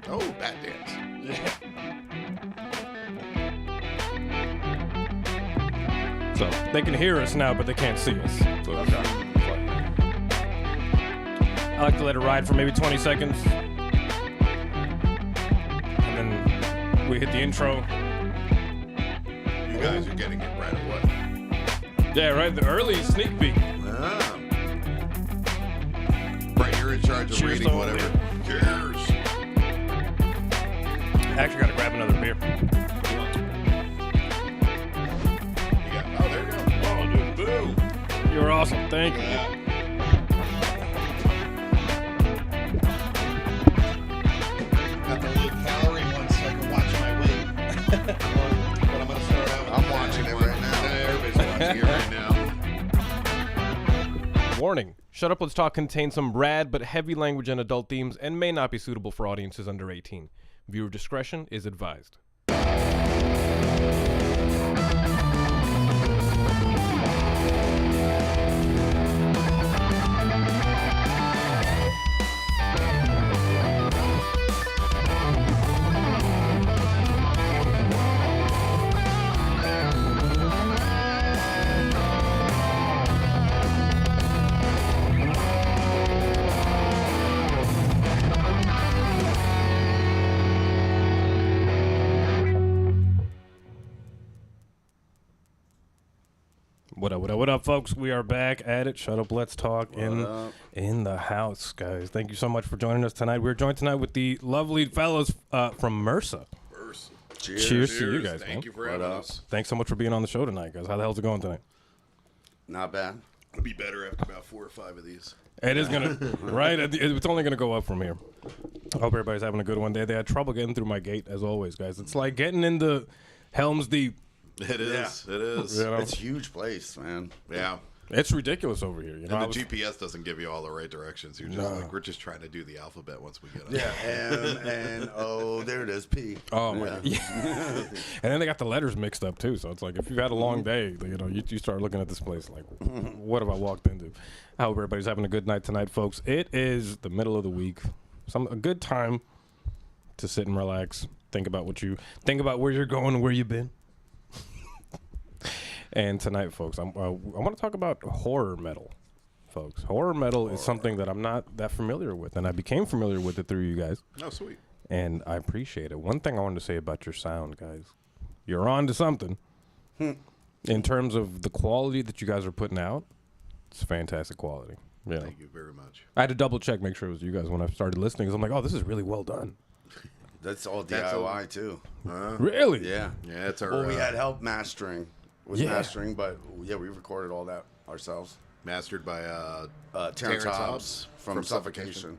Oh, bat dance. Yeah. So they can hear us now, but they can't see us. So Okay. I like to let it ride for maybe 20 seconds. And then we hit the intro. You guys are getting it right away. Yeah, right? The early sneak peek. Ah. Right, you're in charge of Cheers reading to all whatever. of Cheers. I actually gotta grab another beer. Yeah. Oh, there you go. Oh, dude, boom. You're awesome. Thank you. Yeah. Got the low calorie one so I can watch my weight. But I'm gonna start out with I'm watching it right now. Everybody's watching it right now. Warning. Shut Up, Let's Talk contains some rad but heavy language and adult themes and may not be suitable for audiences under 18. Viewer discretion is advised. What up, folks? We are back at it. Shut Up, Let's Talk in the house, guys. Thank you so much for joining us tonight. We're joined tonight with the lovely fellows from MRSA. Cheers to you guys, Thank man. you for having us. Thanks so much for being on the show tonight, guys. How the hell's it going tonight? Not bad. It'll be better after about 4 or 5 of these. It is gonna, right? It's only gonna go up from here. I hope everybody's having a good one. They had trouble getting through my gate, as always, guys. It's like getting into Helm's Deep. It is. It is. You know? It's a huge place, man. Yeah. It's ridiculous over here. You know, And the GPS doesn't give you all the right directions. You're just like, we're just trying to do the alphabet once we get on. Yeah, M-N-O, there it is, P. Oh my God. Yeah. And then they got the letters mixed up too. So it's like if you've had a long day, you know, you start looking at this place like, what have I walked into? I hope everybody's having a good night tonight, folks. It is the middle of the week. A good time to sit and relax. Think about where you're going and where you've been. And tonight, folks, I want to talk about horror metal, folks. Horror metal is something that I'm not that familiar with, and I became familiar with it through you guys. Oh, sweet. And I appreciate it. One thing I wanted to say about your sound, guys, you're on to something. In terms of the quality that you guys are putting out, it's fantastic quality. Yeah. Thank you very much. I had to double check, make sure it was you guys when I started listening, because I'm like, oh, this is really well done. That's all That's DIY, too. Really? Yeah. Yeah, it's our Well, we had help mastering. Yeah. Mastering, but yeah, we recorded all that ourselves. mastered by Terrence Hobbs from Suffocation.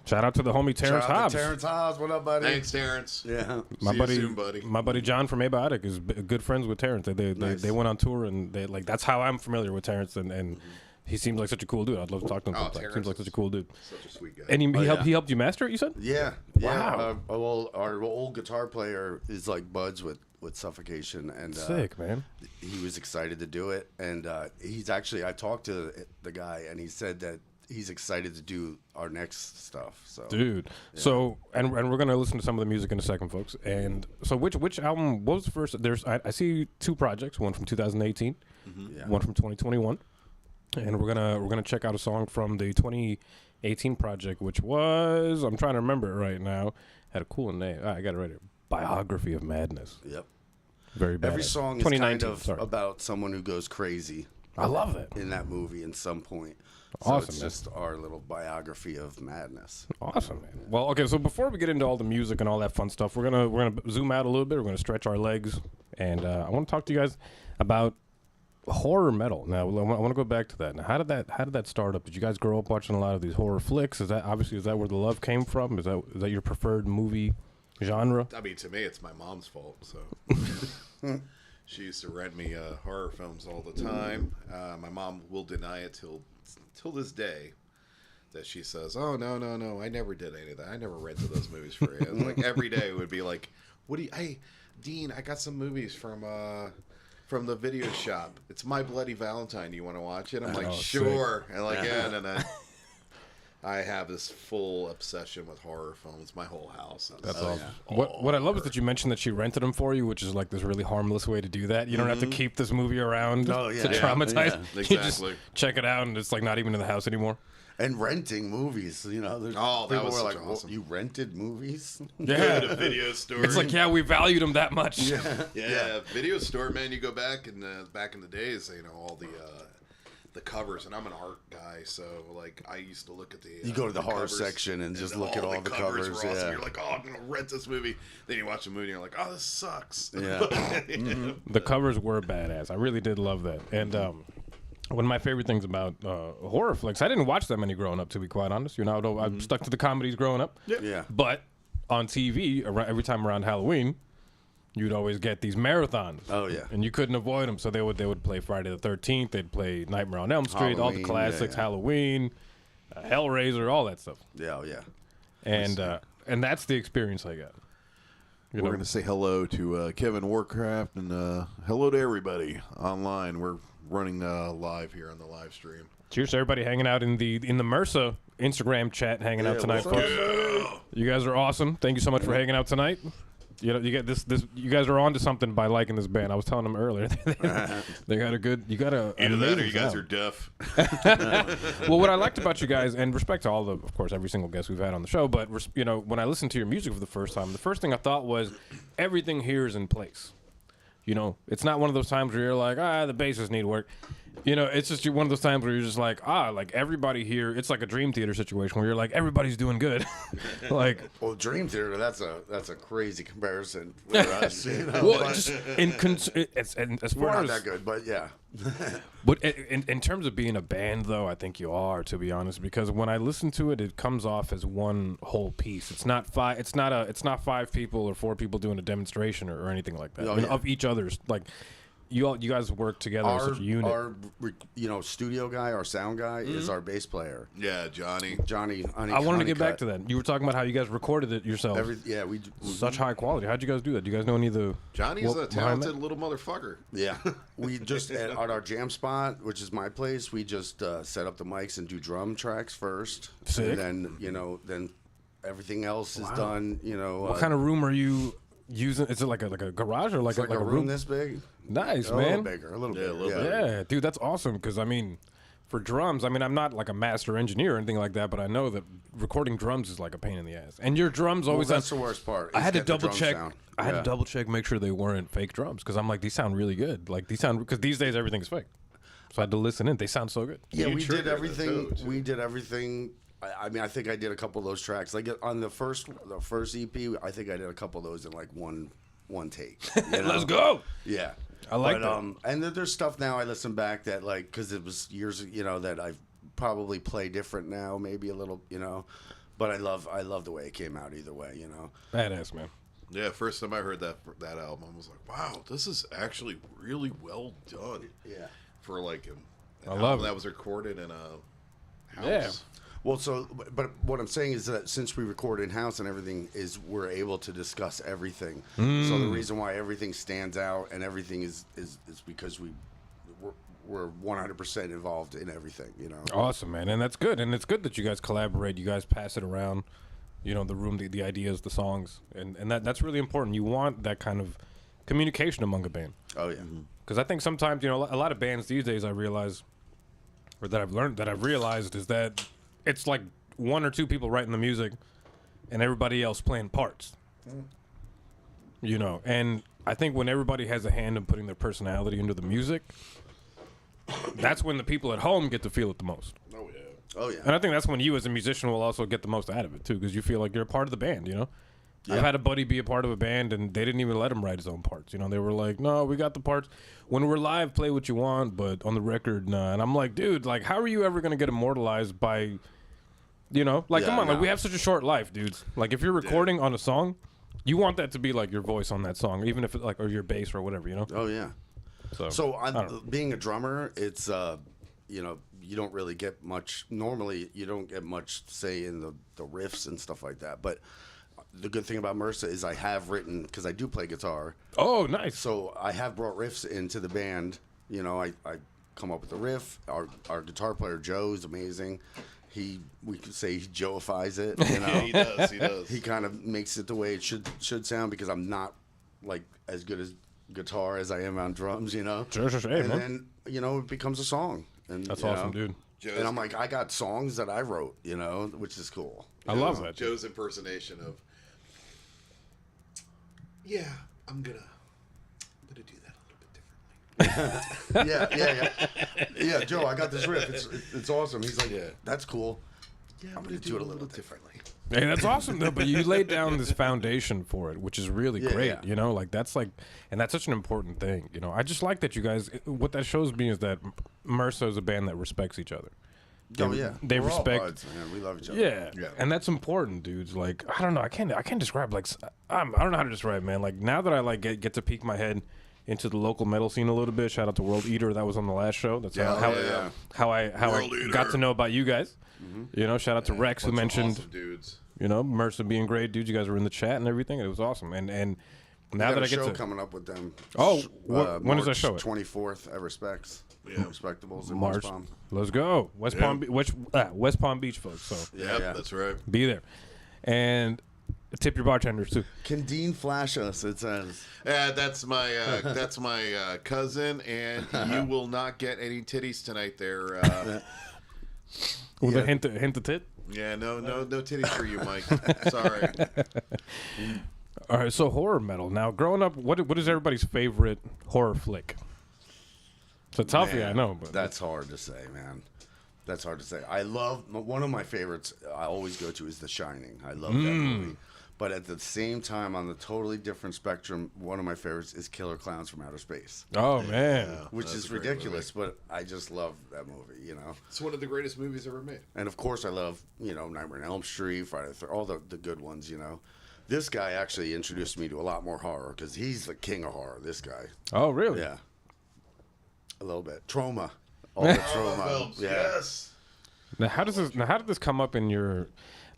Shout out to the homie Terrence Shout out Hobbs. to Terrence Hobbs, what up, buddy? Thanks, Terrence. Yeah. My See buddy, you soon, buddy. my buddy John from Abiotic is good friends with Terrence. They went on tour and they like that's how I'm familiar with Terrence and he seems like such a cool dude. I'd love to talk to him. Oh, sometime. Terrence Seems like such a cool dude. Such a sweet guy. And he yeah. helped you master it. You said? Yeah. Wow. Well, our old guitar player is like buds with Suffocation, and Sick, man. he was excited to do it. And he's actually, I talked to the guy, and he said that he's excited to do our next stuff. So, Dude. Yeah. So, and we're gonna listen to some of the music in a second, folks. And so, which album? What was the first? There's I see two projects. One from 2018, one from 2021, and we're gonna check out a song from the 2018 project, which was I'm trying to remember it right now. Had a cool name. I got it right here. Biography of Madness. Yep. Very bad. Every song is kind of about someone who goes crazy. I love it. In that movie, in some point. So Awesome. It's just our little biography of madness. Awesome, man. Well, okay. So before we get into all the music and all that fun stuff, we're gonna zoom out a little bit. We're gonna stretch our legs, and I want to talk to you guys about horror metal. Now, I want to go back to that. Now, how did that start up? Did you guys grow up watching a lot of these horror flicks? Is that where the love came from? Is that your preferred movie genre? I mean, to me, it's my mom's fault. So she used to rent me horror films all the time. My mom will deny it till this day that she says, "Oh no, I never did any of that. I never rented those movies for you." It's like every day it would be like, "Hey, Dean, I got some movies from the video shop. It's My Bloody Valentine. You want to watch it?" I'm like, "Sure." Sick. And like, yeah, and then I have this full obsession with horror films. My whole house. That's awesome. What I love is that you mentioned that she rented them for you, which is like this really harmless way to do that. You don't have to keep this movie around to traumatize. Yeah, You just exactly. check it out, and it's like not even in the house anymore. And renting movies, there's that people was were like, such well, awesome. you rented movies? Go to a video store. It's like, yeah, we valued them that much. Yeah, video store, man. You go back in the days, all the covers, and I'm an art guy, so like I used to look at the. You go to the horror covers, section and just look at all the covers. Were awesome. You're like, oh, I'm gonna rent this movie. Then you watch the movie, and you're like, oh, this sucks. Yeah. The covers were badass. I really did love that. And one of my favorite things about horror flicks, I didn't watch that many growing up, to be quite honest. I stuck to the comedies growing up. Yeah. But on TV, every time around Halloween, you'd always get these marathons. Oh, yeah. And you couldn't avoid them. So they would play Friday the 13th. They'd play Nightmare on Elm Street, all the Halloween, classics, yeah. Halloween, Hellraiser, all that stuff. Yeah, oh, yeah. And that's the experience I got. We're going to say hello to Kevin Warcraft and hello to everybody online. We're running live here on the live stream. Cheers to everybody hanging out in the MRSA Instagram chat, hanging out tonight, folks. You guys are awesome. Thank you so much for hanging out tonight. You get this. You guys are on to something by liking this band. I was telling them earlier. They got a good. You got a. Either that or you guys sound. are deaf. Well, what I liked about you guys, and respect to all the, of course, every single guest we've had on the show, but when I listened to your music for the first time, the first thing I thought was everything here is in place. It's not one of those times where you're like, the basses need work. It's just one of those times where you're just like, like everybody here. It's like a Dream Theater situation where you're like, everybody's doing good. Well, Dream Theater, that's a crazy comparison for us. Well, just as We're far not as that good, but yeah. But in terms of being a band, though, I think you are, to be honest, because when I listen to it, it comes off as one whole piece. It's not five. It's not 5 people or 4 people doing a demonstration or anything like that. Of each other's like. You guys work together as such a unit. Our studio guy, our sound guy, is our bass player. Yeah, Johnny. I wanted to get back to that. You were talking about how you guys recorded it yourself. We such high quality. How'd you guys do that? Do you guys know any of the? Johnny's a talented little motherfucker. Yeah, we just at our jam spot, which is my place. We just set up the mics and do drum tracks first. Sick. And then then everything else is done. What kind of room are you using? Is it like a garage or like a room this big? Nice, a man. Little bigger, a little bit. Yeah, dude, that's awesome. Because for drums, I'm not like a master engineer or anything like that, but I know that recording drums is like a pain in the ass. And your drums always. That's the worst part. I had to double check. I had to double check, make sure they weren't fake drums, because I'm like, these sound really good. Like because these days everything's fake. So I had to listen in. They sound so good. Yeah, we did everything. We did everything. I think I did a couple of those tracks. Like on the first EP, I think I did a couple of those in like one take. Let's go. Yeah. I like that. And there's stuff now I listen back that because it was years, that I probably play different now, maybe a little, but I love the way it came out either way, Badass, man. Yeah, first time I heard that album, I was like, wow, this is actually really well done. Yeah. For like an I love album it. that was recorded in a house. Yeah. Well, but what I'm saying is that since we record in-house and everything, we're able to discuss everything. So the reason why everything stands out and everything is because we're 100% involved in everything, Awesome, man. And that's good. And it's good that you guys collaborate. You guys pass it around, the room, the ideas, the songs. And that's really important. You want that kind of communication among a band. Oh, yeah. Because I think sometimes, a lot of bands these days, I realize, or that I've realized is that it's like 1 or 2 people writing the music and everybody else playing parts. And I think when everybody has a hand in putting their personality into the music, that's when the people at home get to feel it the most. Oh, yeah. Oh, yeah. And I think that's when you as a musician will also get the most out of it, too, because you feel like you're a part of the band, Yeah. I've had a buddy be a part of a band, and they didn't even let him write his own parts. They were like, no, we got the parts. When we're live, play what you want, but on the record, nah. And I'm like, dude, like, how are you ever going to get immortalized by, come on, like, we have such a short life, dudes. Like, if you're recording on a song, you want that to be, like, your voice on that song, even if it, like, or your bass or whatever, Oh, yeah. So being a drummer, it's, you don't really get much, normally you don't get much say in the riffs and stuff like that, but the good thing about MRSA is I have written, because I do play guitar. Oh, nice. So I have brought riffs into the band. I come up with a riff. Our guitar player, Joe, is amazing. we could say he Joe-ifies it. You know? Yeah, he does. He does. He kind of makes it the way it should sound because I'm not like as good as guitar as I am on drums. You know. Sure. Hey, and man. then it becomes a song. And That's you awesome, know, dude. And I'm like, I got songs that I wrote, which is cool. I love that. Joe's impersonation of, yeah, I'm gonna do that a little bit differently. Yeah, Joe, I got this riff. It's awesome. He's like, Yeah. That's cool. Yeah, I'm gonna do it a little differently. Hey, that's awesome though. But you laid down this foundation for it, which is really great. Yeah. Like that's like, and that's such an important thing. I just like that you guys. What that shows me is that MRSA is a band that respects each other. They We're all respect. buds, man. We love each other. Yeah, and that's important, dudes. Like I don't know, I can't describe like I don't know how to describe, man. Like now that I like get to peek my head into the local metal scene a little bit. Shout out to World Eater, that was on the last show. That's how I got to know about you guys. Shout out to Rex who mentioned awesome dudes. MRSA being great, dudes. You guys were in the chat and everything. It was awesome. And now that I get show to coming up with them. When does that show? 24th at Respects. Yeah. Respectables in March. West Palm. Let's go. West Palm Beach, folks. So Yeah, Yeah. that's right. be there. And tip your bartenders too. Can Dean flash us? It says. That's my cousin, and you will not get any titties tonight. There. With a hint of tit. Yeah, no titties for you, Mike. Sorry. All right, so horror metal. Now, growing up, what is everybody's favorite horror flick? It's a toughie, Man, I know, but that's hard to say, man. That's hard to say. I love one of my favorites. I always go to is The Shining. I love that movie. But at the same time, on the totally different spectrum, one of my favorites is Killer Clowns from Outer Space. Oh man, Which That's is a great ridiculous, but I just love that movie, It's one of the greatest movies ever made. And of course, I love, Nightmare on Elm Street, Friday the 13th, all the good ones, This guy actually introduced me to a lot more horror because he's the king of horror, this guy. Oh really? Yeah. A little bit. Trauma. All the trauma. Films, Yeah. yes. Now how did this come up in your?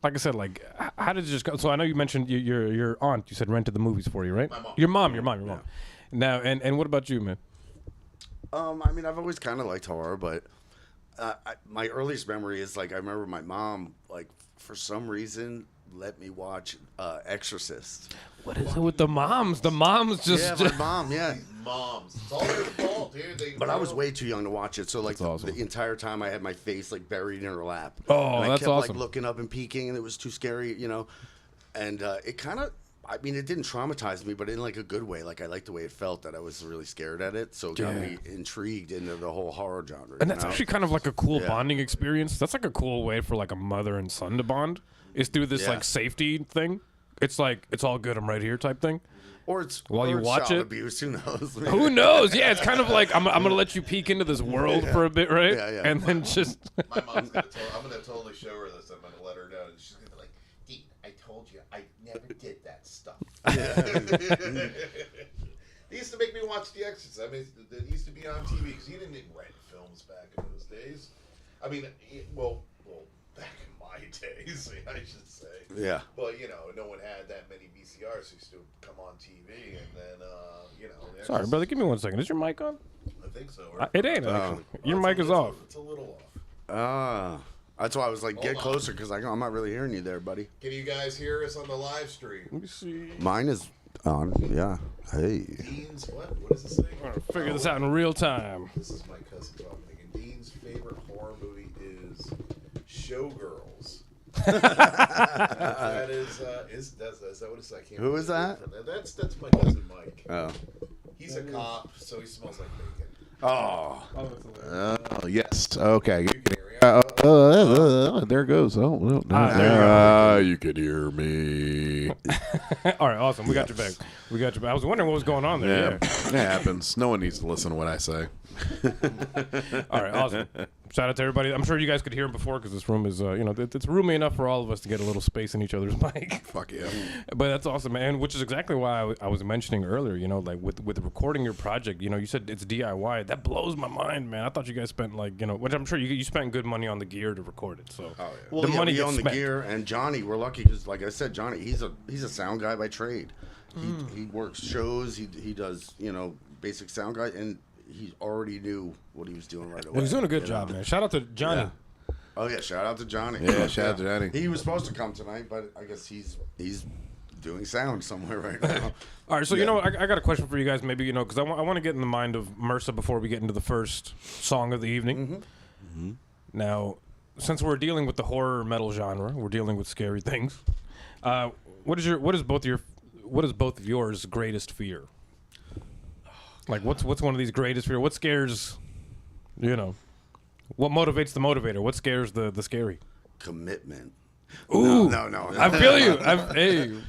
Like I said, how did it just go? So I know you mentioned your aunt. You said rented the movies for you, right? My mom. Your mom. Now, and what about you, man? I mean, I've always kind of liked horror, but my earliest memory is I remember my mom, for some reason, let me watch Exorcist. What is it with the moms? The moms just. Yeah, my mom, yeah. Moms. It's all their fault, dude. But I was way too young to watch it, so awesome. the entire time I had my face buried in her lap. Oh, and I that's kept awesome. looking up and peeking, and it was too scary, And it kind of, I mean, it didn't traumatize me, but in a good way. I liked the way it felt that I was really scared at it, so it got me intrigued into the whole horror genre. And that's actually kind of like a cool Yeah. bonding experience. That's like a cool way for a mother and son to bond. Is through this safety thing. It's it's all good. I'm right here type thing. Or it's While you or it's watch child it? abuse. Who knows? Who knows? Yeah, it's kind of like I'm gonna let you peek into this world for a bit, right? Yeah. And then just My mom's I'm gonna totally show her this. I'm gonna let her know, and she's gonna be like, "Dean, I told you, I never did that stuff." They used to make me watch The Exorcist. I mean, it used to be on TV because you didn't rent films back in those days. I mean, back in my days, I should say. Yeah. Well, no one had that many VCRs. Used to come on TV, and then the sorry, brother. Give me 1 second. Is your mic on? I think so. It ain't actually. Your mic is off. It's a little off. That's why I was get Hold on. closer because I'm not really hearing you there, buddy. Can you guys hear us on the live stream? Let me see. Mine is on. Yeah. Hey. Dean's what is this thing? Figure this out in real time. This is my cousin talking. And Dean's favorite horror movie is Showgirls. That is that what it's like? Who is that? That's my cousin Mike. Oh. He's a cop, so he smells like bacon. Oh. Yes. Okay. You can hear me. There it goes. Oh, no. there you You can hear me. All right, awesome. We got your back. I was wondering what was going on there. Yeah. It happens. No one needs to listen to what I say. All right, awesome. Shout out to everybody. I'm sure you guys could hear him before because this room is, it's roomy enough for all of us to get a little space in each other's mic. Fuck yeah. But that's awesome, man. Which is exactly why I was mentioning earlier. With recording your project, you said it's DIY. That blows my mind, man. I thought you guys spent which I'm sure you spent good money on the gear to record it. So Well, the money we gets own the spent. gear, and Johnny, we're lucky because, like I said, Johnny, he's a sound guy by trade. He works shows. He does basic sound guy, and he already knew what he was doing right away. Well, he's doing a good job, man. Shout out to Johnny. Oh yeah, shout out to Johnny. Yeah, shout out to Johnny. He was supposed to come tonight, but I guess he's doing sound somewhere right now. All right, so you know what? I got a question for you guys. Maybe because I want to get in the mind of MRSA before we get into the first song of the evening. Now, since we're dealing with the horror metal genre, we're dealing with scary things. What is both of yours greatest fear? Like what's one of these greatest fear? What scares? What motivates the motivator? What scares the scary? Commitment. Ooh, No. I feel you.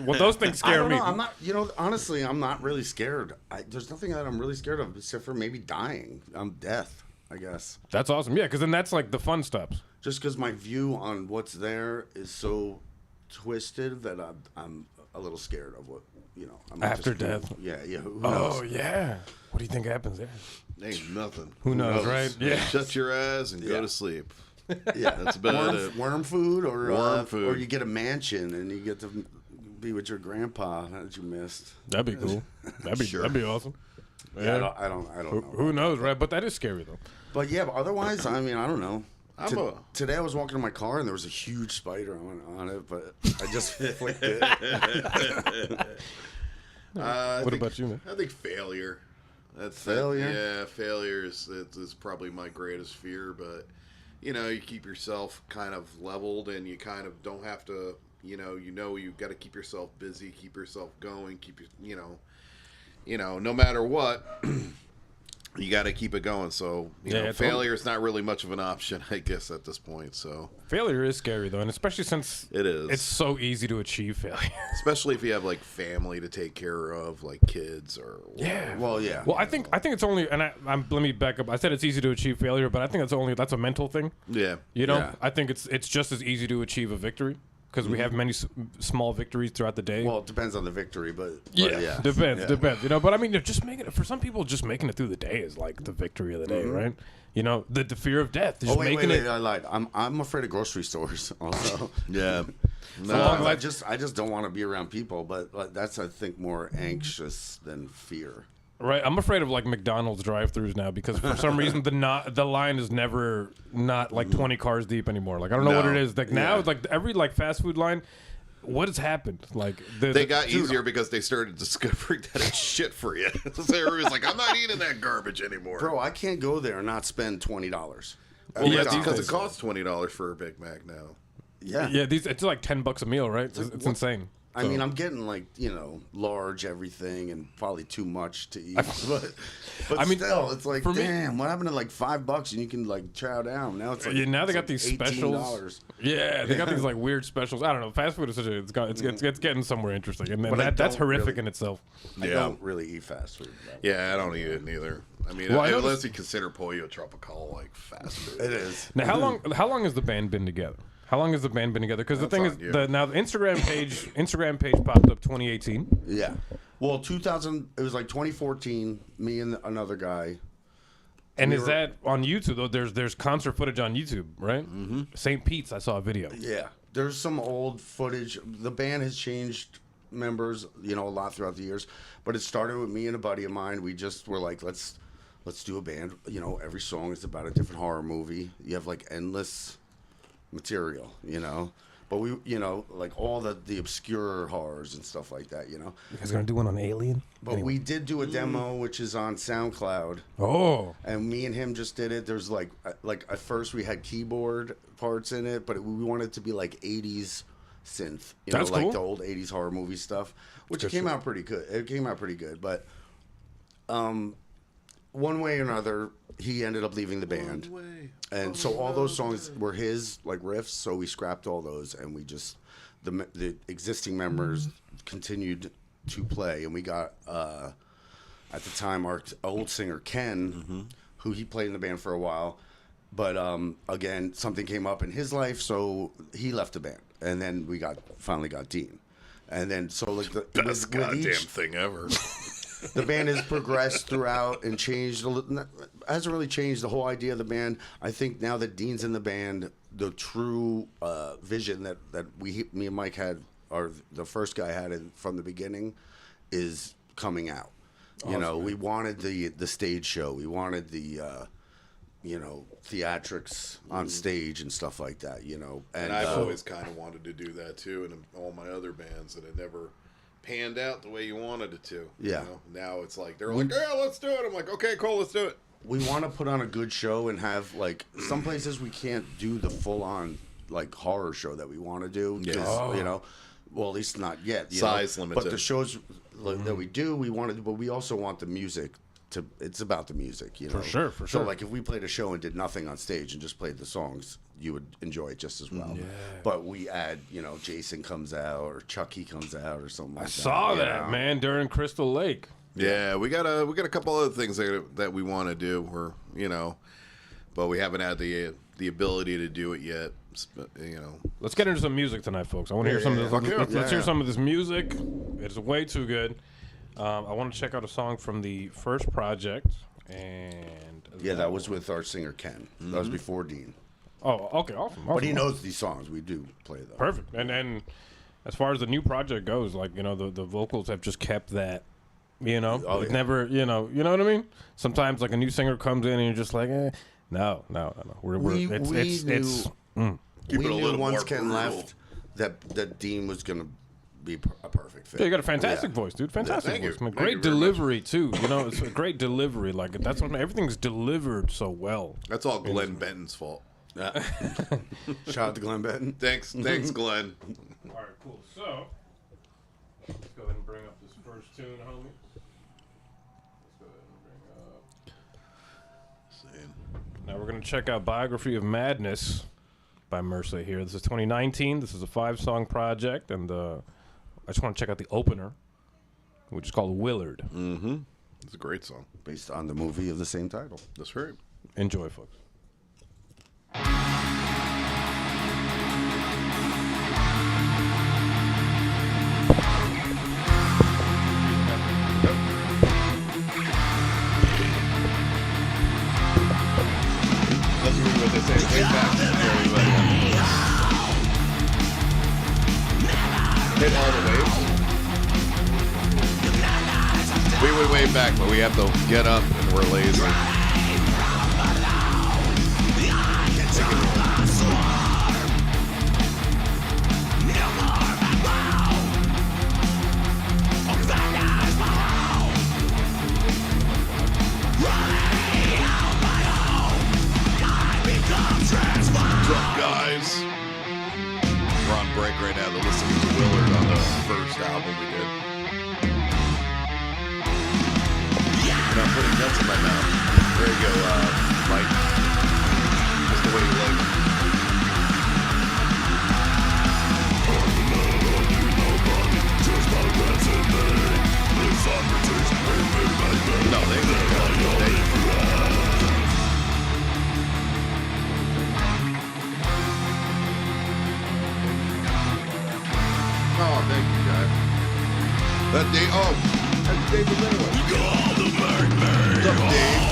Well, those things scare me. I'm not. Honestly, I'm not really scared. There's nothing that I'm really scared of except for maybe dying. Death, I guess. That's awesome. Yeah, because then that's like the fun steps. Just because my view on what's there is so twisted that I'm a little scared of what I'm After death. Yeah. Who Oh knows? yeah. What do you think happens there? Ain't nothing. Who knows, right? Yeah. Shut your eyes and go to sleep. Yeah, That's about it. Worm food, or food. or you get a mansion and you get to be with your grandpa that you missed. That'd be cool. That'd be awesome. Yeah, I don't know. Who knows, right? But that is scary though. But yeah, but otherwise, I mean, I don't know. Today I was walking in my car and there was a huge spider on it, but I just flicked it. What about you, man? I think failure. That's Failure? Yeah, failure is probably my greatest fear. But you keep yourself kind of leveled, and you kind of don't have to. You've got to keep yourself busy, keep yourself going, keep no matter what. You got to keep it going. So, failure is not really much of an option, I guess, at this point. So failure is scary though, and especially since it is. It's so easy to achieve failure, especially if you have like family to take care of, like kids or yeah. Well, yeah. Well, I think it's only, and let me back up. I said it's easy to achieve failure, but I think that's a mental thing. Yeah. Yeah. I think it's just as easy to achieve a victory. Because we have many small victories throughout the day. Well, it depends on the victory, but yeah. Depends. But I mean, just making it, for some people, just making it through the day is like the victory of the day, right? The fear of death. Just wait, I lied. I'm afraid of grocery stores also. Yeah. No, I just don't want to be around people, but that's, I think, more anxious than fear. Right, I'm afraid of like McDonald's drive-throughs now because for some reason the line is never not like 20 cars deep anymore. Like I don't know what it is. Like now, like every like fast food line, what has happened? Like they got easier because they started discovering that it's shit for you. So everyone's like, I'm not eating that garbage anymore. Bro, I can't go there and not spend $20. Well, yeah, because it costs $20 for a Big Mac now. Yeah, it's like $10 a meal, right? It's insane. I mean, I'm getting like large everything and probably too much to eat, but I mean, still, it's like, damn, what happened to like $5 and you can like chow down? Now it's like now they got these specials. Yeah, they got these like weird specials. I don't know. Fast food is such it's getting somewhere interesting, and that's horrific in itself. I don't really eat fast food. Yeah, I don't eat it neither. I mean, unless you consider Pollo Tropical like fast food. It is. Now, how long has the band been together? How long has the band been together? Because the thing is, now the Instagram page popped up 2018. Yeah. Well, 2000. It was like 2014. Me and another guy. And is that on YouTube though? There's concert footage on YouTube, right? Mm-hmm. St. Pete's. I saw a video. Yeah. There's some old footage. The band has changed members, a lot throughout the years. But it started with me and a buddy of mine. We just were like, let's do a band. Every song is about a different horror movie. You have like endless material, but we, like all the obscure horrors and stuff like that, You guys gonna do one on Alien? But we did do a demo, which is on SoundCloud. Oh. And me and him just did it. There's like at first we had keyboard parts in it, but we wanted it to be like 80s synth, That's like cool. the old 80s horror movie stuff, which came out pretty good. It came out pretty good, but one way or another, he ended up leaving the band. And so all those songs were his like riffs, so we scrapped all those and we just the existing members continued to play, and we got at the time our old singer Ken, who he played in the band for a while, but again something came up in his life, so he left the band, and then we finally got Dean, and then so like the best goddamn thing ever. The band has progressed throughout and changed. Hasn't really changed the whole idea of the band. I think now that Dean's in the band, the true vision that me and Mike had, or the first guy had from the beginning, is coming out. Awesome. We wanted the stage show. We wanted the theatrics on stage and stuff like that, And I've always kind of wanted to do that too, and all my other bands, and it never panned out the way you wanted it to. Yeah. Now it's like they're like, "Yeah, let's do it." I'm like, "Okay, cool, let's do it." We want to put on a good show and have some places we can't do the full on horror show that we want to do because well, at least not yet. Size limited. But the shows that we do, we want to do, but we also want the music. It's about the music, For sure. So, if we played a show and did nothing on stage and just played the songs, you would enjoy it just as well. Yeah. But we add, Jason comes out or Chucky comes out or something like that. I saw that, man, during Crystal Lake. Yeah, we got a couple other things that we want to do, but we haven't had the ability to do it yet. Let's get into some music tonight, folks. I want to hear some of this. Let's hear some of this music. It's way too good. I want to check out a song from the first project, and that was with our singer Ken. Mm-hmm. That was before Dean. Oh, okay, awesome. But he knows these songs. We do play them. Perfect. And as far as the new project goes, the vocals have just kept that. Never. You know what I mean. Sometimes a new singer comes in and you're just like, no. We knew once Ken left that Dean was gonna be a perfect fit. Yeah, you got a fantastic voice, dude. Fantastic voice. Great delivery too. It's a great delivery. That's what everything's delivered so well. That's all Glenn Benton's fault. Yeah. Shout out to Glenn Benton. Thanks, Glenn. All right, cool. So let's go ahead and bring up this first tune, homie. Let's go ahead and bring up. Now we're gonna check out "Biography of Madness" by MRSA here. This is 2019. This is a 5-song project, and I just want to check out the opener, which is called Willard. Mm-hmm. It's a great song. Based on the movie of the same title. That's right. Enjoy, folks. Let's read what they say way back. Hit all the waves. We would way back, but we have to get up and we're lazy. What's up, guys? We're on break right now to listen to Willard on the first album we did. And I'm putting nuts in my mouth. There you go, Mike. That's the way you like it. No, Oh, thank you, guys. That's David Linwood. What's up, Dave?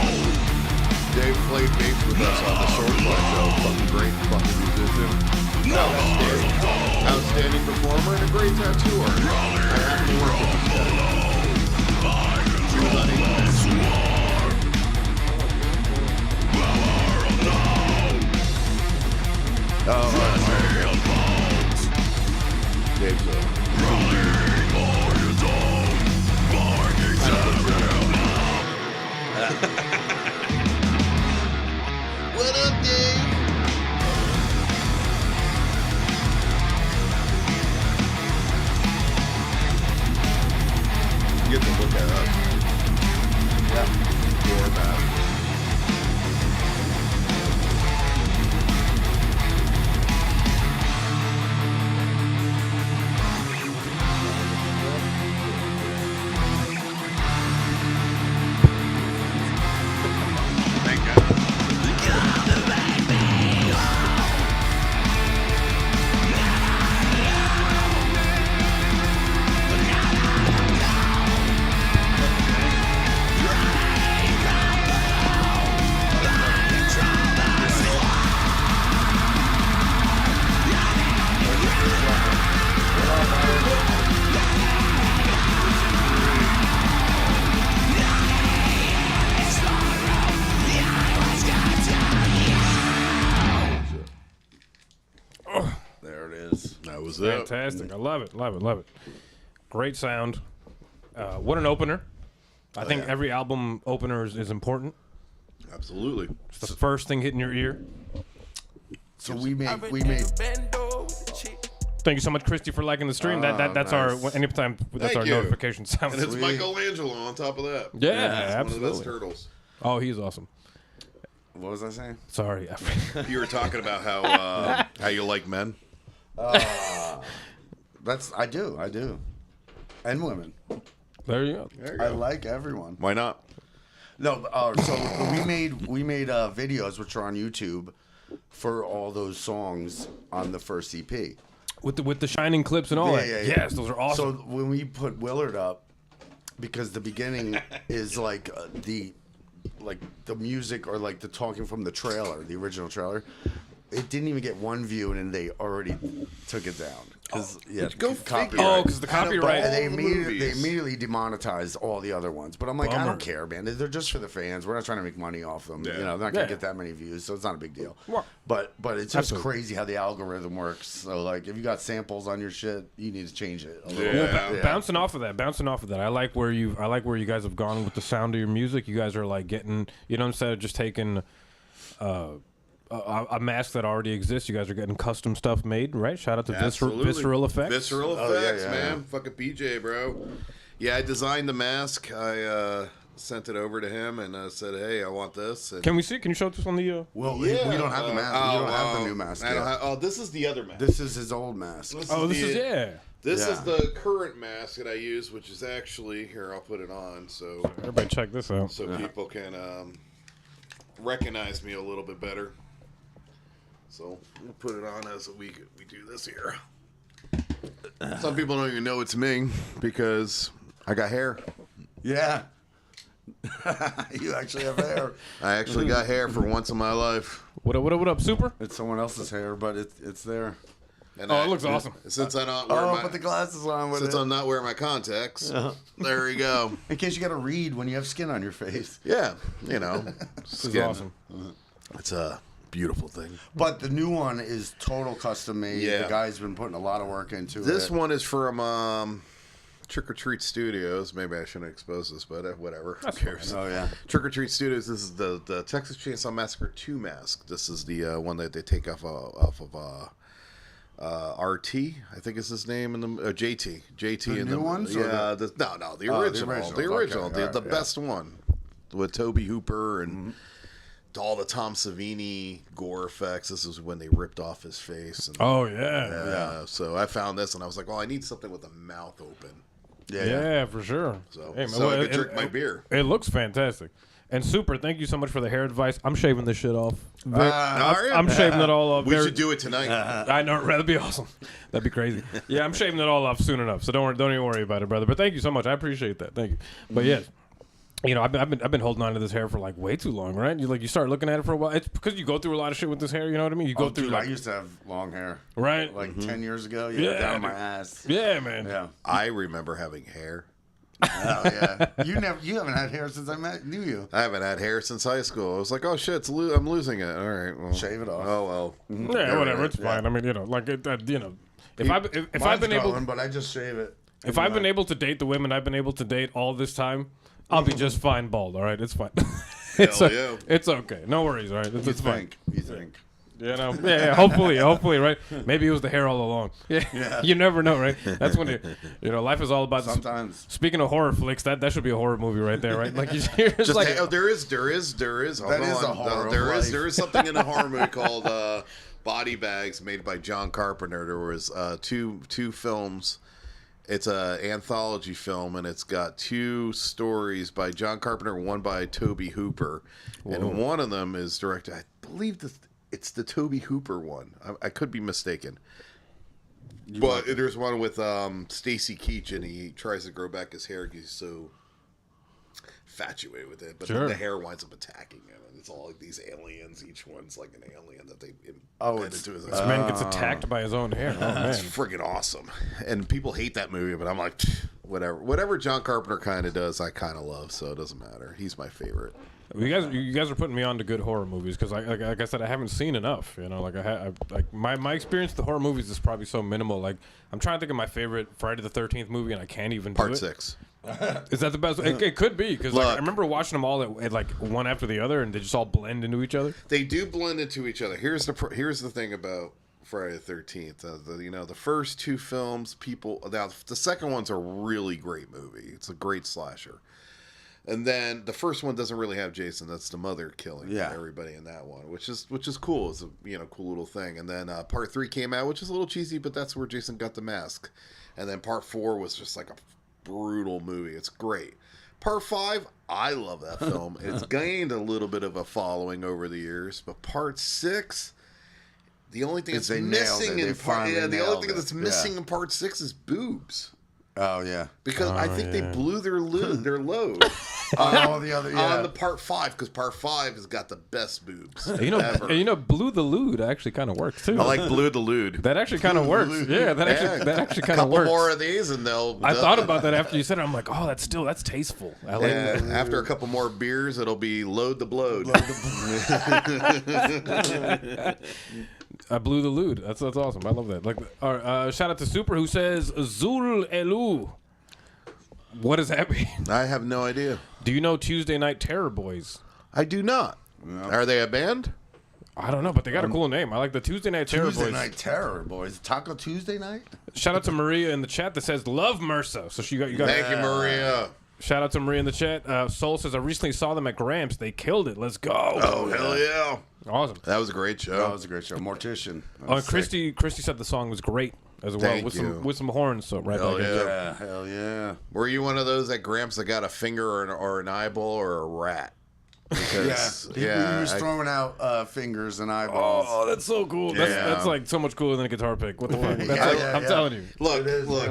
Dave played bass with us on the Swordfly show. Fucking great fucking musician. Outstanding performer and a great tattoo artist. I happen to work with this guy. He was on Dave's What up, Dave? You get to look at us. Yeah. Or bad. fantastic. I love it. Love it. Love it. Great sound. What an opener. I think every album opener is important. Absolutely. It's the first thing hitting your ear. So we made. Thank you so much, Christy, for liking the stream. That's nice. our anytime that's Thank our you. notification sound. And it's Sweet. Michelangelo on top of that. Yeah, One of the absolutely. best turtles. Oh, he's awesome. What was I saying? Sorry. You were talking about how you like men. I do, and women. There you go. There you I go. like everyone. Why not? No, so we made videos which are on YouTube for all those songs on the first EP. With the shining clips and all that. Yes, those are awesome. So when we put Willard up, because the beginning is like the music or like the talking from the trailer, the original trailer, it didn't even get one view and they already took it down. Because go copyright. Oh, because the copyright. And they movies. immediately demonetized all the other ones. But I'm like, I Bummer. don't care, man. They're just for the fans. We're not trying to make money off them. Yeah. You know, they're not gonna Yeah. get that many views, so it's not a big deal. Well, But it's just absolutely. crazy how the algorithm works. So like, if you got samples on your shit, you need to change it. A little Yeah. bit. Bouncing off of that. I like where you guys have gone with the sound of your music. You guys are like getting, instead of just taking a mask that already exists, you guys are getting custom stuff made, right? Shout out to Absolutely. Visceral Effects. Visceral Oh, yeah, Effects, yeah, man. Fucking PJ, bro. Yeah, I designed the mask. I sent it over to him and said, "Hey, I want this." And Can we see? Can you show this on the? Well, we don't have the mask. We don't have the new mask yet. This is the other mask. This is his old mask. This Oh, this the- is This Yeah. is the current mask that I use, which is actually here. I'll put it on so Everybody, check this out. people can recognize me a little bit better. So we'll put it on as we do this here. Some people don't even know it's me because I got hair. Yeah. You actually have hair. I actually got hair for once in my life. What up, Super? It's someone else's hair, but it's there. And Oh, it looks awesome. Since I don't wear Put the glasses on with since it. I'm not wearing my contacts, there you go. In case you got to read when you have skin on your face. Yeah, This is awesome. It's a beautiful thing. But the new one is total custom made. Yeah. The guy's been putting a lot of work into This it. one is from Trick or Treat Studios. Maybe I shouldn't expose this, but whatever. Who cares? Oh, yeah. Trick or Treat Studios. This is the Texas Chainsaw Massacre 2 mask. This is the one that they take off of RT, I think is his name, in the JT. The in new the ones? Yeah, the original, the original, Okay, the yeah. best one with Toby Hooper and all the Tom Savini gore effects. This is when they ripped off his face. And, Oh yeah. So I found this and I was like, well, I need something with the mouth open. Yeah, for sure. So, Hey, man, so I well, could drink my beer. It looks fantastic. And Super, thank you so much for the hair advice. I'm shaving this shit off. Are you? I'm shaving it all off. We should do it tonight. I know, that'd be awesome. That'd be crazy. Yeah, I'm shaving it all off soon enough. So don't even worry about it, brother. But thank you so much. I appreciate that. Thank you. But yes, I've been holding on to this hair for like way too long, right? You start looking at it for a while. It's because you go through a lot of shit with this hair. You know what I mean? You go through Dude, like I used to have long hair. right. Like 10 years ago. Yeah, Down dude. my ass. Yeah, man. Yeah. I remember having hair. Oh, yeah. You haven't had hair since I knew you. I haven't had hair since high school. I was like, oh shit, I'm losing it. All right, well, Shave it off. Oh well. Yeah, whatever. It's fine. I mean, like if I've been able, but I just shave it. if I've been able to date the women I've been able to date all this time, I'll be just fine bald. All right, it's fine. It's okay. No worries. All right, it's fine. You think? Yeah. Hopefully, right? Maybe it was the hair all along. Yeah. You never know, right? That's when life is all about. Sometimes. Speaking of horror flicks, that should be a horror movie right there, right? Like you're just like there is. That is a horror. There is something in a horror movie called Body Bags, made by John Carpenter. There was two films. It's an anthology film, and it's got two stories by John Carpenter, one by Toby Hooper, and one of them is directed. I believe it's the Toby Hooper one. I could be mistaken. But there's one with Stacy Keach, and he tries to grow back his hair because he's so infatuated with it. But then the hair winds up attacking him, and it's all like these aliens. Each one's like an alien that they embedded to his this man gets attacked by his own hair. Oh man, it's friggin' awesome. And people hate that movie, but I'm like, whatever. Whatever John Carpenter kind of does, I kind of love, so it doesn't matter. He's my favorite. You guys are putting me on to good horror movies because, like I said, I haven't seen enough. You know, like my experience with the horror movies is probably so minimal. Like I'm trying to think of my favorite Friday the 13th movie, and I can't even do it. Part 6. Is that the best? It could be because I remember watching them all at like one after the other, and they just all blend into each other. They do blend into each other. Here's the thing about Friday the 13th. The first 2 films, now the second one's a really great movie. It's a great slasher. And then the first one doesn't really have Jason. That's the mother killing everybody in that one, which is cool. It's a cool little thing. And then part 3 came out, which is a little cheesy, but that's where Jason got the mask. And then part 4 was just like a brutal movie. It's great. Part 5, I love that film. It's gained a little bit of a following over the years, but part 6, the only thing that's missing in part 6 is boobs. Oh yeah, because I think they blew their load on the part 5 because part 5 has got the best boobs. ever. Blew the Lude actually kind of works too. I like Blew the Lude. That actually kind of works. Yeah, that actually kind of works. Couple more of these and they'll. I thought about that after you said it. I'm like, oh, that's tasteful. I like that. After a couple more beers, it'll be Load the Blowed. I blew the Lude. That's awesome. I love that. Like, shout out to Super who says Zul Elu. What does that mean? I have no idea. Do you know Tuesday Night Terror Boys? I do not. No. Are they a band? I don't know, but they got a cool name. I like the Tuesday Night Terror Boys. Tuesday Night Terror Boys. Taco Tuesday night? Shout out to Maria in the chat that says love MRSA. So you got. Thank you, Maria. Shout out to Maria in the chat. Soul says I recently saw them at Gramps. They killed it. Let's go. Oh hell yeah! Awesome. That was a great show. Mortician. Christy said the song was great as well with some horns. So right hell back yeah. Hell yeah. Were you one of those at Gramps that got a finger or an eyeball or a rat? Because, he was throwing out fingers and eyeballs. Oh, that's so cool. Yeah. That's like so much cooler than a guitar pick. What the fuck? I'm telling you. Look.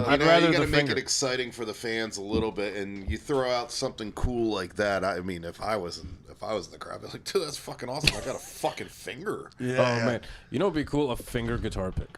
I'd rather you got to make it exciting for the fans a little bit, and you throw out something cool like that. I mean, if I was in the crowd, I'd be like, dude, that's fucking awesome. I got a fucking finger. Man, it'd be cool, a finger guitar pick.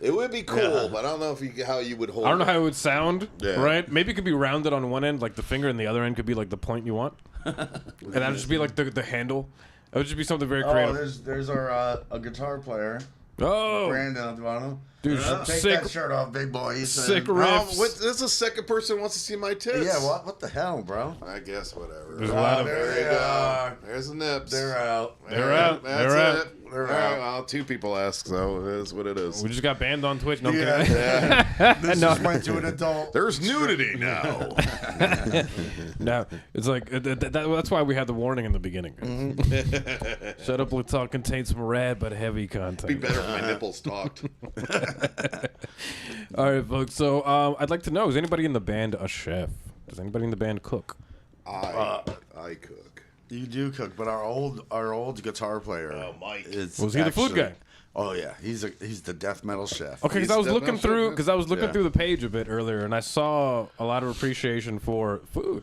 It would be cool, but I don't know how you would hold it. I don't know how it would sound, right? Maybe it could be rounded on one end, like the finger, and the other end could be like the point you want. And that would just be like the handle. It would just be something very creative. Oh, there's our a guitar player. Oh, Brandon at the bottom. Dude, take that shirt off, big boy. He's sick riffs. This is the second person who wants to see my tits. Yeah, what the hell, bro? I guess whatever. There's a lot of there you go. There's the nips. They're out. They're out. That's They're it. out. They're out. Well, 2 people asked, so it is what it is. We just got banned on Twitch. No, This just went to an adult. There's nudity now. No, it's like that's why we had the warning in the beginning. Mm-hmm. Shut Up, Let's Talk contains some rad but heavy content. Be better if my nipples talked. All right, folks. So I'd like to know: is anybody in the band a chef? Does anybody in the band cook? I cook. You do cook, but our old guitar player, Mike, was he the food guy? Oh yeah, he's the death metal chef. Okay, because I was looking through the page a bit earlier, and I saw a lot of appreciation for food.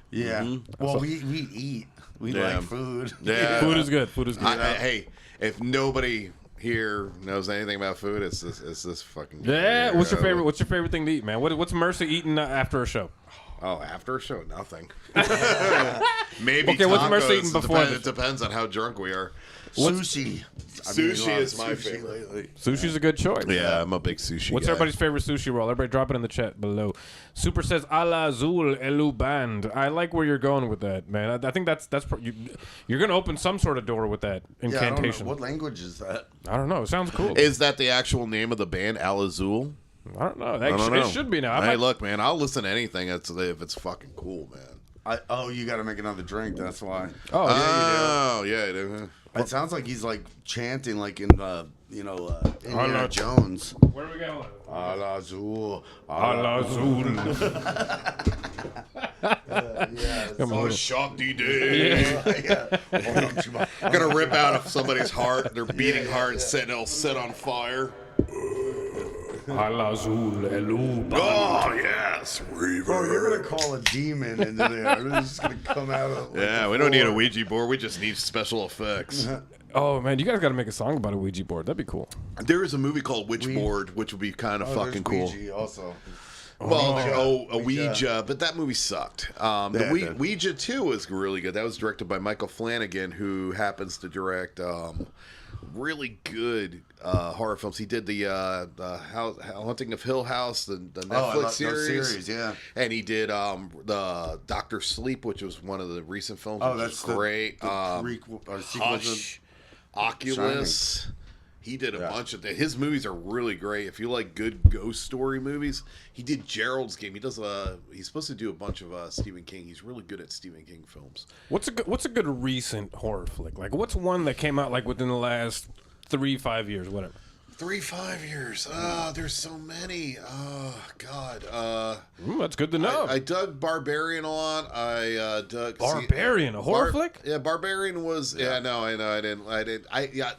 Yeah, well, we eat. We like food. Yeah, food is good. Food is good. Hey, if nobody here knows anything about food, it's this fucking. Yeah, what's your favorite thing to eat, man? What's MRSA eating after a show? Oh, after a show, nothing. Maybe. Okay, what's MRSA eating before? It depends on how drunk we are. Sushi. Sushi is my favorite lately. Sushi's a good choice. Yeah, I'm a big sushi What's guy. everybody's favorite sushi roll? Everybody drop it in the chat below. Super says, a la Zul Elu Band. I like where you're going with that, man. I think that's you're going to open some sort of door with that incantation. I don't know. What language is that? I don't know. It sounds cool. Is that the actual name of the band, Al Azul? I don't know. It should be now. Hey, look, man, I'll listen to anything if it's fucking cool, man. You got to make another drink. That's why. Oh, yeah, you do. It sounds like he's like chanting like in Indiana Jones. Where are we going? Al Azul. Al Azul. Oh, Shakti Day. I'm gonna rip out of somebody's heart. They're beating heart, and it'll set on fire. Al Azul Elu. Oh yes, Reaver. Bro, you're gonna call a demon into there. It's just gonna come out of. Yeah, we don't need a Ouija board. We just need special effects. Oh man, you guys got to make a song about a Ouija board. That'd be cool. There is a movie called Witchboard, which would be kind of fucking cool. Ouija also. a Ouija, but that movie sucked. The it Ouija 2 was really good. That was directed by Michael Flanagan, who happens to direct really good horror films. He did the Haunting of Hill House, the Netflix series. Yeah. And he did the Doctor Sleep, which was one of the recent films. Oh, which that's was great. Hush, Oculus. Shining. He did a bunch of his movies are really great. If you like good ghost story movies, he did Gerald's Game. He does he's supposed to do a bunch of Stephen King. He's really good at Stephen King films. What's a good recent horror flick? Like what's one that came out like within the last 3-5 years, whatever? 3-5 years. There's so many. Oh God. That's good to know. I dug Barbarian a lot. I dug Barbarian, a horror flick? Yeah, Barbarian was. Yeah, no, I know. I didn't.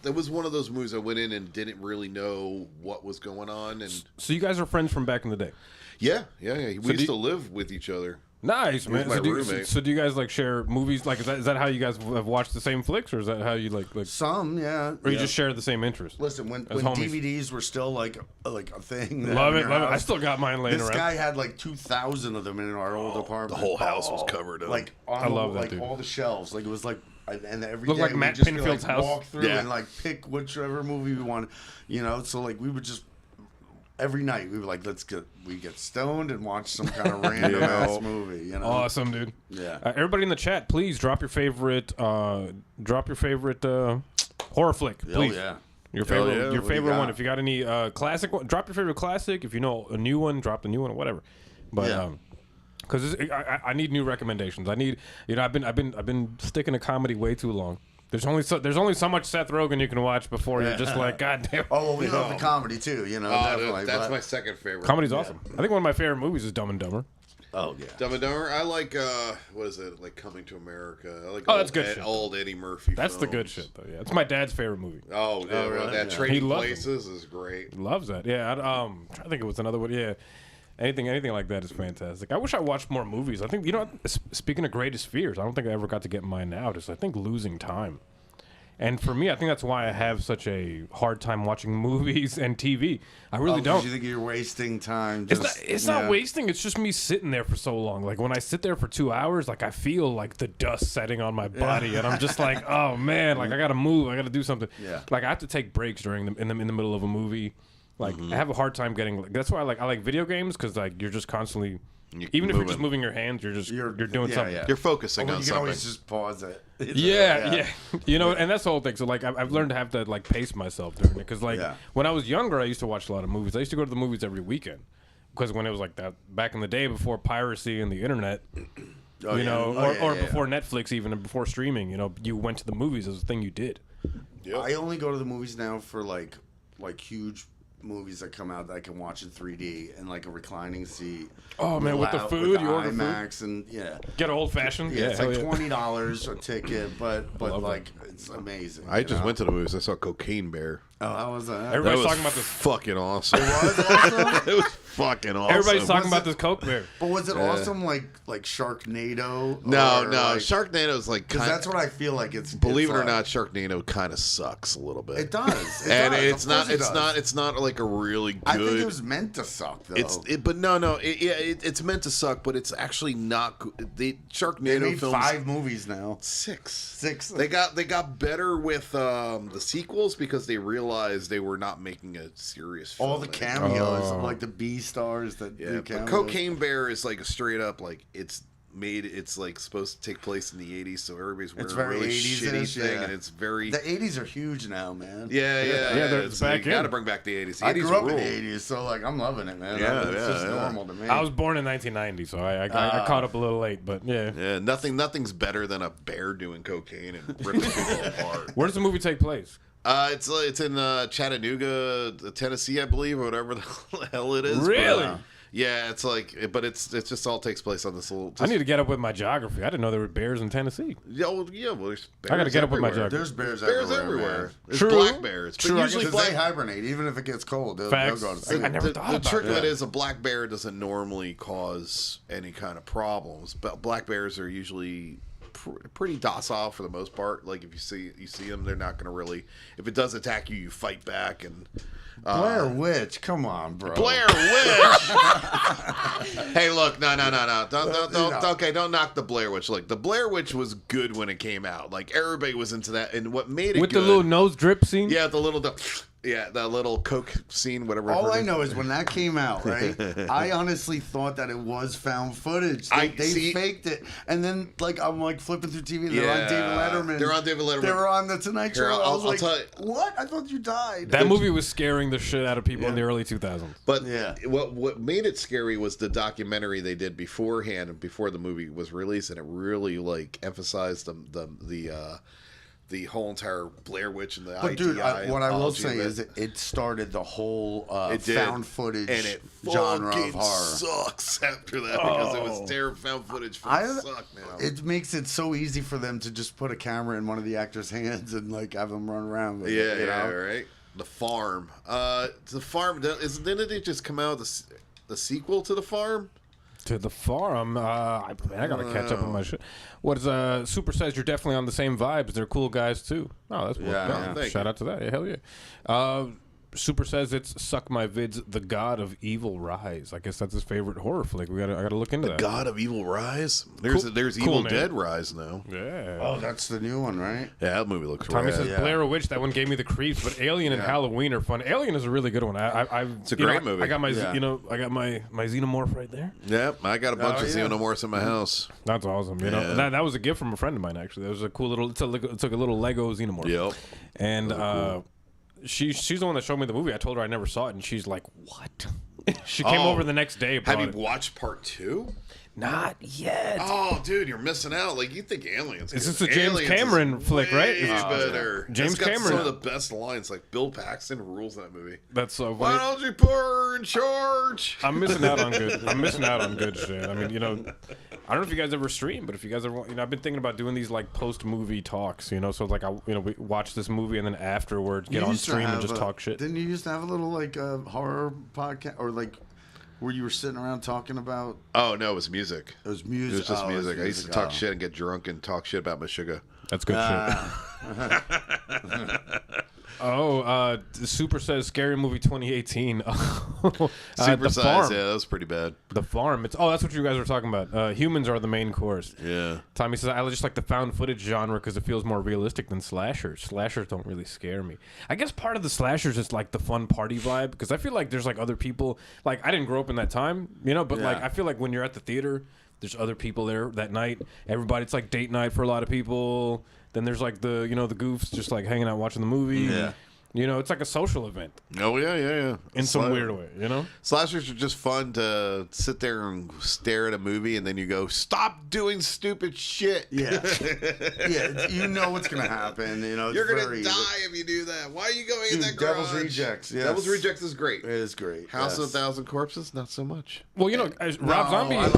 That was one of those movies I went in and didn't really know what was going on. And so you guys are friends from back in the day? Yeah. We used to live with each other. Nice, man. My roommate. So do you guys like share movies? Like, is that how you guys have watched the same flicks, or is that how you like? Some, yeah. Or you just share the same interest? Listen, when DVDs were still like a thing. Love it. I still got mine laying around. This guy had like 2,000 of them in our old apartment. The whole house was covered up. Like I love that, like dude. all the shelves. Like it was like, and every Looked day like we Matt just Pinfield's house. walk through and like pick whichever movie we want. So like we would just. Every night we were like, we get stoned and watch some kind of random ass movie, Awesome, dude. Yeah. Everybody in the chat, please drop your favorite horror flick. Please. Oh yeah. Your favorite, yeah. your What do you favorite one. got? If you got any classic one, drop your favorite classic. If you know a new one, drop the new one or whatever. But because I need new recommendations. I need, I've been sticking to comedy way too long. There's only so much Seth Rogen you can watch before you're just like, God damn. Oh, well, we love the comedy too, definitely. That's my second favorite. Comedy's awesome. I think one of my favorite movies is Dumb and Dumber. Oh yeah. Dumb and Dumber. I like what is it? Like Coming to America. I like that's good shit. Old Eddie Murphy. That's the good films. shit though. Yeah, it's my dad's favorite movie. Oh, yeah, really? that Yeah. Trading He loves Places is great. Loves that. Yeah, I trying to think it was another one. Yeah, anything like that is fantastic. I wish I watched more movies. I think speaking of greatest fears, I don't think I ever got to get mine out. Is I think losing time. And for me, I think that's why I have such a hard time watching movies and TV. I really don't. You think you're wasting time? It's not wasting. It's just me sitting there for so long. Like when I sit there for 2 hours, like I feel like the dust setting on my body, and I'm just like, oh man, like I gotta move. I gotta do something. Yeah. Like I have to take breaks during in the middle of a movie. Like I have a hard time getting. That's why I like video games because like you're just constantly. Even if you're just moving your hands, you're doing something. You're focusing on you can something. always just pause it. Yeah. And that's the whole thing. So like I've learned to have to like pace myself during it because like when I was younger, I used to watch a lot of movies. I used to go to the movies every weekend because when it was like that back in the day before piracy and the internet, or before Netflix even and before streaming, you went to the movies as a thing you did. Yep. I only go to the movies now for like huge movies that come out that I can watch in 3D and like a reclining seat. Oh man, with the food, you order IMAX food? and get old fashioned. Yeah, it's like $20 a ticket, but like it's amazing. I just went to the movies. I saw Cocaine Bear. Oh, how was that? Everybody's talking about this. Fucking awesome. It was awesome. It was fucking awesome. Everybody's talking about this Coke Bear. But was it awesome like Sharknado? No. Sharknado is like because that's what I feel like it's. Believe it or like, not, Sharknado kind of sucks a little bit. It does. It's not like a really good. I think it was meant to suck though. It's meant to suck, but it's actually not. The Sharknado they made films. 5 movies now. 6. They got better with the sequels because they realized they were not making a serious film. All the cameos of like the B stars that do but cameos. Cocaine Bear is like a straight up like it's like supposed to take place in the 80s, so everybody's wearing a really shitty thing, and it's very. The 80s are huge now, man. Yeah. It's back you got to bring back the 80s. The 80s I grew up rule. in the 80s, so like I'm loving it, man. It's just normal to me. I was born in 1990, so I caught up a little late, but yeah. Yeah, nothing's better than a bear doing cocaine and ripping people apart. Where does the movie take place? It's in Chattanooga, Tennessee, I believe, or whatever the hell it is. Really? Yeah, it's like, but it's just all takes place on this little. I need to get up with my geography. I didn't know there were bears in Tennessee. Well, there's bears. I got to get up with my everywhere. geography. There's bears everywhere. There's True. black bears. True. But usually Because they hibernate, even if it gets cold. They'll go to sleep. I never thought the about trick that. of it is a black bear doesn't normally cause any kind of problems, but black bears are usually pretty docile for the most part. Like if you see them, they're not going to really. If it does attack you, you fight back. And Blair Witch, come on, bro. Blair Witch. Hey, look, no. Don't knock the Blair Witch. Like the Blair Witch was good when it came out. Like everybody was into that, and what made it with good, the little nose drip scene. Yeah, the little Coke scene, whatever. All I know is when that came out, right? I honestly thought that it was found footage. They faked it, and then I'm like flipping through TV. They're on David Letterman. They're on David Letterman. They were on the Tonight Show. I was like, what? I thought you died. That movie was scaring the shit out of people in the early 2000s. But what made it scary was the documentary they did beforehand, before the movie was released, and it really emphasized the whole entire Blair Witch and the But dude, what I will say is it started the whole it found footage and it genre of horror. Sucks after that because it was terrible. Found footage suck now. It makes it so easy for them to just put a camera in one of the actors' hands and have them run around with it. You know? Right. The Farm. Didn't it just come out the sequel to The Farm? To The Farm, I gotta catch up on my shit. Super says you're definitely on the same vibes. They're cool guys too. Oh, that's shout out to that. Yeah, hell yeah. Super says it's Suck My Vids, The God of Evil Rise. I guess that's his favorite horror flick. I gotta look into that. God of Evil Rise? There's Evil name. Dead Rise now. Yeah. Oh, that's the new one, right? Yeah, that movie looks Tommy rad. says Blair Witch. That one gave me the creeps, but Alien and Halloween are fun. Alien is a really good one. It's a great movie. I got my my xenomorph right there. Yep, I got a bunch of xenomorphs in my house. That's awesome. You know that was a gift from a friend of mine actually. That was a cool little. It's like a little Lego xenomorph. Yep. And cool. She's the one that showed me the movie. I told her I never saw it, and she's like, "What?" She came over the next day. Have you watched part 2? Not yet. Oh, dude, you're missing out. Like, you think Aliens. Is this a James Cameron flick, right? Better. James Cameron. Got some of the best lines. Like, Bill Paxton rules that movie. That's so funny. Why don't you put her in charge? I'm missing out on good shit. I mean, I don't know if you guys ever stream, but if you guys ever, I've been thinking about doing these like post-movie talks, so like we watch this movie and then afterwards get on stream and just talk shit. Didn't you used to have a little like horror podcast or like where you were sitting around talking about? Oh no, it was music. It was music. It was just music. I used to talk shit and get drunk and talk shit about my sugar. That's good shit. Super says Scary Movie 2018. Super size, yeah, that was pretty bad. The Farm. That's what you guys were talking about. Humans are the main course. Yeah. Tommy says I just like the found footage genre because it feels more realistic than slashers. Slashers don't really scare me. I guess part of the slashers is like the fun party vibe because I feel like there's like other people. Like I didn't grow up in that time, but like I feel like when you're at the theater, there's other people there that night. Everybody, it's like date night for a lot of people. Then there's like the the goofs just like hanging out watching the movie. Yeah. It's like a social event. Oh yeah. In some weird way, Slashers are just fun to sit there and stare at a movie, and then you go, "Stop doing stupid shit." Yeah, yeah. You know what's gonna happen. You're gonna die if you do that. Why are you going in that garage? Devil's Rejects. Yes. Devil's Rejects is great. It is great. House of a Thousand Corpses, not so much. Well, Rob Zombie. I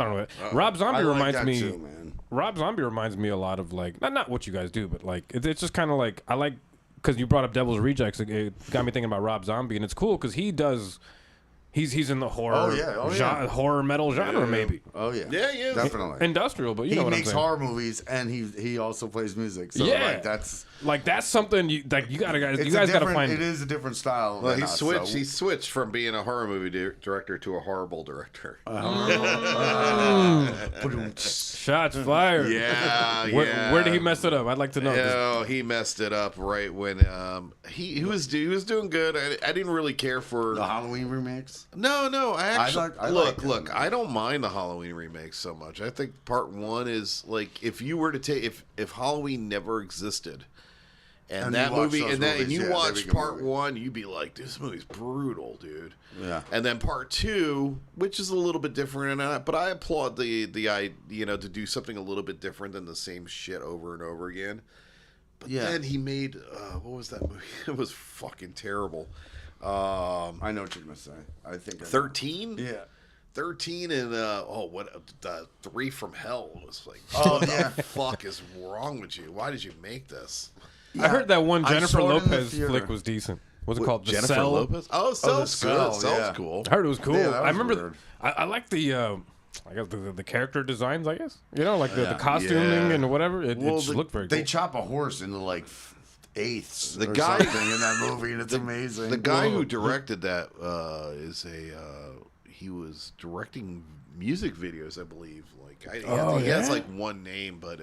don't know. Rob Zombie reminds me. Too, man. Rob Zombie reminds me a lot of like not what you guys do, but like it's just kind of like I like because you brought up Devil's Rejects. It got me thinking about Rob Zombie, and it's cool because he does. He's in the horror, horror metal genre, maybe. Oh yeah, yeah, definitely industrial. But you know what I'm saying. He makes horror movies, and he also plays music. So that's something you guys gotta find. It is a different style. Well, he switched from being a horror movie director to a horrible director. Shots fired. Yeah, Where did he mess it up? I'd like to know. No, he messed it up right when he was doing good. I didn't really care for the Halloween remakes. No. I actually look. I don't mind the Halloween remakes so much. I think part 1 is like if you were to take if Halloween never existed, and that movie and you watch part 1, you'd be like, this movie's brutal, dude. Yeah. And then part 2, which is a little bit different, but I applaud the to do something a little bit different than the same shit over and over again. But then he made what was that movie? It was fucking terrible. I know what you're gonna say. I think 13. Yeah, 13 and what 3 from Hell was like. Oh what yeah, the fuck is wrong with you? Why did you make this? I heard that one Jennifer Lopez flick was decent. What's it called? Jennifer Lopez. Oh, Cell's good. Cell's cool. I heard it was cool. Yeah, I remember. I like the. I guess the character designs, I guess. You know, like the costuming and whatever. It just looked very cool. They chop a horse into like eighths the or guy something in that movie, and it's amazing. The guy who directed that he was directing music videos, I believe. Like he has like one name, but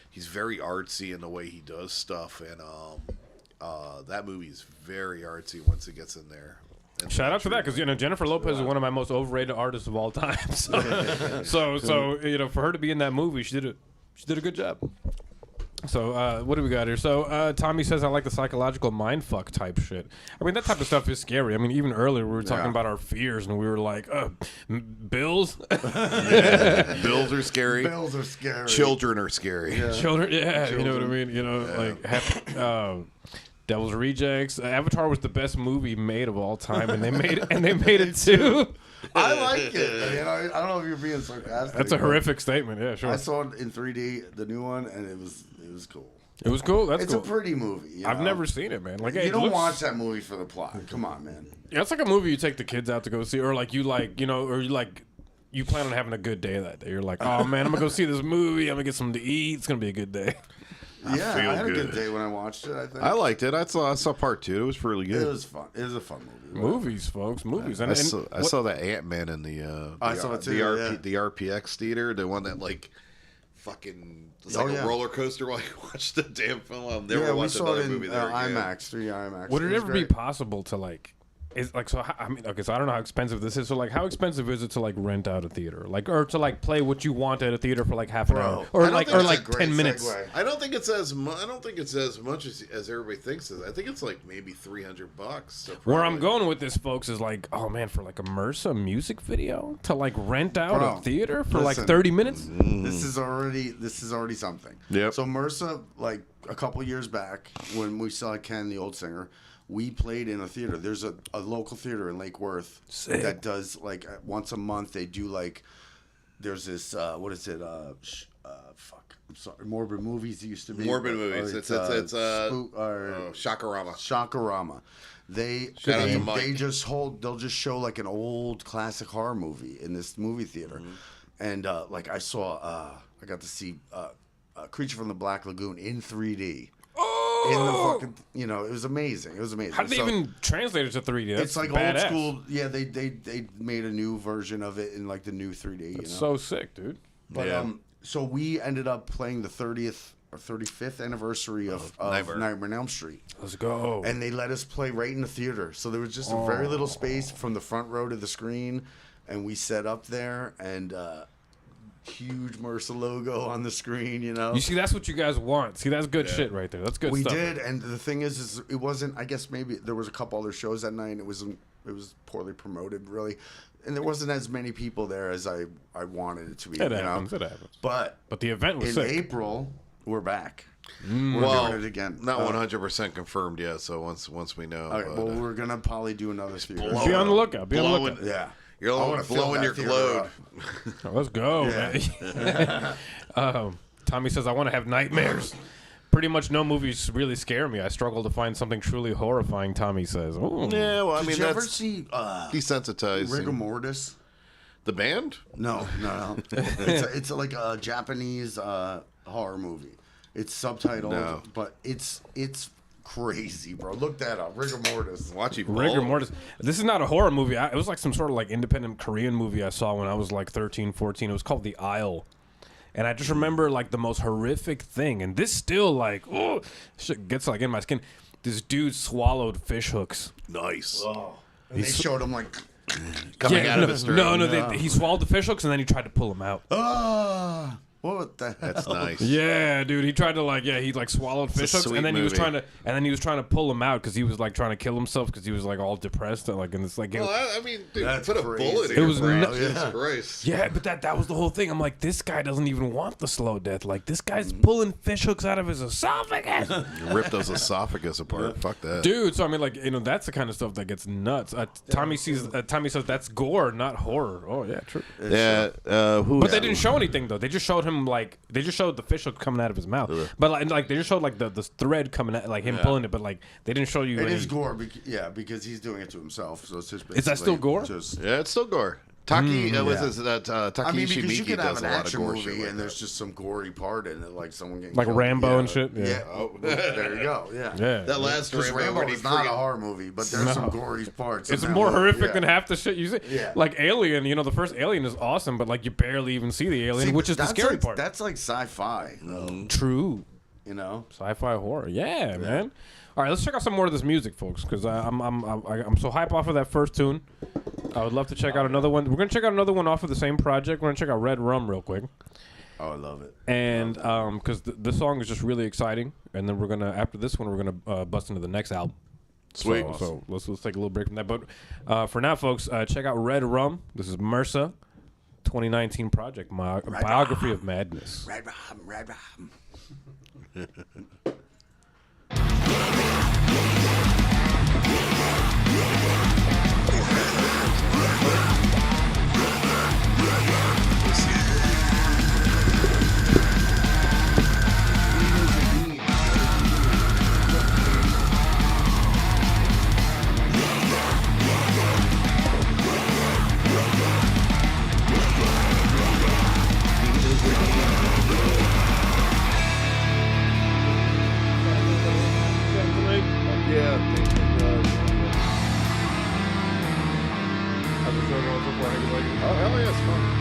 he's very artsy in the way he does stuff, and that movie is very artsy once it gets in there. Shout out to that, because Jennifer Lopez is one of my most overrated artists of all time. So for her to be in that movie, she did a good job. So what do we got here? So Tommy says, I like the psychological mindfuck type shit. I mean, that type of stuff is scary. I mean, even earlier we were talking about our fears, and we were like, bills? Bills are scary. Bills are scary. Children are scary. Children, you know what I mean? Like Devil's Rejects. Avatar was the best movie made of all time, and they made it too. I like it. I don't know if you're being sarcastic. That's a horrific statement. Yeah, sure. I saw it in 3D, the new one, and it was cool. It was cool. That's cool. It's a pretty movie. I've never seen it, man. Like, you don't watch that movie for the plot. Come on, man. Yeah, it's like a movie you take the kids out to go see, or like you plan on having a good day that day. You're like, oh man, I'm gonna go see this movie. I'm gonna get something to eat. It's gonna be a good day. I had a good day when I watched it, I think. I liked it. I saw part 2. It was really good. It was fun. It was a fun movie. Movies, folks. Movies. I saw that Ant-Man in the I saw it too, the RPX theater, the one that like fucking was like a roller coaster while you watched the damn film. I'll never watch another movie there again. IMAX, 3 IMAX. Would it ever be possible to like is like so I mean okay, so I don't know how expensive this is. So like how expensive is it to like rent out a theater? Like or to like play what you want at a theater for like half an hour? Or like 10 minutes. I don't think it's as much as everybody thinks it is. I think it's like maybe $300. So where I'm going with this, folks, is like, oh man, for like a MRSA music video to like rent out a theater for like 30 minutes? This is already something. Yep. So MRSA, like a couple years back when we saw Ken, the old singer, we played in a theater. There's a local theater in Lake Worth that does like once a month. They do like there's this what is it? I'm sorry, Morbid Movies used to be. Morbid Movies. It's Shakarama. Shakarama. They'll just show like an old classic horror movie in this movie theater, and like I got to see Creature from the Black Lagoon in 3D. In the fucking, it was amazing. It was amazing. How did they even translate it to 3D? That's it's like badass. Old school. Yeah, they made a new version of it in like the new 3D. That's so sick, dude. But so we ended up playing the 30th or 35th anniversary of Nightmare on Elm Street. Let's go. And they let us play right in the theater. So there was just a very little space from the front row to the screen, and we set up there and. Huge MRSA logo on the screen, You see, that's what you guys want. See, that's good shit right there. That's good stuff. We did, and the thing is it wasn't. I guess maybe there was a couple other shows that night. And it was poorly promoted, really, and there wasn't as many people there as I wanted it to be. It happens. But the event was sick. In April, we're back. We're doing it again. Not 100% confirmed yet. So once we know. Okay, well, we're gonna probably do another theater. Be on the lookout. Yeah. You're blowing your load. Let's go, man. Tommy says, I want to have nightmares. Pretty much no movies really scare me. I struggle to find something truly horrifying, Tommy says. Ooh. Yeah, well, I mean, did you ever see desensitizing. Rigor Mortis? The band? No. It's like a Japanese horror movie. It's subtitled, but it's crazy, bro. Look that up. Rigor Mortis. Rigor Mortis. This is not a horror movie. It was like some sort of like independent Korean movie I saw when I was like 13, 14. It was called The Isle. And I just remember like the most horrific thing. And this still like, shit gets like in my skin. This dude swallowed fish hooks. Nice. Oh. And they showed him like coming out of his throat. No. He swallowed the fish hooks and then he tried to pull them out. What the hell? That's nice. Yeah, dude. He tried to he swallowed fish hooks and then he was trying to pull them out because he was like trying to kill himself because he was like all depressed and it's like. Well, I mean, dude, put a crazy. bullet in your brain. Jesus Christ. Yeah, but that was the whole thing. I'm like, this guy doesn't even want the slow death. Like this guy's pulling fish hooks out of his esophagus. Rip those esophagus apart. Yeah. Fuck that, dude. So I mean, that's the kind of stuff that gets nuts. Tommy says that's gore, not horror. Oh yeah, true. Yeah. But they didn't show anything though. They just showed him they just showed the fish hook coming out of his mouth, but they just showed like the thread coming out, like him pulling it, but like they didn't show you. It is gore, because he's doing it to himself. So it's just is that still gore? Yeah, it's still gore. Takeshi I mean, because Miike you could have does an a lot of action gore movie shit like and that. there's just some gory part in it, like someone getting Like killed. Rambo and shit. Yeah. Oh, there you go. Yeah. Yeah. That last Because Rambo when he is not a freaking- horror movie, but there's some gory parts. It's in that more movie. horrific Yeah. than half the shit you see. Yeah. Like Alien, you know, the first Alien is awesome, but like you barely even see the alien, See, which is the that's scary like, part. That's like sci-fi, though. True. You know. Sci-fi horror. Yeah, man. All right, let's check out some more of this music, folks, because I'm so hype off of that first tune. I would love to check out another one. We're gonna check out another one off of the same project. We're gonna check out Red Rum real quick. Oh, I love it. And because the song is just really exciting, and then we're gonna after this one we're gonna bust into the next album. Sweet. So let's take a little break from that. But for now, folks, check out Red Rum. This is MRSA, 2019 project, biography of madness. Red Rum, Red Rum. Oh, hell yeah, it's fun.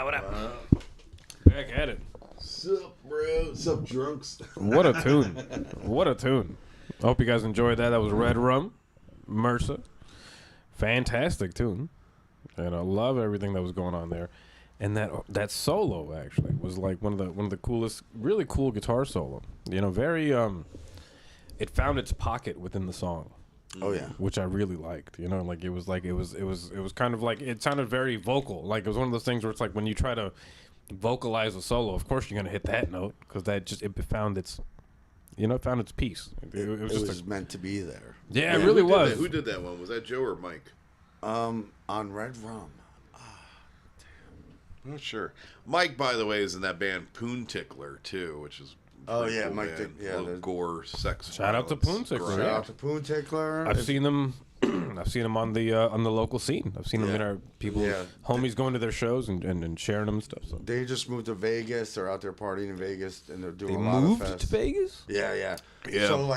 What up? Back at it. Sup, bro? Sup, drunks? What a tune. What a tune. I hope you guys enjoyed that. That was Red Rum, MRSA. Fantastic tune. And I love everything that was going on there. And that solo actually was like one of the coolest, really cool guitar solo. You know, very it found its pocket within the song. Oh yeah, which I really liked. You know, like it was kind of like it sounded very vocal. Like it was one of those things where it's like when you try to vocalize a solo, of course you're gonna hit that note because it found its, it found its piece. It was just meant to be there. Yeah, it really was. Who did that one? Was that Joe or Mike? On Red Rum. I'm not sure. Mike, by the way, is in that band Poon Tickler too, which is yeah, cool Mike. Little gore, sex. Shout out to Poon Tickler. Shout out to Poon Tickler. I've seen them. I've seen them on the local scene. I've seen them in our homies going to their shows and sharing them and stuff. So. They just moved to Vegas. They're out there partying in Vegas, and they're doing They a lot moved of fests. to Vegas? Yeah. So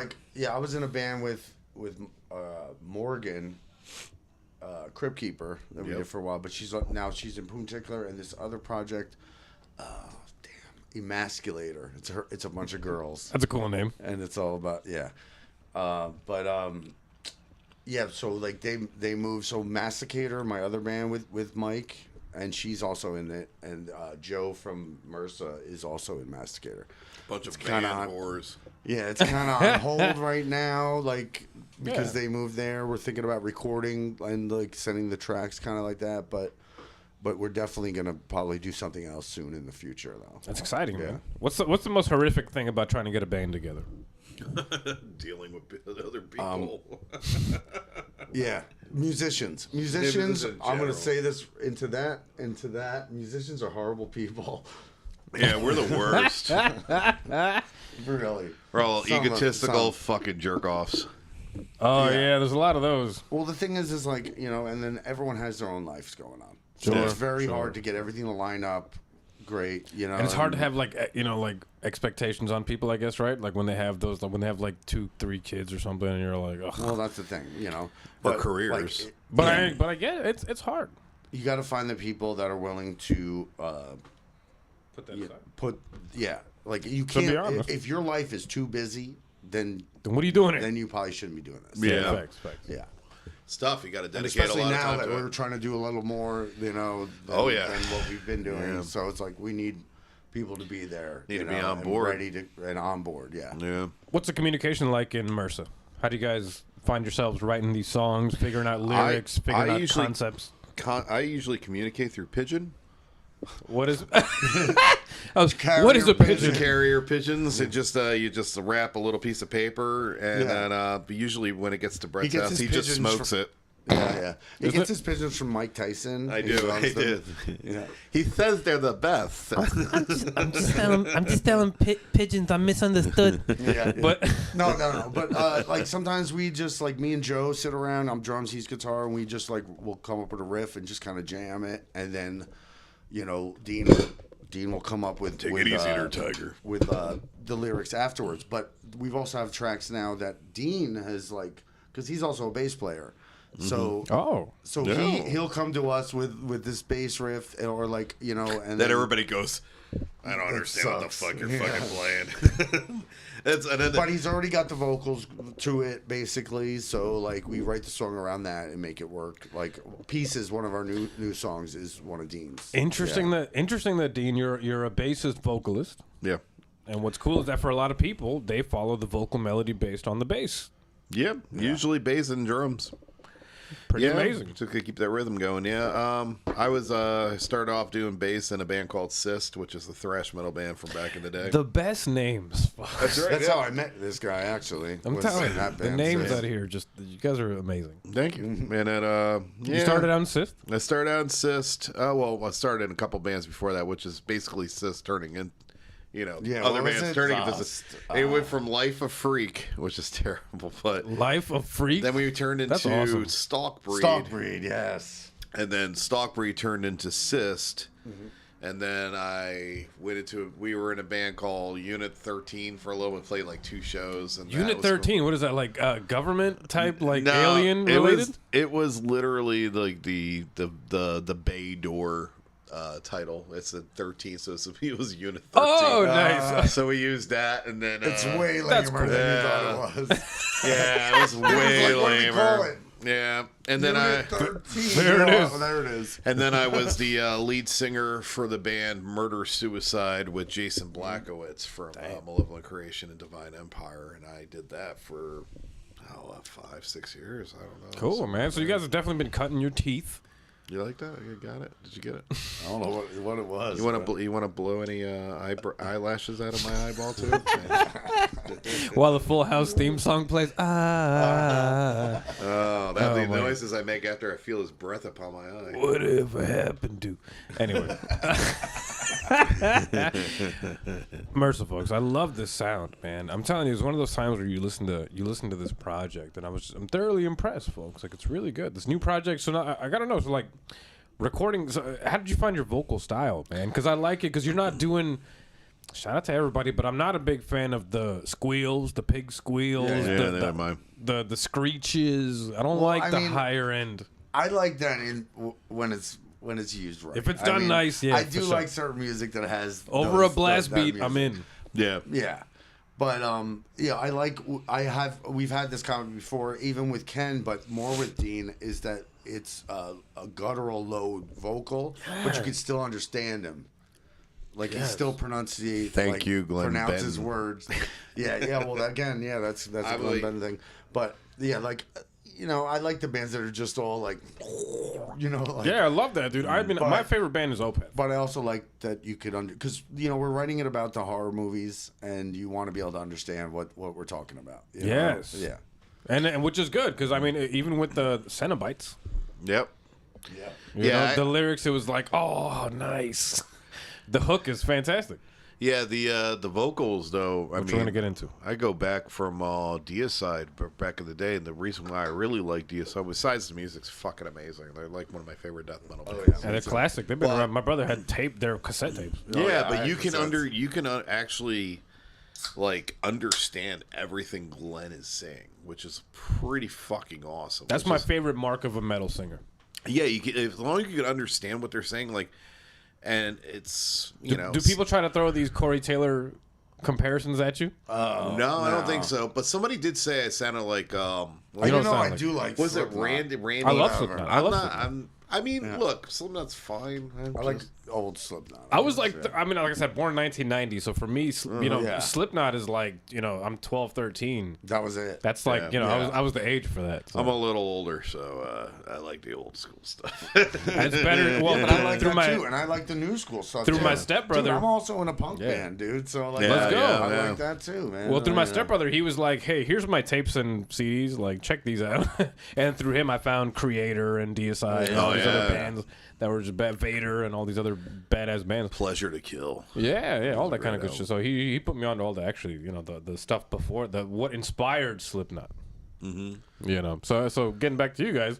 I was in a band with Morgan, Crypt Keeper that we did for a while, but she's in Poon Tickler and this other project. Emasculator. It's a bunch of girls. That's a cool name. And it's all about yeah. So like they moved. So Masticator, my other band with Mike, and she's also in it, and Joe from MRSA is also in Masticator. Bunch of band whores. Yeah, it's kind of on hold right now, like because they moved there. We're thinking about recording and like sending the tracks, kind of like that, but we're definitely gonna probably do something else soon in the future, though. That's exciting, man. What's the most horrific thing about trying to get a band together? Dealing with other people. Yeah, musicians. I'm gonna say this into that. Musicians are horrible people. Yeah, we're the worst. Really. We're all egotistical fucking jerk-offs. Oh, yeah, there's a lot of those. Well, the thing is like, and then everyone has their own lives going on. So Sure, it's very hard to get everything to line up great, And it's hard to have, like, like expectations on people, I guess, right? Like when they have those, like when they have like 2-3 kids or something, and you're like, ugh. Well, that's the thing, Or careers. Like, but I get it. It's hard. You got to find the people that are willing to Put that aside. Like you can't. honest. If your life is too busy, then what are you doing here? Then you probably shouldn't be doing this. Yeah. Facts. Yeah. Stuff you got to And dedicate a especially lot of now time that to we're it. trying to do a little more, than what we've been doing. Yeah. So it's like we need people to be there. Need to be on and board. ready to and on board. Yeah. Yeah. What's the communication like in MRSA? How do you guys find yourselves writing these songs, figuring out lyrics, figuring out concepts? I usually communicate through pigeon. What is? What is a pigeon? Carrier pigeons. It just you just wrap a little piece of paper, and then usually when it gets to Brett's house, he just smokes it. Yeah. He gets his pigeons from Mike Tyson. I did. Yeah. He says they're the best. I'm just telling pigeons I'm misunderstood. Yeah. But No. But like sometimes we just like me and Joe sit around. I'm drums, he's guitar, and we just like we'll come up with a riff and just kind of jam it, and then Dean will come up with Take it easy there, Tiger. with the lyrics afterwards. But we've also have tracks now that Dean has because he's also a bass player. So he'll come to us with this bass riff or and then everybody goes, I don't understand what the fuck you're fucking playing. But he's already got the vocals to it basically, so like we write the song around that and make it work. Like Pieces, one of our new songs, is one of Dean's. Interesting that Dean, you're a bassist vocalist. Yeah. And what's cool is that for a lot of people, they follow the vocal melody based on the bass. Yep. Usually bass and drums. Pretty amazing. Just to keep that rhythm going. Yeah. I was started off doing bass in a band called Cyst, which is the thrash metal band from back in the day. The best names. That's right. That's how I met this guy. Actually, I'm telling you, that the band, names Cyst. out here, you guys are amazing. Thank you. And then You started out in Cyst? I started out in Cyst. I started in a couple bands before that, which is basically Cyst turning in. Other bands turning into this. It went from Life of Freak, which is terrible, but Life of Freak. then we turned into awesome. Stalkbreed. Stalkbreed, yes. And then Stalkbreed turned into Cyst. And then we were in a band called Unit 13 for a little bit, played like 2 shows. And Unit 13, what is that, like government type, like No, alien related? It was literally like the Bay Door title. It's a 13, so it was Unit 13. Oh, nice. So we used that, and then It's way lamer than you thought it was. yeah, it was way What do we call it? Yeah, and then Unit 13. There it is. There it is. and then I was the lead singer for the band Murder Suicide with Jason Blackowitz from Malevolent Creation and Divine Empire, and I did that for 5-6 years. I don't know. Cool, man. So you guys have definitely been cutting your teeth. You like that? You got it? Did you get it? I don't know what it was. You want to blow any eyelashes out of my eyeball too? While the Full House theme song plays. Oh, that's the my. noises I make after I feel his breath upon my eye. Whatever happened to? Anyway. MRSA, folks, I love this sound, man. I'm telling you, it's one of those times where you listen to this project, and I'm thoroughly impressed, folks. Like, it's really good. This new project. So now I gotta know. So like, recording. So how did you find your vocal style, man? Because I like it. Because you're not doing. Shout out to everybody, but I'm not a big fan of the squeals, the pig squeals, the screeches. I don't like the higher end. I like that when it's when it's used right. If it's done nice, yeah. I do like certain music that has over a blast beat. music. I'm in. Yeah. Yeah. But we've had this comment before, even with Ken, but more with Dean, is that it's a guttural low vocal, but you can still understand him. Like he still pronounces. Thank you, Glenn pronounces Benton. words. Yeah. Well, again, that's a Glenn Benton thing. But yeah, like. I like the bands that are just all like, like, yeah, I love that, dude. I mean, my favorite band is Opeth. But I also like that you could because we're writing it about the horror movies, and you want to be able to understand what we're talking about. Yes. Yeah. And which is good because I mean, even with the Cenobites. Yep. Yeah. The lyrics, it was like, oh, nice. The hook is fantastic. Yeah, the vocals though. Which we're gonna get into. I go back from Deicide back in the day, and the reason why I really like Deicide, besides the music's fucking amazing, they're like one of my favorite death metal bands. And they're classic. They've been around. My brother had their cassette tapes. Yeah, but you can actually like understand everything Glenn is saying, which is pretty fucking awesome. That's my favorite mark of a metal singer. Yeah, you can, as long as you can understand what they're saying, like. And it's, Do people try to throw these Corey Taylor comparisons at you? No, I don't think so. But somebody did say I sounded like. I do like. Was it Randy? I love Slipknot. Look, Slipknot's fine. I like old Slipknot. I was like, like I said, born in 1990. So for me, Slipknot is like, I'm 12, 13. That was it. That's like, I was the age for that. So. I'm a little older, so I like the old school stuff. It's better. Well, but I like that too, and I like the new school stuff through too. my stepbrother. Dude, I'm also in a punk band, dude. So like, let's go. I like that too, man. Well, through my stepbrother, he was like, "Hey, here's my tapes and CDs. Like, check these out." And through him, I found Creator and Deicide and all these other bands that were just Vader and all these other badass bands. Pleasure to Kill. Yeah, all that kind of good shit. So he put me on to all the the stuff before what inspired Slipknot. Mm-hmm. So getting back to you guys,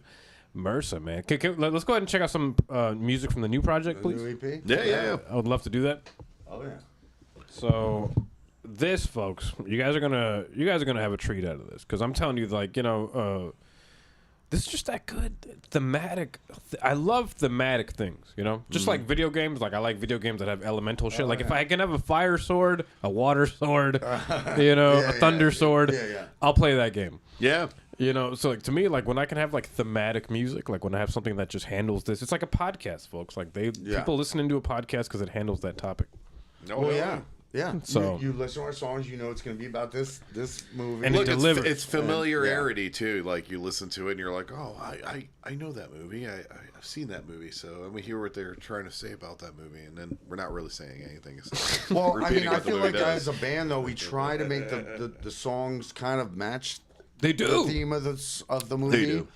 MRSA, man. Let's go ahead and check out some music from the new project, please. New EP? Yeah. I would love to do that. Oh yeah. So this, folks, you guys are gonna have a treat out of this because I'm telling you, like, this is just that good thematic. I love thematic things, just like video games. Like I like video games that have elemental shit. If I can have a fire sword, a water sword, a thunder sword, I'll play that game. Yeah. So like to me, like when I can have like thematic music, like when I have something that just handles this, it's like a podcast, folks. Like people listening to a podcast because it handles that topic. Yeah. So you listen to our songs, it's going to be about this movie. And it's familiarity too. Like you listen to it and you're like, oh, I know that movie. I've seen that movie. So let me hear what they're trying to say about that movie. And then we're not really saying anything. Well, I feel like as a band though, we try to make the songs kind of match. They do the theme of the movie. They do.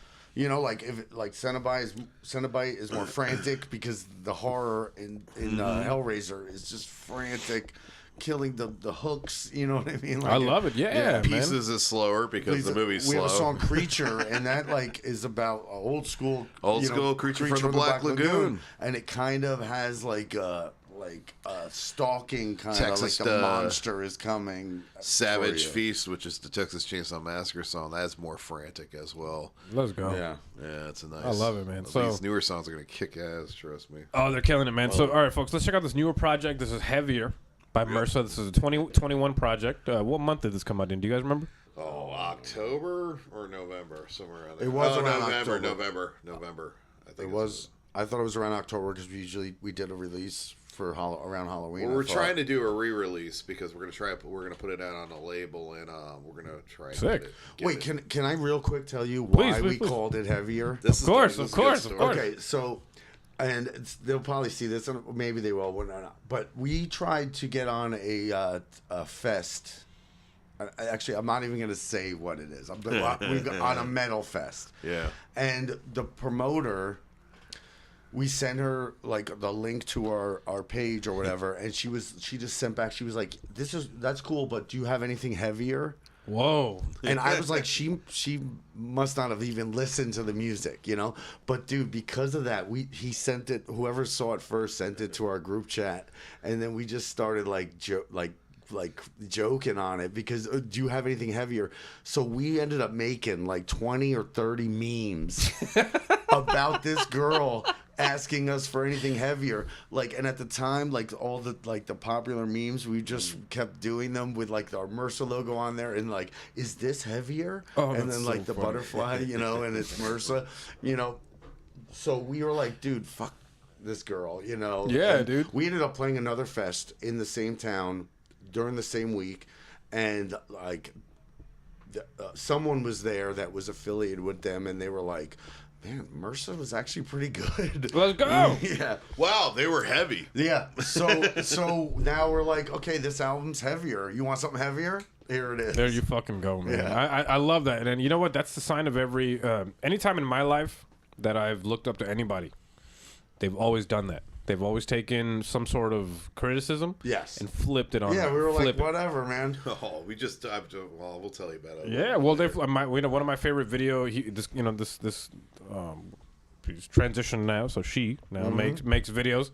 Like if Cenobite is more frantic because the horror in Hellraiser is just frantic. Killing the hooks, you know what I mean? Like I love it. Yeah, Pieces is slower because the movie's slow. We have a song "Creature," and that is about old school creature from the Black Lagoon, and it kind of has like stalking kind of like the monster is coming. Savage Feast, which is the Texas Chainsaw Massacre song, that's more frantic as well. Let's go. Yeah, it's a nice. I love it, man. So these newer songs are gonna kick ass. Trust me. Oh, they're killing it, man. So all right, folks, let's check out this newer project. This is Heavier by MRSA. This is a 2021 project. What month did this come out in? Do you guys remember? Oh, October or November, somewhere around there. It was around November. I think it was. I thought it was around October because we did a release for around Halloween. Well, we're trying to do a re-release because we're gonna put it out on a label and we're gonna try. Sick. Wait, can I real quick tell you why we called it Heavier? Of course. Okay, so. And they'll probably see this, and maybe they will, not. But we tried to get on a fest. Actually, I'm not even going to say what it is. We got on a metal fest. Yeah. And the promoter, we sent her like the link to our page or whatever, and she just sent back. She was like, "That's cool, but do you have anything heavier?" Whoa. And I was like, she must not have even listened to the music, But dude, because of that, he sent it. Whoever saw it first sent it to our group chat, and then we just started like joking on it because do you have anything heavier? So we ended up making like 20 or 30 memes about this girl asking us for anything heavier. Like, and at the time, like all the popular memes, we just kept doing them with like our MRSA logo on there, and like, is this heavier? Oh, and then that's like so the funny. butterfly, you know, and it's MRSA, you know. So we were like, dude, fuck this girl, you know. Yeah, and dude. we ended up playing another fest in the same town during the same week, and like someone was there that was affiliated with them, and they were like, man, MRSA was actually pretty good. Let's go. Yeah. Wow, they were heavy. Yeah. So now we're like, okay, this album's heavier. You want something heavier? Here it is. There you fucking go, man. Yeah. I love that. And you know what? That's the sign of every anytime in my life that I've looked up to anybody, they've always done that. They've always taken some sort of criticism, Yes. and flipped it on. Yeah, we were like, flip it. whatever, man. Oh, we'll tell you about it. Yeah, well, one of my favorite video. This she's transitioned now, so she now makes videos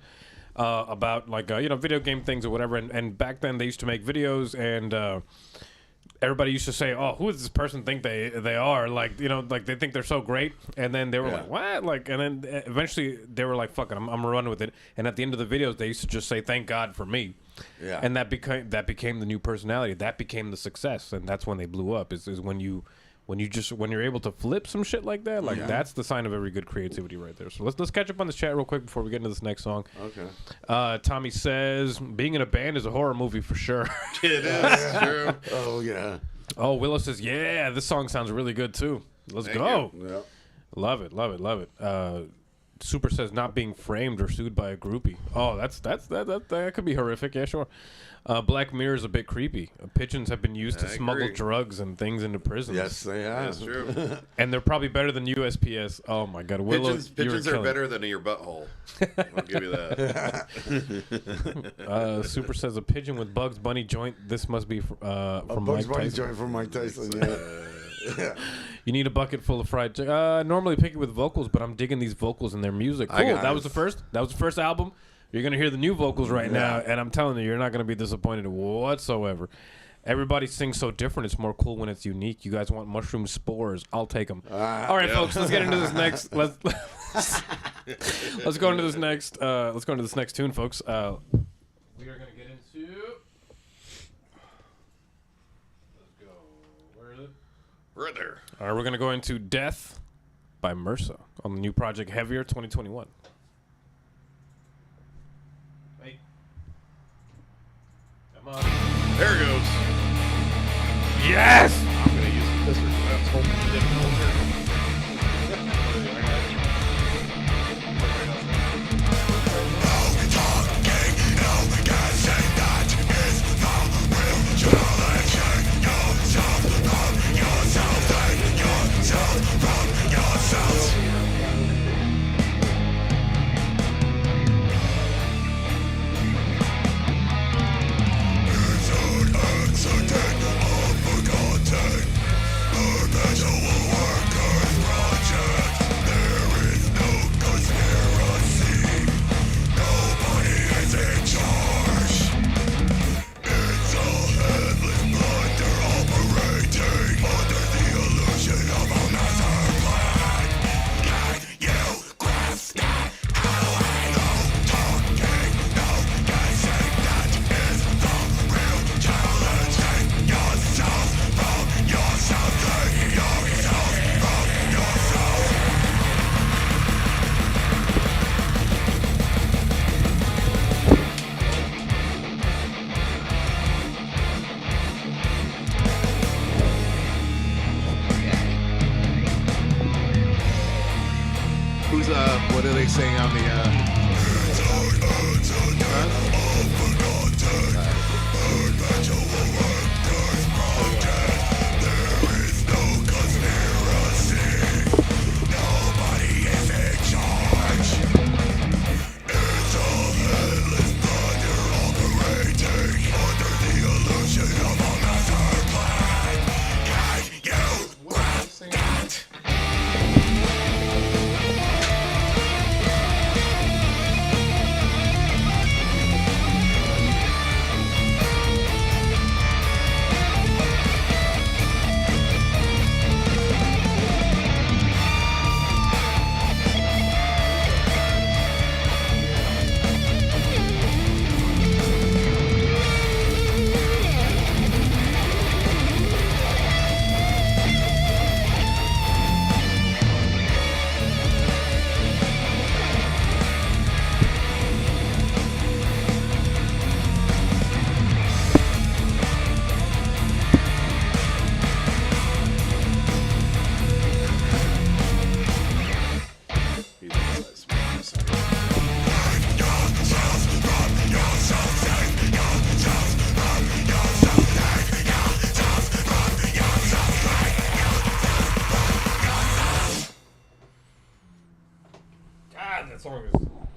about like video game things or whatever. And back then they used to make videos, and everybody used to say, "Oh, who does this person think they are?" Like, like they think they're so great, and then they were like, "What?" Like, and then eventually they were like, "Fuck it, I'm running with it." And at the end of the videos, they used to just say, "Thank God for me." Yeah. And that became the new personality. That became the success, and that's when they blew up. Is when you're able to flip some shit like that. Like that's the sign of every good creativity right there. So let's catch up on this chat real quick before we get into this next song. Okay. Tommy says being in a band is a horror movie for sure. It is true. Oh, yeah. Oh, Willow says, yeah, this song sounds really good too. Let's go. Yeah. Love it. Super says not being framed or sued by a groupie. Oh, that could be horrific. Yeah, sure. Black Mirror is a bit creepy. Pigeons have been used to smuggle drugs and things into prisons. Yes, they have. That's true. And they're probably better than USPS. Oh my God, Willow, Pigeons are better than your butthole. I'll give you that. Super says a pigeon with Bugs Bunny joint. This must be from Bugs Mike Bunny Tyson. joint from Mike Tyson. Yeah. You need a bucket full of fried chicken. Normally pick it with vocals, but I'm digging these vocals and their music. Cool. That was the first album. You're gonna hear the new vocals right now, and I'm telling you, you're not gonna be disappointed whatsoever. Everybody sings so different. It's more cool when it's unique. You guys want mushroom spores? I'll take them. All right, folks. Let's get into this next. Let's go into this next. Let's go into this next tune, folks. We are gonna get into. Let's go. Where is it? Right there. All right, we're gonna go into "Death" by MRSA on the new project Heavier 2021. Wait. Come on. There it goes. Yes! I'm going to use the scissors. That's holding the different holder. What are they saying on the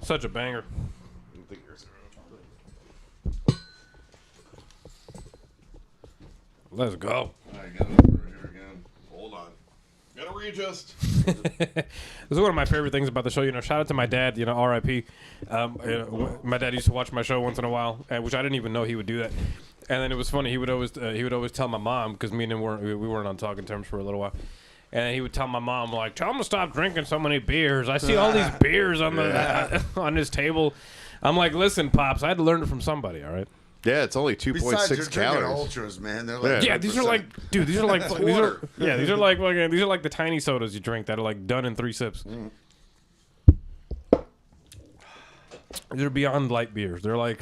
Such a banger. Let's go. I got it over here again. Hold on. Gotta readjust. This is one of my favorite things about the show. Shout out to my dad. R.I.P. My dad used to watch my show once in a while, which I didn't even know he would do that. And then it was funny. He would always tell my mom, because me and him weren't on talking terms for a little while. And he would tell my mom, like, tell him to stop drinking so many beers. I see all these beers on the on his table. I'm like, listen, Pops, I had to learn it from somebody, all right? Yeah, it's only 2.6 calories. Ultras, man. They're like these are like, dude, these are like these are like the tiny sodas you drink that are like done in 3 sips. These are beyond light beers. They're like,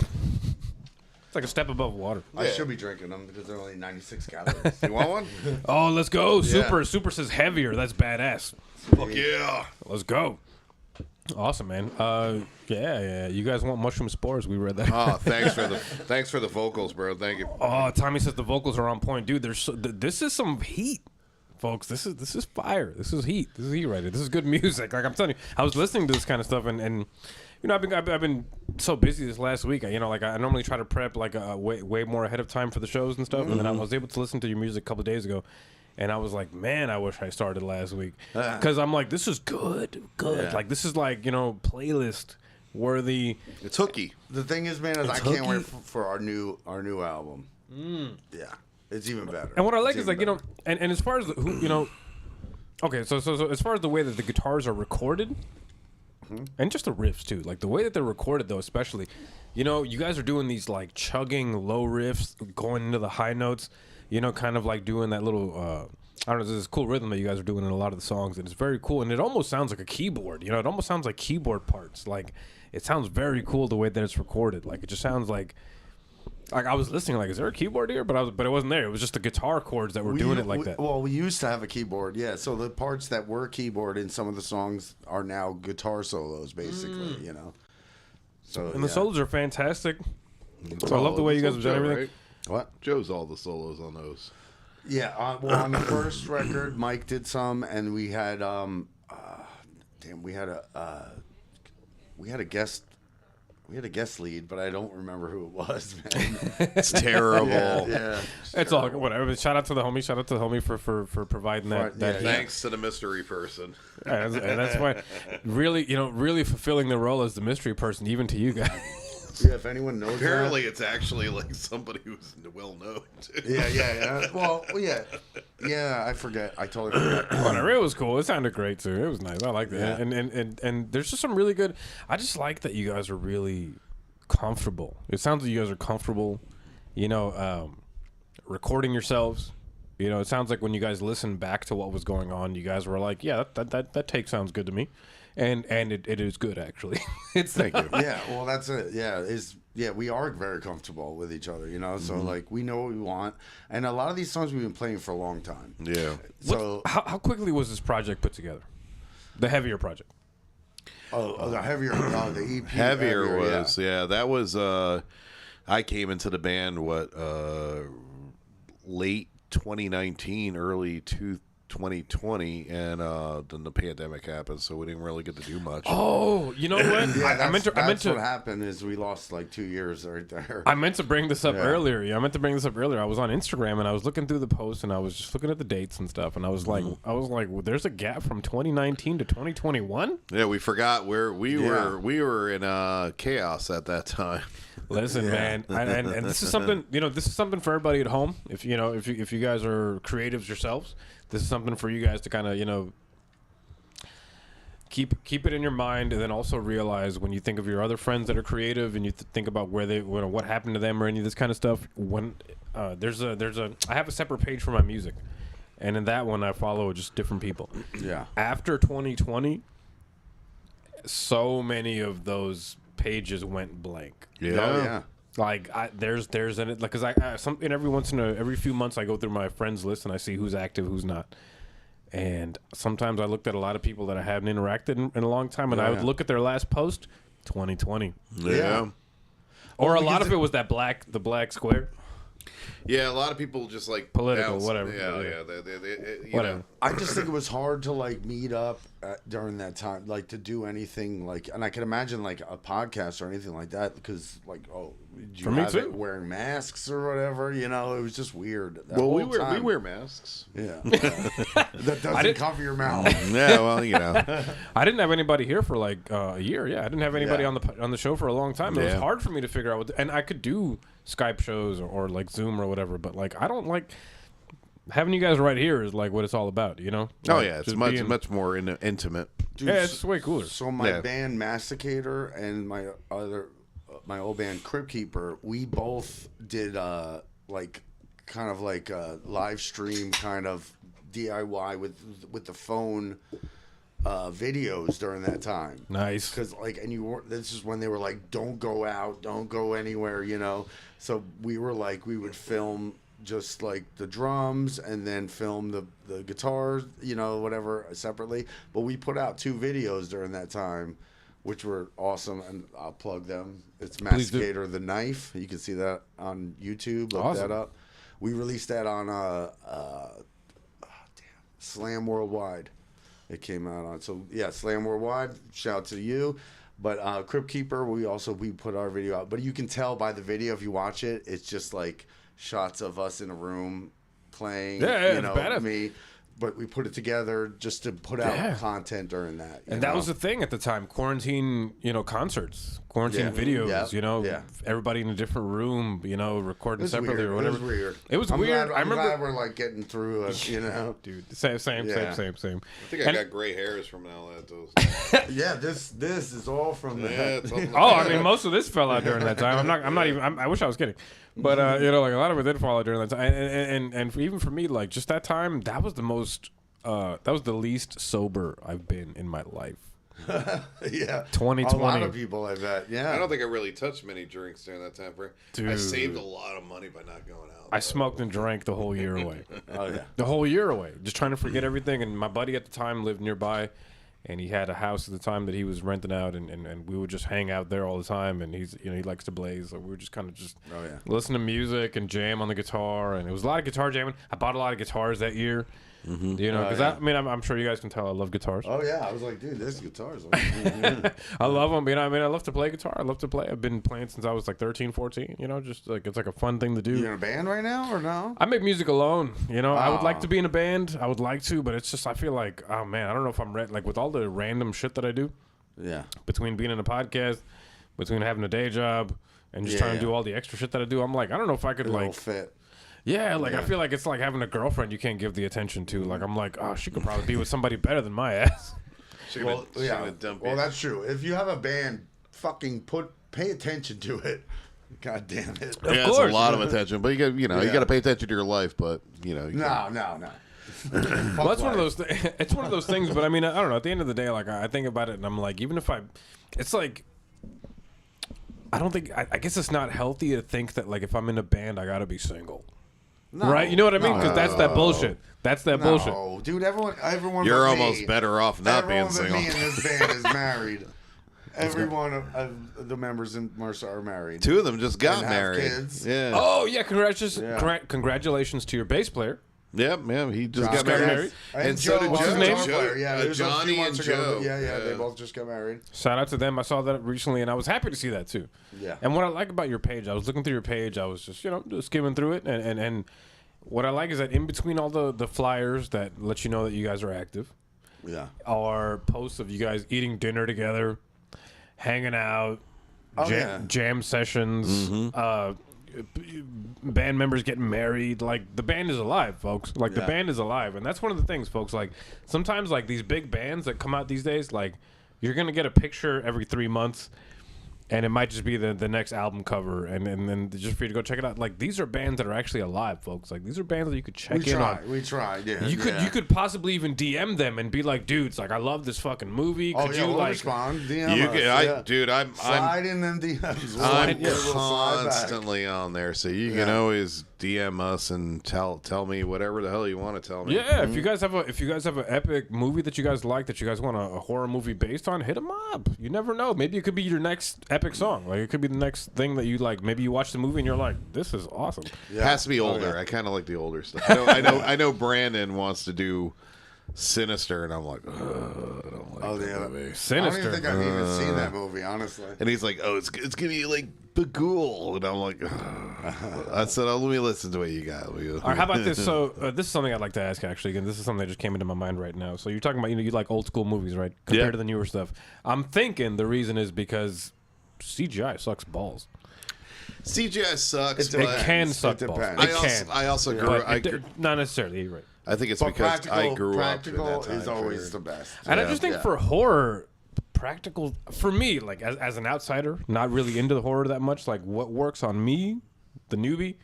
it's like a step above water. I should be drinking them because they're only 96 calories. You want one? Oh, let's go. Super says heavier. That's badass. Fuck yeah. Let's go. Awesome, man. Yeah. You guys want mushroom spores? We read that. Oh, thanks for the vocals, bro. Thank you. Oh, Tommy says the vocals are on point, dude. This is some heat, folks. This is fire. This is heat. This is heat right here. This is good music. Like I'm telling you, I was listening to this kind of stuff, and I've been so busy this last week. I normally try to prep like way more ahead of time for the shows and stuff, and then I was able to listen to your music a couple of days ago. And I was like, man, I wish I started last week. Because I'm like, this is good. Yeah. Like, this is like, playlist worthy. It's hooky. The thing is, man, I can't wait for our new album. Yeah. It's even better. And what I like is, like, and as far as, okay, so as far as the way that the guitars are recorded, and just the riffs, too. Like, the way that they're recorded, though, especially, you guys are doing these, like, chugging low riffs, going into the high notes. Kind of like doing that little, I don't know, there's this cool rhythm that you guys are doing in a lot of the songs, and it's very cool, and it almost sounds like a keyboard, it almost sounds like keyboard parts, like, it sounds very cool the way that it's recorded, like, it just sounds like I was listening, like, is there a keyboard here? But it wasn't there, it was just the guitar chords that were doing it like that. Well, we used to have a keyboard, yeah, so the parts that were keyboard in some of the songs are now guitar solos, basically, So, and the solos are fantastic, so I love the way you guys have done everything. Right? What? Joe's all the solos on those. Yeah, on the first record, Mike did some, and we had we had a guest lead, but I don't remember who it was, man. It's terrible. Yeah. It's all whatever. Shout out to the homie for providing that. Thanks to the mystery person. And that's why, really fulfilling the role as the mystery person, even to you guys. Yeah, if anyone knows Apparently it's actually like somebody who's well known. Yeah. Well, yeah. Yeah, I forget. I totally forgot. Whatever. It was cool. It sounded great too. It was nice. I liked it. Yeah. And there's just some really good. I just like that you guys are really comfortable. It sounds like you guys are comfortable. Recording yourselves. It sounds like when you guys listened back to what was going on, you guys were like, yeah, that take sounds good to me. And it is good, actually. Thank you. Yeah, well, that's it. Yeah, we are very comfortable with each other, So, like, we know what we want. And a lot of these songs we've been playing for a long time. Yeah. So, how quickly was this project put together? The heavier project. The heavier, the EP. Heavier was, that was, I came into the band, late 2019, early 2020, and then the pandemic happened, so we didn't really get to do much. Oh, you know what? Yeah, what happened is we lost like 2 years right there. I meant to bring this up earlier. I was on Instagram and I was looking through the posts and I was just looking at the dates and stuff, and I was like, well, there's a gap from 2019 to 2021. Yeah, we forgot where we were. We were in chaos at that time. Listen, man, and this is something. This is something for everybody at home. If you guys are creatives yourselves, this is something for you guys to kind of keep it in your mind, and then also realize when you think of your other friends that are creative, and you think about what happened to them or any of this kind of stuff. When I have a separate page for my music, and in that one I follow just different people. Yeah. After 2020, so many of those pages went blank. Yeah. Oh, yeah. Like there's because every few months I go through my friends list and I see who's active, who's not, and sometimes I looked at a lot of people that I haven't interacted in a long time, and I would look at their last post, 2020. Yeah. Or a lot of it was the black square. Yeah, a lot of people just like Political, bounce. whatever. Yeah. You Whatever. know. I just think it was hard to like meet up during that time, like to do anything like, and I can imagine like a podcast or anything like that because like, did you For me have too. it wearing masks or whatever? You know, it was just weird. That Well, we whole wear time. masks. Yeah, that doesn't cover your mouth. Yeah, well, you know. I didn't have anybody here for like a year. Yeah, I didn't have anybody Yeah. on the show for a long time. It was Yeah. hard for me to figure out what, and I could do Skype shows or like Zoom or whatever, but like I don't like having you guys right here is like what it's all about, you know? Oh Like, yeah, it's just much more intimate. Dude, Yeah, it's way cooler. So my Yeah. band Masticator and my old band Crypt Keeper, we both did like kind of like a live stream kind of DIY with the phone videos during that time. Nice. Because like, and this is when they were like, don't go out, don't go anywhere, you know. So we were like, we would film just like the drums and then film the guitars, you know, whatever separately. But we put out 2 videos during that time, which were awesome, and I'll plug them. It's Please do. Masticator the Knife. You can see that on YouTube. Look Awesome. that up. We released that on Slam Worldwide. It came out on, so yeah, Slam Worldwide. Shout out to you. But Crypt Keeper, we put our video out. But you can tell by the video if you watch it, it's just like shots of us in a room playing. Yeah, you it's know, badass. me. But we put it together just to put out content during that. And that was the thing at the time. Quarantine, concerts, quarantine videos, Yeah. everybody in a different room, recording separately weird. or whatever. It was weird. It was weird. I'm glad we're like getting through it, Dude, same. I think I got gray hairs from all that. Yeah, this is all from Yeah, that. it's all- Oh, I mean, most of this fell out during that time. I'm not even. I wish I was kidding, but like a lot of it did fall out during that time. And even for me, like just that time, that was the most. That was the least sober I've been in my life. Yeah, 2020. A lot of people like that. Yeah, I don't think I really touched many drinks during that time frame. I Dude. saved a lot of money by not going out. I smoked and drank the whole year away. Oh yeah. The whole year away, just trying to forget everything. And my buddy at the time lived nearby, and he had a house at the time that he was renting out, and we would just hang out there all the time. And he likes to blaze, so we were just kind of just listen to music and jam on the guitar. And it was a lot of guitar jamming. I bought a lot of guitars that year. Because I'm sure you guys can tell I love guitars. Oh yeah, I was like, dude, this guitar's. I love them. I love to play guitar. I love to play. I've been playing since I was like 13, 14. Just like it's like a fun thing to do. You in a band right now or no? I make music alone. I would like to be in a band. I would like to, but it's just I feel like, oh man, I don't know if I'm ready. Like with all the random shit that I do, Yeah. between being in a podcast, between having a day job, and just trying to do all the extra shit that I do, I'm like, I don't know if I could It'll like fit. Yeah, like I feel like it's like having a girlfriend you can't give the attention to. Like I'm like, oh, she could probably be with somebody better than my ass. Well, that's true. If you have a band, fucking pay attention to it. God damn it. Yeah, it's a lot of attention, but you got you got to pay attention to your life. But you No. Well, that's one of those. It's one of those things. But I mean, I don't know. At the end of the day, like I think about it, and I'm like, even if it's like, I don't think. I guess it's not healthy to think that like if I'm in a band, I gotta be single. No, right? You know what I mean? Because that's that bullshit. That's that bullshit. No, dude, everyone. You're but almost me, better off not being everyone but single. me in this band is married. Every one of the members in MRSA are married. 2 of them just got And have married. kids. Yeah. Oh yeah, congratulations to your bass player. Yep, he just John got married. And so Joe, did what's Joe. his name? Joe, yeah, it was a few Johnny and months ago, Joe. but yeah, they both just got married. Shout out to them. I saw that recently, and I was happy to see that too. Yeah. And what I like about your page, I was looking through your page. I was just just skimming through it, and what I like is that in between all the flyers that let you know that you guys are active, Yeah. are posts of you guys eating dinner together, hanging out, jam sessions, band members getting married. Like the band is alive, folks. Like the band is alive, and that's one of the things, folks. Like sometimes, like these big bands that come out these days, like you're gonna get a picture every 3 months. And it might just be the next album cover, and then just for you to go check it out. Like these are bands that are actually alive, folks. Like these are bands that you could check in on. We tried. Yeah. You could possibly even DM them and be like, dudes, like I love this fucking movie. Could you we'll like respond? DM You us, can, yeah. I'm slide in them DMs. I'm We'll slide back. constantly on there, so you can always DM us and tell me whatever the hell you want to tell me. Yeah, if you guys have an epic movie that you guys like, that you guys want a horror movie based on, hit them up. You never know. Maybe it could be your next epic song. Like it could be the next thing that you like. Maybe you watch the movie and you're like, this is awesome. It has to be older. yeah. I kind of like the older stuff. I know Brandon wants to do Sinister, and I'm like, I don't like that movie. Sinister. I don't even think I've even seen that movie, honestly. And he's like, oh, it's gonna be like Bagul, and I'm like, I said, oh, let me listen to what you got. All right, how about this? So this is something I'd like to ask actually. Again, this is something that just came into my mind right now. So you're talking about you like old school movies, right? Compared to the newer stuff. I'm thinking the reason is because CGI sucks balls. CGI sucks. It can suck balls. It can. I also grew. Not necessarily. You're right. I think it's because I grew up in that practical time is always period. the best. And I just think for horror, practical for me, like as an outsider, not really into the horror that much. Like what works on me, the newbie,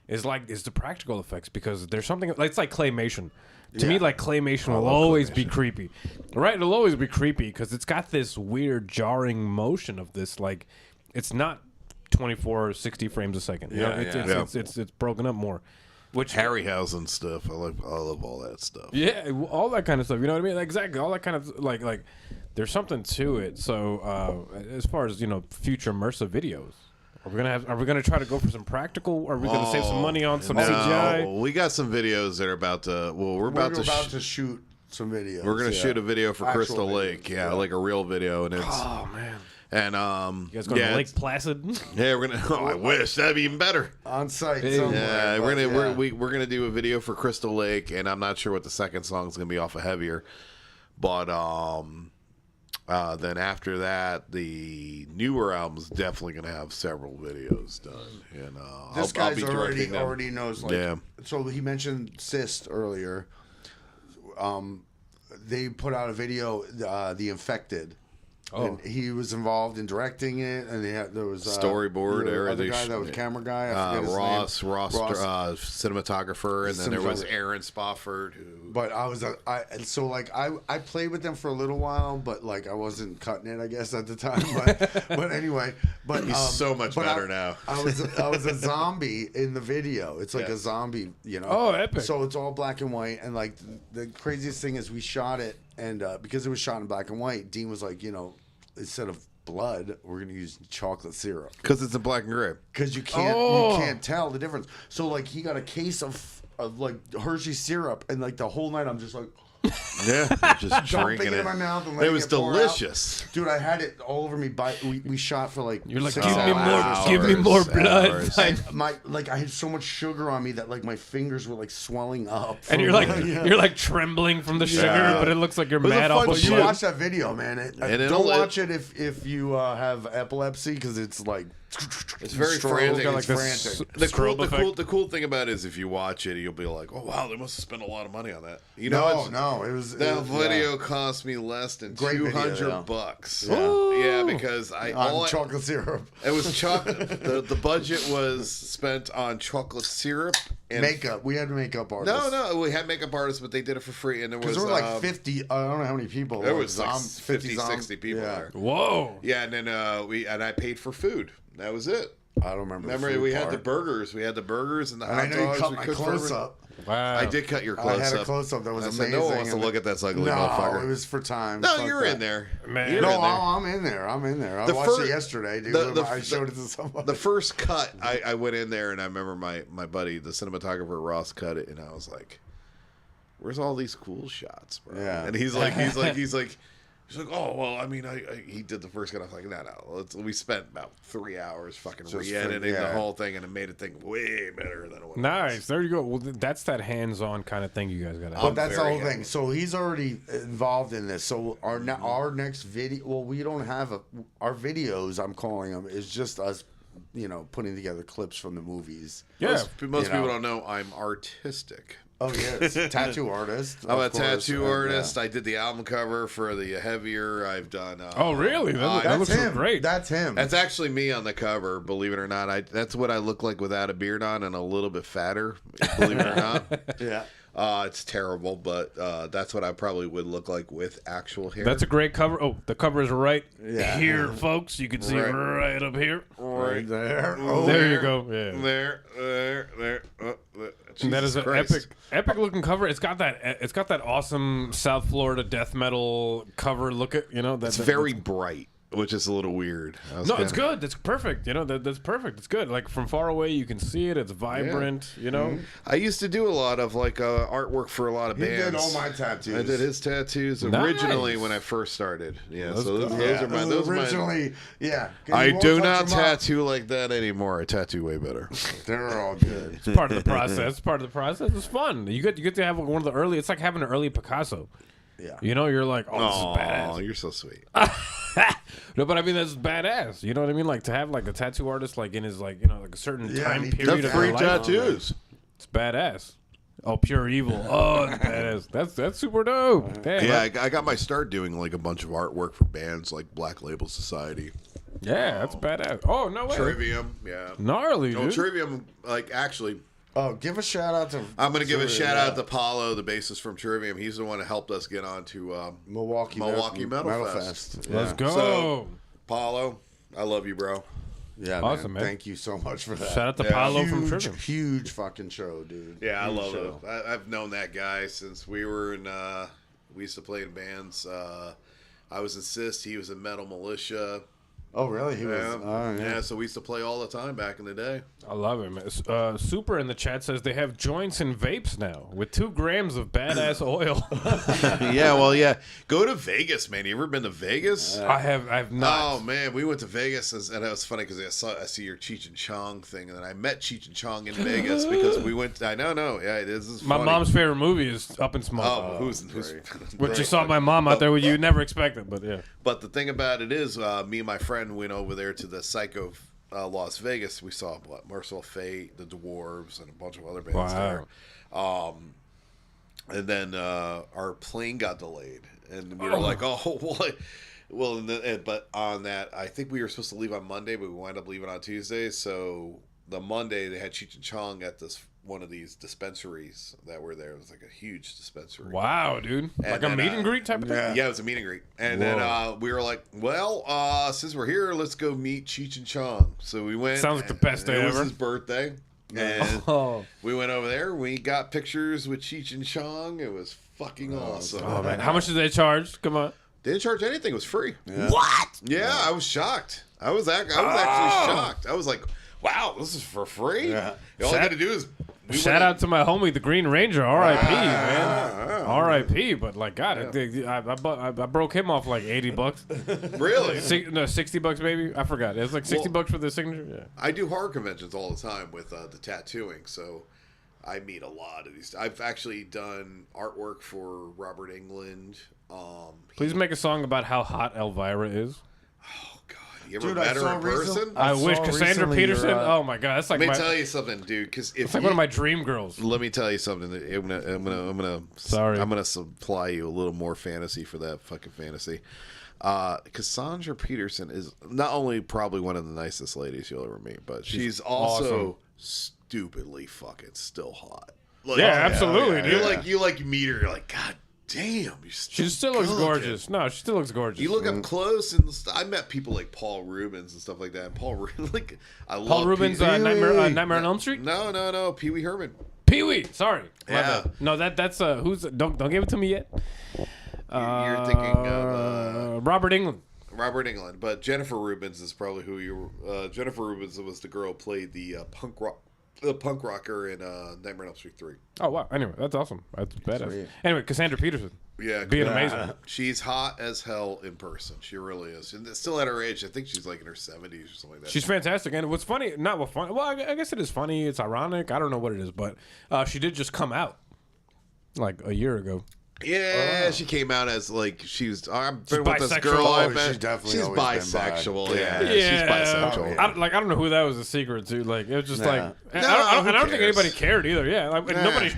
is the practical effects because there's something. Like, it's like claymation. To me, like claymation will always be creepy, right? It'll always be creepy because it's got this weird jarring motion of this. Like it's not 24 or 60 frames a second. It's broken up more. Which Harryhausen stuff. I love all that stuff. Yeah, all that kind of stuff. You know what I mean? Like, exactly. All that kind of like. There's something to it. So as far as future immersive videos, are we gonna try to go for some practical? Or are we gonna save some money on some CGI? We got some videos that are about to. Well, we're about to shoot some videos. We're gonna shoot a video for Actual Crystal videos, Lake. Yeah, like a real video, and it's. Oh man. And you guys going to Lake Placid? Yeah, we're gonna. Oh, I wish that'd be even better. On site somewhere. Yeah, we're gonna do a video for Crystal Lake, and I'm not sure what the second song is gonna be off of Heavier, but then after that, the newer album's definitely gonna have several videos done. And this I'll be guy's already knows. Like, yeah. So he mentioned Cyst earlier. They put out a video, The Infected. Oh. And he was involved in directing it, and there was storyboard. The other guy that was camera guy. I forget his Ross, name. cinematographer, and then there was Aaron Spofford. But I played with them for a little while, but like I wasn't cutting it, I guess at the time. But anyway, he's so much better now. I was a zombie in the video. It's like a zombie, Oh, epic! So it's all black and white, and like the craziest thing is we shot it, and because it was shot in black and white, Dean was like, instead of blood, we're gonna use chocolate syrup because it's in black and gray. Because you can't tell the difference. So like he got a case of like Hershey syrup, and like the whole night I'm just like. Yeah, just drinking it. In my mouth and it was delicious, dude. I had it all over me. We shot for like. You're like, give me more blood. I had so much sugar on me that like my fingers were like swelling up. And you're like trembling from the sugar, but it looks like you're mad off of you watch that video, man. Don't watch it if you have epilepsy because it's like. It's very frantic. Like frantic. The cool thing about it is if you watch it, you'll be like, "Oh wow, they must have spent a lot of money on that." No, it was that video cost me less than $200. Because chocolate syrup. It was chocolate. the budget was spent on chocolate syrup and makeup. We had makeup artists. No, we had makeup artists, but they did it for free, and there was were like 50. I don't know how many people. There was like 50, 60 people there. Whoa. Yeah, and then I paid for food. That was it. I don't remember. Remember, we had the burgers. We had the burgers and the hot dogs. I know you cut my close up. Wow. I did cut your close up. I had a close up that was amazing. No one wants to look at that ugly motherfucker. No, it was for time. No, you're in there. Man. I'm in there. I watched it yesterday, dude. I showed it to somebody. The first cut, I went in there and I remember my buddy, the cinematographer Ross, cut it, and I was like, "Where's all these cool shots, bro?" Yeah. And he's like, "Oh, well, I mean, he did the first cut. I was like, no. We spent about 3 hours fucking re-editing the whole thing, and it made it think way better than it was." Nice. There you go. Well, that's that hands-on kind of thing you guys got to have. But that's the whole thing. So he's already involved in this. So our next video, well, we don't have our videos, I'm calling them, is just us, putting together clips from the movies. Yeah. Most people don't know I'm artistic. Oh, yeah. Tattoo artist. I'm a tattoo artist. Yeah. I did the album cover for the Heavier. I've done... oh, really? That looks great. That's him. That's actually me on the cover, believe it or not. That's what I look like without a beard on and a little bit fatter, believe it or not. Yeah. It's terrible, but that's what I probably would look like with actual hair. That's a great cover. Oh, the cover is right here, folks. You can see right up here. Right there. Oh, there you go. Yeah. There. And that is an epic looking cover. It's got that awesome South Florida death metal cover. Look at It's very bright. which is a little weird. No, it's good. That's perfect. You know, that's perfect. It's good. Like from far away, you can see it. It's vibrant. You know. I used to do a lot of like artwork for a lot of bands. He did all my tattoos. I did his tattoos originally when I first started. Yeah, so those are my originally. Yeah, I do not tattoo like that anymore. I tattoo way better. They're all good. It's part of the process. Part of the process. It's fun. You get to have one of the early. It's like having an early Picasso. Yeah. You know, you're like, oh, this is badass. Oh, you're so sweet. No, but I mean that's badass. You know what I mean? Like to have like a tattoo artist like in his like you know like a certain time period of free life. tattoos. It's badass. Oh, pure evil. Oh, it's badass. That's super dope. Damn, Yeah, I got my start doing like a bunch of artwork for bands like Black Label Society. Yeah, that's badass. Oh no way. Trivium, yeah. Gnarly, No, dude. Trivium, like actually. Oh, give a shout out to. I'm gonna give a shout out to Paulo, the bassist from Trivium. He's the one that helped us get onto Milwaukee Metal Fest. Yeah. Let's go. So, Paulo, I love you, bro. Yeah, awesome, man. Thank you so much for that. Shout out to Paulo from Huge, Trivium. huge fucking show, dude. Yeah, I Huge love show. it. I've known that guy since we were in. We used to play in bands. I was in Cyst. He was in Metal Militia. Oh, really? He was. Yeah. Oh, Yeah, so we used to play all the time back in the day. I love it, man. Super in the chat says they have joints and vapes now with 2 grams of badass oil. Yeah, well, yeah. Go to Vegas, man. You ever been to Vegas? I've not. Oh man, we went to Vegas, and it was funny because I see your Cheech and Chong thing, and then I met Cheech and Chong in Vegas because we went. I know, yeah, it is. My funny. mom's favorite movie is Up in Smoke. Oh, who's Which you saw my mom out there with you never expected, but yeah. But the thing about it is, me and my friend went over there to the Psycho Las Vegas. We saw Merciful Fate, the Dwarves, and a bunch of other bands there. And then our plane got delayed, and we were like, "Oh, what?" Well, but on that, I think we were supposed to leave on Monday, but we wound up leaving on Tuesday. So the Monday they had Cheech and Chong at one of these dispensaries that were there. It was like a huge dispensary. Wow, dude! Like then, a meet and greet type of thing. Yeah, it was a meet and greet. And then we were like, well, since we're here, let's go meet Cheech and Chong. So we went. Sounds like the best day ever. It ever. was his birthday. And we went over there. We got pictures with Cheech and Chong. It was fucking awesome. Oh man, how much did they charge? Come on. They didn't charge anything. It was free. Yeah. What? Yeah, I was shocked. I was actually shocked. I was like, wow, this is for free? Yeah. All I got to do is... Shout out to my homie, the Green Ranger, R.I.P., man. R.I.P., but like, God, I broke him off like $80. Really? No, $60 maybe? I forgot. It was like $60 for the signature? Yeah. I do horror conventions all the time with the tattooing, so I meet a lot of these. I've actually done artwork for Robert England. Please make a song about how hot Elvira is. Oh, God. You ever met her in person? I wish. Cassandra Peterson. Oh, my God. That's like let me tell you something, dude. Because it's like one of my dream girls. Let me tell you something. I'm gonna supply you a little more fantasy for that fucking fantasy. Cassandra Peterson is not only probably one of the nicest ladies you'll ever meet, but she's also stupidly fucking still hot. Like, yeah, absolutely, dude. You meet her, you're like, God damn, she still looks gorgeous. No, she still looks gorgeous. You look up close, and I met people like Paul Rubens and stuff like that. Paul Rubens, like I love Paul Rubens, Nightmare on Elm Street. No, Pee Wee Herman. Pee Wee, sorry. Yeah. No, that's who's don't give it to me yet. You're thinking of Robert England. Robert England, but Jennifer Rubens is probably who you. Jennifer Rubens was the girl who played the punk rocker in Nightmare on Elm Street 3. Oh wow! Anyway, that's awesome. That's badass. Sweet. Anyway, Cassandra Peterson. Yeah, being amazing. She's hot as hell in person. She really is, and still at her age. I think she's like in her 70s or something like that. She's fantastic, and what's funny, not what funny. Well, I guess it is funny. It's ironic. I don't know what it is, but she did just come out like a year ago. Yeah, she came out as like she's. I've been with this girl. She's definitely she's always been bisexual. Yeah, she's bisexual. I don't know who that was a secret to. Like it was just like. No, I don't think anybody cared either. Yeah, like, nobody.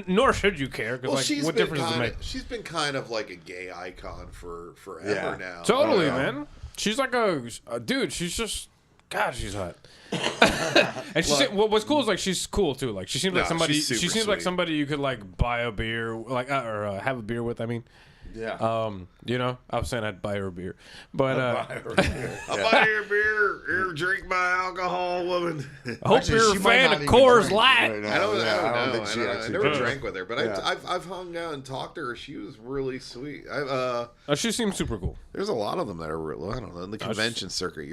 Nor should you care because what difference does it make? She's been kind of like a gay icon for forever now. Totally, man. She's like a dude. She's just. God, she's hot. And what's cool is like she's cool too. Like she seems like somebody. She seems like somebody you could like buy a beer, like or have a beer with. I mean, Yeah. You know, I was saying I'd buy her a beer, but I'll buy your beer. Here, drink my alcohol, woman. I hope Actually, you're a she might fan not of even Coors drink Light. right now. I don't Yeah, know. think she I actually never drinks. drank with her, but Yeah. I've hung out and talked to her. She was really sweet. She seems super cool. There's a lot of them that are real. I don't know. In the convention circuit,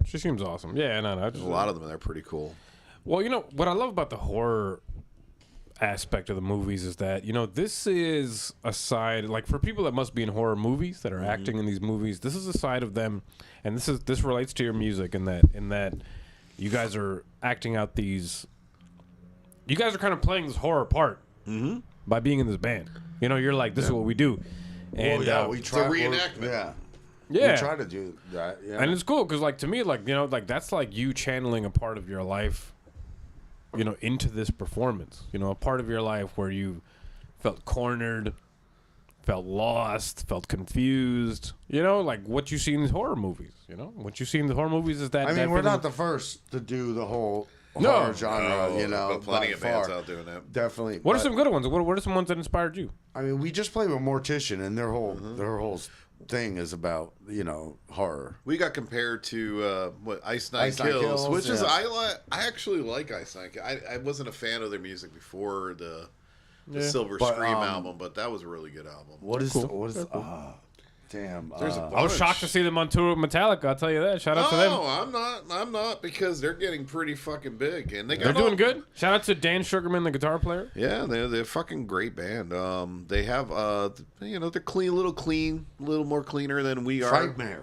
She seems awesome. Yeah, no. there's a lot of them that are pretty cool. Well, you know what I love about the horror aspect of the movies is that, you know, this is a side, like, for people that must be in horror movies that are acting in these movies, this is a side of them, and this relates to your music in that you guys are acting out these, you guys are kind of playing this horror part by being in this band. You know, you're like, this is what we do. And we try. It's a reenactment. Yeah. We try to do that. Yeah. and it's cool because, like, to me, like, you know, like, that's like you channeling a part of your life, you know, into this performance. You know, a part of your life where you felt cornered, felt lost, felt confused. You know, like what you see in these horror movies. You know, what you see in the horror movies is that. I mean, that we're feeling- not the first to do the whole No. horror genre, you know. but plenty by of bands far. out doing that. Definitely. What are but, some good ones? What are some ones that inspired you? I mean, we just play with Mortician, and their whole thing is about, you know, horror. We got compared to Ice Nine Ice Nine Kills, Kills, which is yeah. I actually like Ice Nine. I wasn't a fan of their music before the Yeah. Silver But, Scream album, but that was a really good album. What is Cool. what is damn? There's a I was shocked to see them on tour with Metallica. I'll tell you that. Shout out to them. No, I'm not because they're getting pretty fucking big and They're got doing good. Shout out to Dan Sugarman, the guitar player. Yeah, they're a fucking great band. They have you know, they're clean, a little more cleaner than we are. Frightmare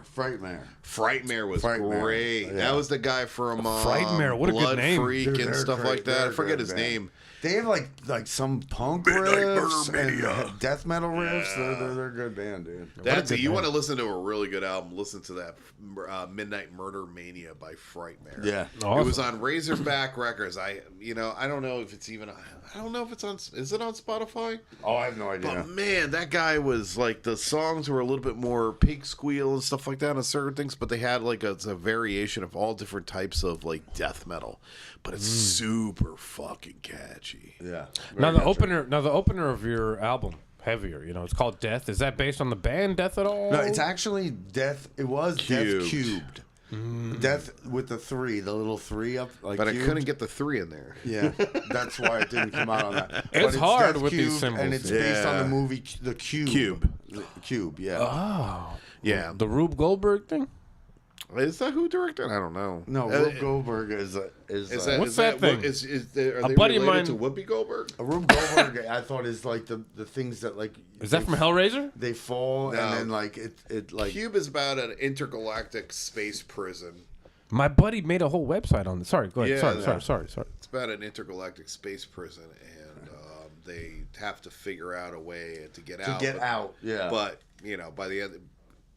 was Frightmare, great. yeah. That was the guy from Frightmare, what a good Blood name. Freak Dude, and they're stuff great. like that. I They're forget good, his man. name. They have like some punk Midnight riffs Murder and Mania. death metal riffs. They're a good band, dude. That's good you band. want to listen to a really good album? Listen to that Midnight Murder Mania by Frightmare. Yeah. Awesome. It was on Razorback Records. I don't know if it's even. I don't know if it's on. Is it on Spotify? Oh, I have no idea. But man, that guy was like, the songs were a little bit more pig squeal and stuff like that on certain things, but they had like a variation of all different types of like death metal. But it's super fucking catchy. Yeah. Now the opener of your album, Heavier, you know, it's called Death. Is that based on the band Death at all? No, it's actually Death. It was Cubed. Death Cubed. Death with the 3, the little 3 up. Like, But cubed. I couldn't get the 3 in there. Yeah, that's why it didn't come out on that. It's But hard Death with these Cubed, symbols, and it's yeah. based on the movie The Cube. The Cube, yeah. Oh. Yeah. The Rube Goldberg thing? Is that who directed? I don't know. No, Rube Goldberg is What's that thing? Are they buddy of related to mine- Whoopi Goldberg? Rube Goldberg. I thought is like the things that like. Is that from Hellraiser? They fall No. and then like it like. Cube is about an intergalactic space prison. My buddy made a whole website on this. Sorry, go ahead. Yeah, Sorry. It's about an intergalactic space prison, and they have to figure out a way to get out. out, yeah. But you know, by the end,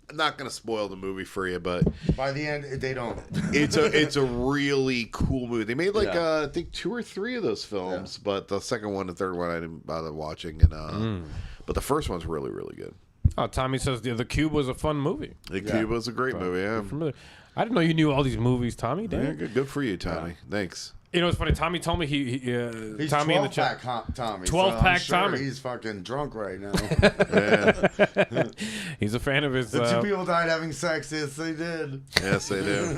I'm not going to spoil the movie for you, but By the end, they don't. it's a really cool movie. They made like Yeah. I think 2 or 3 of those films, but the second one and third one I didn't bother watching. And but the first one's really, really good. Oh, Tommy says the Cube was a fun movie. The Cube was a great movie. Yeah. Familiar. I didn't know you knew all these movies, Tommy. Damn. Yeah, good for you, Tommy. Thanks. You know, it's funny. Tommy told me he He's Tommy in the 12 chat. pack Tommy. 12 so pack I'm sure Tommy. He's fucking drunk right now. He's a fan of his. The 2 people died having sex. Yes, they did. Yes, they do.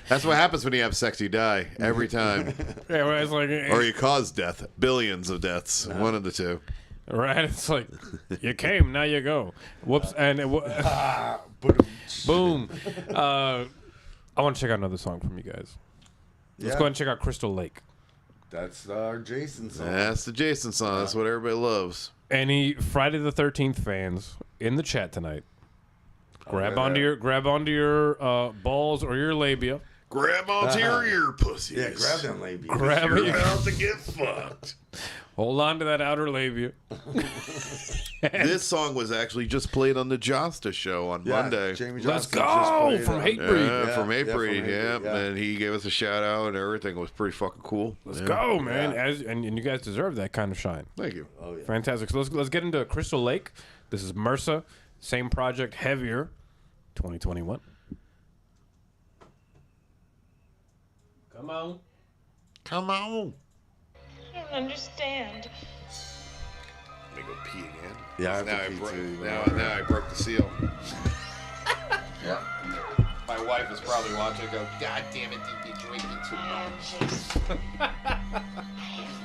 That's what happens when you have sex. You die every time, Yeah, well, it's like, or you cause death. Billions of deaths. One of the two. right? It's like you came, now you go. Whoops, and boom. I want to check out another song from you guys. Let's go ahead and check out Crystal Lake. That's our Jason song. That's the Jason song. That's what everybody loves. Any Friday the 13th fans in the chat tonight, grab onto your balls or your labia. Grab onto your ear pussies. Yeah, grab them, lady. Grab You're it. about to get fucked. Hold on to that outer labia. This song was actually just played on the Josta show on Monday. Jamie Let's Johnston just go played from it. Hatebreed. Yeah, from Hatebreed, from Hatebreed, yeah. And he gave us a shout out and everything. It was pretty fucking cool. Let's go, man. And you guys deserve that kind of shine. Thank you. Oh, yeah. Fantastic. So let's get into Crystal Lake. This is MRSA, same project, Heavier, 2021. Come on. Come on. I don't understand. Let me go pee again. Yeah, I have now to I pee broke. too. Now I broke the seal. Yeah. My wife is probably watching. Go, God damn it! You're drinking too much.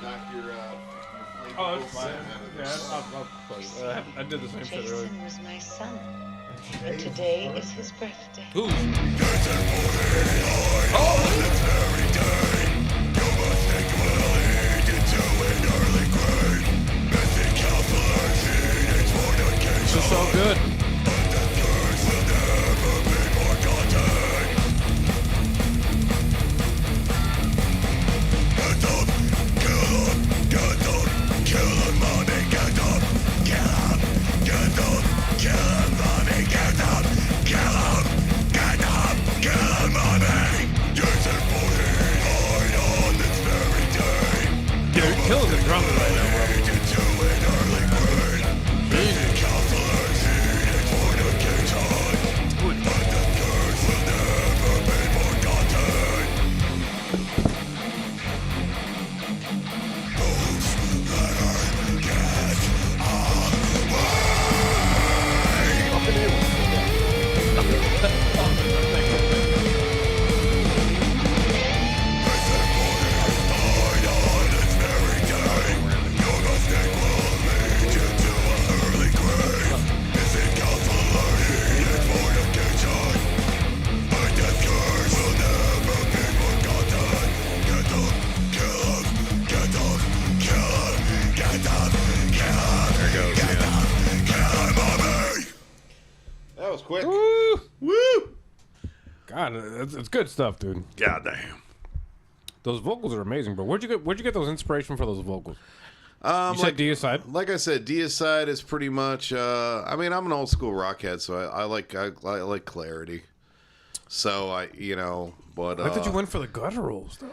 Knock your Oh, it's fine. Yeah, I did the same shit earlier. Jason was my son, and today is his birthday. Who's? This is so good. Dude, you're killing the drums right now, bro. That was quick. Woo! Woo! God, it's good stuff, dude. God damn. Those vocals are amazing, bro. Where'd you get those inspiration for those vocals? You Like, said Deicide. like I said, Deicide is pretty much. I mean, I'm an old school rockhead, so I like clarity. So but I like that you went for the gutturals, though.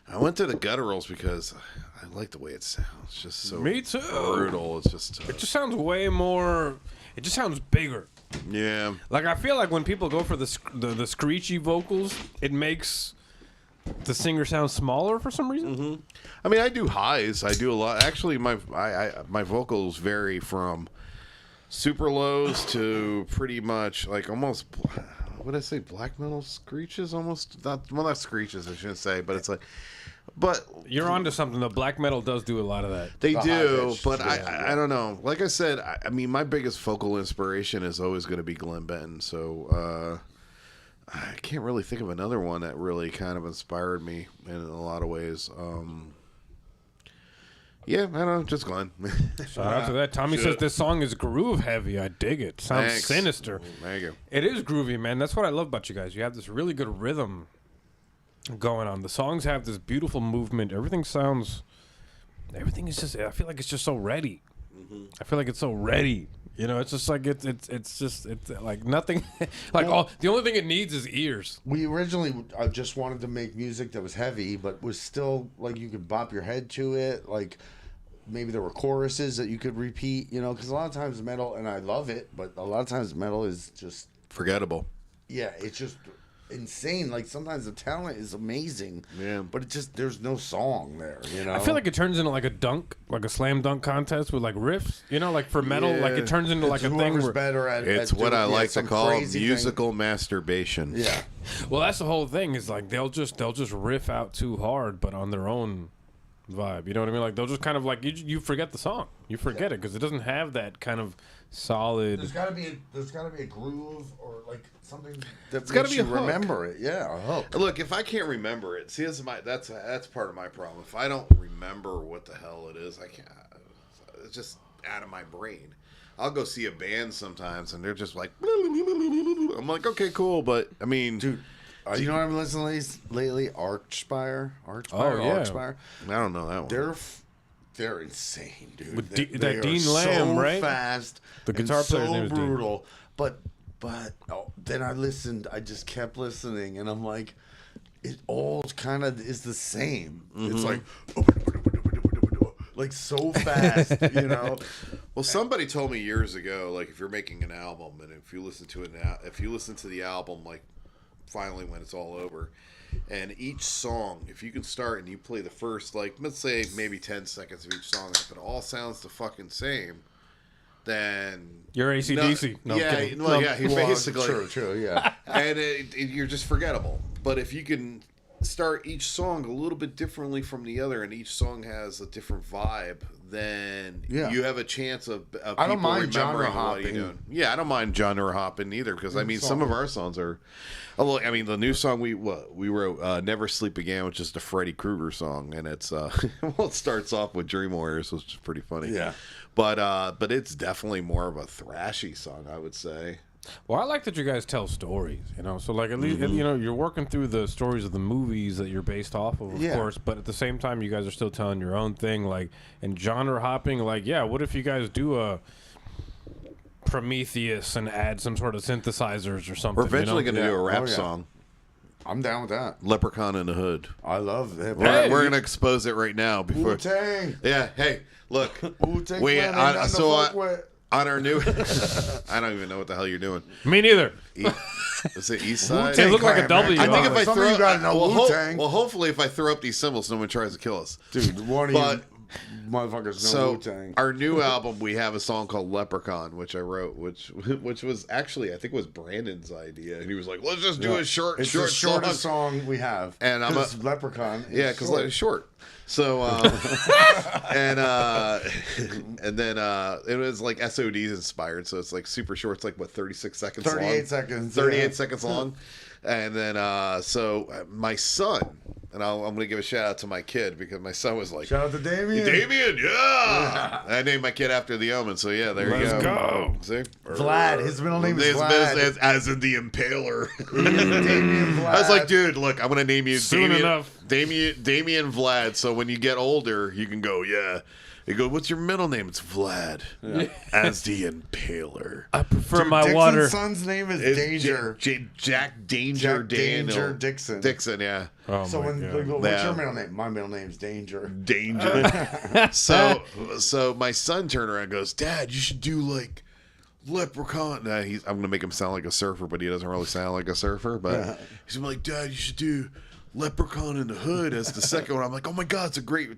I went to the gutturals because I like the way it sounds. It's just so Me too. brutal. It's just It just sounds way more. It just sounds bigger. yeah. Like I feel like when people go for the screechy vocals, it makes the singer sound smaller for some reason. Mm-hmm. I mean, I do highs. I do a lot. Actually, my vocals vary from super lows to pretty much like almost. What did I say? Black metal screeches, almost not screeches. I shouldn't say, but it's like. But You're onto something. The black metal does do a lot of that. they The do, high-pitched, but yeah. I don't know. Like I said, I mean, my biggest vocal inspiration is always going to be Glenn Benton. So I can't really think of another one that really kind of inspired me in a lot of ways. Yeah, I don't know, just Glenn. Shout out to that. Tommy says this song is groove heavy. I dig it. Sounds Thanks. sinister. There you go. It is groovy, man. That's what I love about you guys. You have this really good rhythm going on. The songs have this beautiful movement. Everything is just. I feel like it's just so ready. I feel like it's so ready. You know, it's just like it's like nothing. Like the only thing it needs is ears. We originally just wanted to make music that was heavy, but was still like you could bop your head to it. Like maybe there were choruses that you could repeat. You know, because a lot of times metal, and I love it, but a lot of times metal is just Forgettable. yeah, it's just insane. Like sometimes the talent is amazing, Yeah. but it just there's no song there. You know, I feel like it turns into like a dunk, like a slam dunk contest with like riffs. You know, like for metal, like it turns into like a thing whoever's where. better at. It's at what doing, I like to some call crazy musical masturbation. thing. Yeah, Well, that's the whole thing. Is like they'll just riff out too hard, but on their own vibe. You know what I mean? Like they'll just kind of like you forget the song. You forget it because it doesn't have that kind of solid. there's got to be a groove or like something that It's gotta makes be a you hook. remember it. Yeah, a hook. Look, if I can't remember it, see, that's part of my problem. If I don't remember what the hell it is, I can't. It's just out of my brain. I'll go see a band sometimes, and they're just like, I'm like, okay, cool, but I mean, Dude, you know what I'm listening to lately? Archspire. Oh, yeah. Archspire. I don't know that one. They're insane, dude. With They that are Dean so Lamb, right? Fast. The and guitar player's name so is Dean. brutal. But then I listened. I just kept listening, and I'm like, it all kind of is the same. It's like so fast, you know. Well, somebody told me years ago, like if you're making an album and if you listen to it now, if you listen to the album like finally when it's all over. And each song, if you can start and you play the first, like, let's say maybe 10 seconds of each song, if it all sounds the fucking same, then... You're AC/DC. No, he basically... True, yeah. And you're just forgettable. But if you can start each song a little bit differently from the other, and each song has a different vibe, then you have a chance of I don't people mind genre remembering what you're hopping. doing. Yeah, I don't mind genre hopping either, because I mean, some of our songs are. Oh, I mean, the new song we wrote, "Never Sleep Again," which is the Freddy Krueger song, and it's well, it starts off with Dream Warriors, which is pretty funny. Yeah, but it's definitely more of a thrashy song, I would say. Well, I like that you guys tell stories, you know. So, like, at least, you know, you're working through the stories of the movies that you're based off of course. But at the same time, you guys are still telling your own thing, like, and genre hopping. Like, yeah, what if you guys do a Prometheus and add some sort of synthesizers or something? We're eventually going to do a rap yeah. song. I'm down with that. Leprechaun in the Hood. I love hip We're hop. going to expose it right now. Before Wu-Tang. Yeah, hey, look. Wu-Tang On our new... I don't even know what the hell you're doing. Me neither. Is it East Side? They look like a W. I think if I Some of throw... you gotta know Wu-Tang. Well, hopefully if I throw up these symbols, no one tries to kill us. Dude, one of you motherfuckers know Wu-Tang. Our new album, we have a song called Leprechaun, which I wrote, which was actually, I think it was Brandon's idea. And he was like, let's just do a short It's the shortest song. song we have. And I'm a Leprechaun. Yeah, because it's short. So, and then it was like SOD's inspired, so it's like super short. It's like, what, 36 seconds 38 long? seconds. 38 seconds long. And then, so my son, and I'm going to give a shout out to my kid because my son was like, shout out to Damien. Damien, yeah. I named my kid after the Omen, so yeah, there you go. See? Vlad. His middle name is Vlad. As in the Impaler. Damien Vlad. I was like, dude, look, I'm going to name you Soon enough. Damien Vlad, so when you get older, you can go, yeah. You go, what's your middle name? It's Vlad. Yeah. As the Impaler. I prefer Dude, my Dixon's water. son's name is Danger. Jack Danger Daniel. Dixon. Dixon, yeah. Oh So my when God. people, what's your middle name? My middle name's Danger. Danger. So my son turned around and goes, Dad, you should do like Leprechaun. Nah, I'm going to make him sound like a surfer, but he doesn't really sound like a surfer. But he's like, Dad, you should do Leprechaun in the Hood as the second one. I'm like, oh my God, it's a great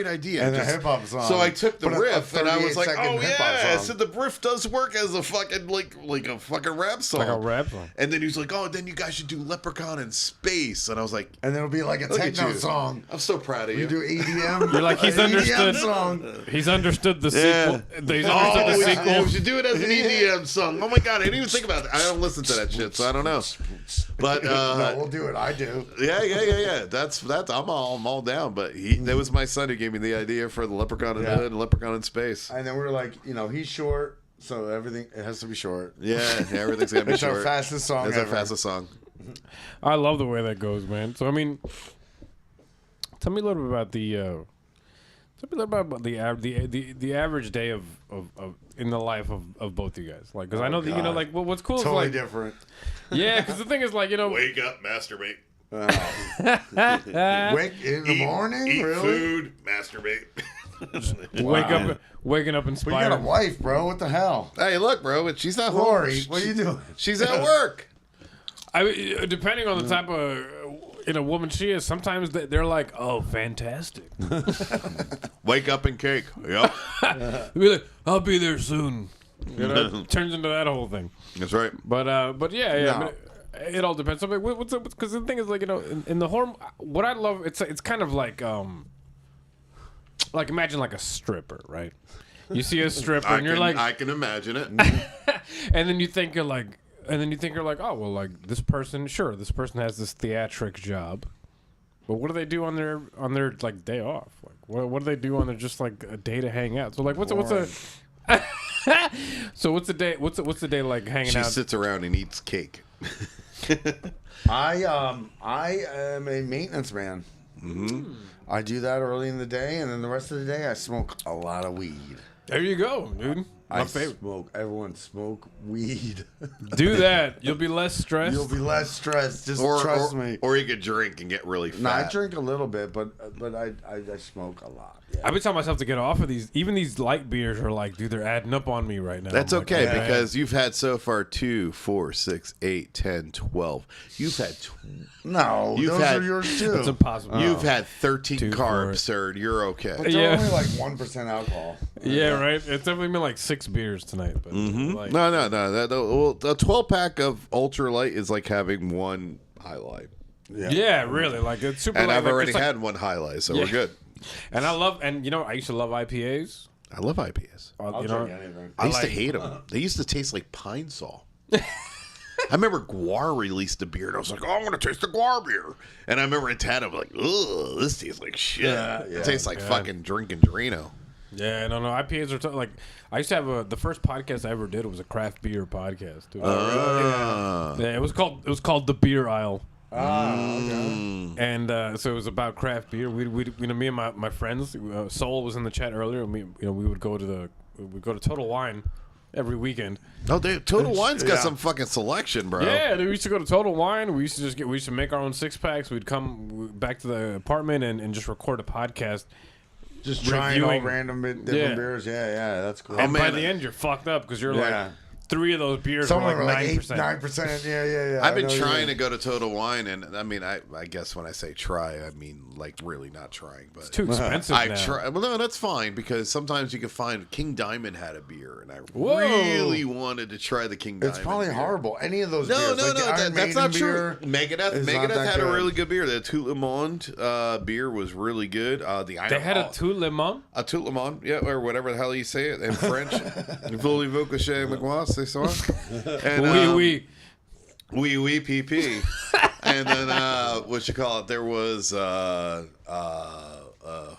idea. And a hip hop song. So I took the riff and I was like, 38-second oh hip-hop yeah. song. So the riff does work as a fucking like a fucking rap song. Like a rap song. And then he was like, oh, then you guys should do Leprechaun in Space. And I was like, And it'll be like a look at techno you. song. I'm so proud of We you. do EDM. You're like, he's an understood. EDM song. He's understood the Yeah. sequel. He's understood the sequel. we should do it as an EDM song. Oh my God, I didn't even think about that. I don't listen to that shit, so I don't know. But No, we'll do it. I do. yeah. That's I'm all down. But that was my son who gave me the idea for the Leprechaun in the Hood and Leprechaun in Space. And then we're like, he's short, so everything it has to be short. Yeah, everything's gonna be It's short. our fastest song It's ever. our fastest song. I love the way that goes, man. So I mean, tell me a little bit about the average day of in the life of both you guys. Like, because I know that God. like what's cool Totally is like different. yeah, because the thing is like Wake up, masturbate. Wake in the morning, eat really? food, masturbate. waking up But you inspired. got a wife, bro. What the hell? Hey, look, bro, but she's not Lori, home. what are you doing? She's at work. I mean, depending on the type of woman she is, sometimes they're like, oh, fantastic. Wake up and cake. Yep, Be like, I'll be there soon. It turns into that whole thing. that's right. But yeah. No. I mean, it all depends. So, like, what's up? Because the thing is, like, in the horror, what I love, it's kind of like imagine like a stripper, right? You see a stripper, and you're like, I can imagine it. and then you think you're like, oh well, like this person has this theatric job, but what do they do on their like day off? Like, what do they do on their just like a day to hang out? So like, what's the day? What's the day like hanging She out? sits around and eats cake. I am a maintenance man. Mm-hmm. I do that early in the day, and then the rest of the day I smoke a lot of weed. There you go, dude. My favorite. Everyone smoke weed. Do that. You'll be less stressed. You'll be less stressed. Just trust me. Or you could drink and get really fat. No, I drink a little bit, but I smoke a lot. Yeah. I've been telling myself to get off of these. Even these light beers are like, dude, they're adding up on me right now. That's I'm like, okay because you've had so far 2, 4, 6, 8, 10, 12. You've had. No, You've those had- are yours too. It's impossible. You've had 13 2, carbs, 4. sir. You're okay. But they're only like 1% alcohol. Yeah, right. It's definitely been like 6 beers tonight. But like, No. A 12-pack of Ultra Light is like having one highlight. yeah, really. Like it's super. And light. I've Like, already it's like- had one highlight, so Yeah. we're good. And I used to love IPAs. I love IPAs. I'll You drink know, anything. I used to hate them. They used to taste like Pine Sol. I remember Guar released a beer, and I was like, "Oh, I'm gonna taste the Guar beer." And I remember in Tad, I'm like, "Ugh, this tastes like shit. It tastes like fucking drinking Drano." yeah, no, IPAs are like. I used to have the first podcast I ever did was a craft beer podcast. Dude. Yeah, it was called The Beer Aisle. Okay. And so it was about craft beer. We me and my friends, Soul was in the chat earlier. And we would go to Total Wine every weekend. Oh, Total Wine's got yeah. some fucking selection, bro. Yeah, dude, we used to go to Total Wine. We used to make our own 6-packs. We'd come back to the apartment and just record a podcast. Just trying all reviewing- random different Yeah. beers. Yeah, that's cool. And by man. the end, you're fucked up because you're Yeah. like 3 of those beers Some are of them like are like 9%. 9%. Yeah. I've been I know trying you- to go to Total Wine, and I mean, I guess when I say try, I mean like really not trying. But It's too expensive I now. try. Well, no, that's fine because sometimes you can find King Diamond had a beer, and I Whoa. really wanted to try the King Diamond. It's probably beer. horrible. Any of those No, beers. no, like the no. Iron That's Maiden not beer true. Megadeth is not had that a good. really good beer. The Tout Le Monde beer was really good. They had a Tout Le Monde. a Tout Le Monde, yeah, or whatever the hell you say it in French. Voulez-vous que je m'envoie, c'est ça? And oui, PP. And then what you call it? There was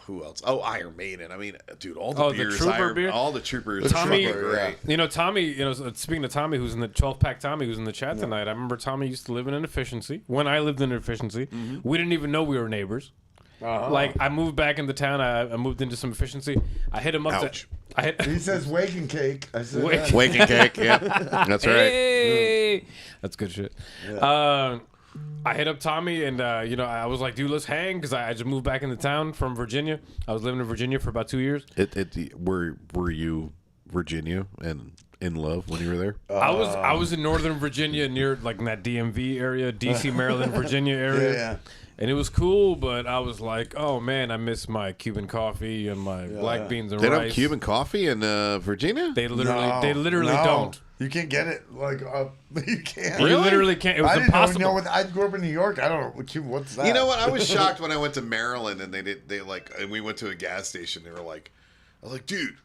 who else? Oh, Iron Maiden. I mean, dude, all the Oh, the beers, Trooper beer? all the Troopers, Tommy- are great. Tommy, speaking of Tommy, who's in the 12-pack Tommy, who's in the chat tonight, I remember Tommy used to live in Inefficiency. When I lived in Inefficiency, we didn't even know we were neighbors. Like, I moved back into town. I moved into some efficiency. I hit him up. Ouch. He says waking cake. I said Wake- that. Waking cake, yeah, that's right. Hey! That's good shit. I hit up Tommy, and I was like, dude, let's hang, because I just moved back into town from Virginia. I was living in Virginia for about 2 years. Were you Virginia and in love when you were there? I was in Northern Virginia, near like in that DMV area, DC, Maryland, Virginia area. Yeah. And it was cool, but I was like, oh man, I miss my Cuban coffee and my black beans and They don't rice. have Cuban coffee in Virginia? They literally No. don't. You can't get it. Like you can't. You literally can't. It was I didn't impossible. know what. I grew up in New York. I don't know what's that. You know what? I was shocked when I went to Maryland and and we went to a gas station. They were like, I was like, dude,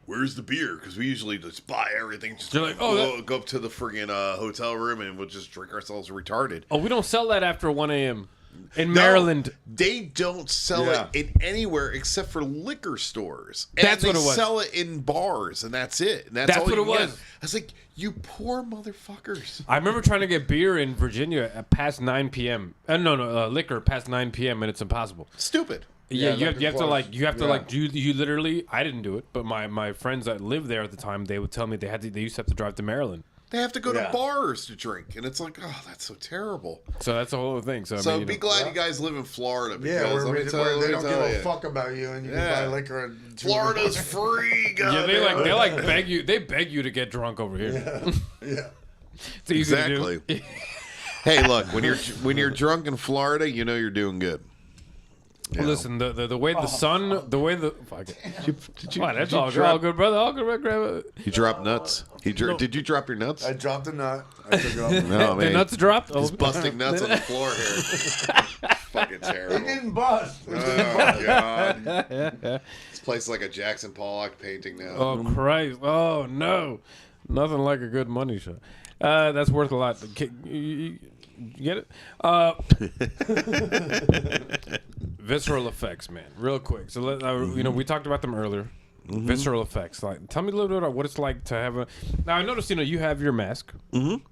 where's the beer? Because we usually just buy everything. Just They're like, oh, go up to the friggin' hotel room and we'll just drink ourselves retarded. Oh, we don't sell that after 1 a.m. in Maryland. They don't sell Yeah. it in anywhere except for liquor stores. That's and what it was. They sell it in bars, and that's it. And that's all what you it can was. get. I was like, you poor motherfuckers. I remember trying to get beer in Virginia at past 9 p.m. Liquor past 9 p.m. and it's impossible. Stupid. Yeah, you liquor have to closed. like you have to Yeah. like you literally. I didn't do it, but my friends that lived there at the time, they would tell me they used to have to drive to Maryland. They have to go Yeah. to bars to drink, and it's like, oh, that's so terrible. So that's the whole thing. So, I So mean, be glad you guys live in Florida because Yeah, let me where tell they don't give a you, fuck about you, and you Yeah. can buy liquor. At Florida's free. yeah, they goddamn. beg you. They beg you to get drunk over here. Yeah. It's easy Exactly. to do. Hey, look, when you're drunk in Florida, you know you're doing good. You know? Listen, the way the sun, the way the fuck it. Did you, Come on, that's did you all good, drop, all good, brother. All good, grab You dropped nuts. Did you drop your nuts? I dropped a nut. I took it off. No, The man. nuts dropped. Oh. Just busting nuts on the floor here. Fucking It terrible. didn't bust. Oh god. This place is like a Jackson Pollock painting now. Oh Christ! Oh no, nothing like a good money shot. That's worth a lot. You get it? Visceral effects, man. Real quick. So we talked about them earlier. Visceral effects. Like, tell me a little bit about what it's like to have a. Now I noticed, you have your mask. Mm-hmm.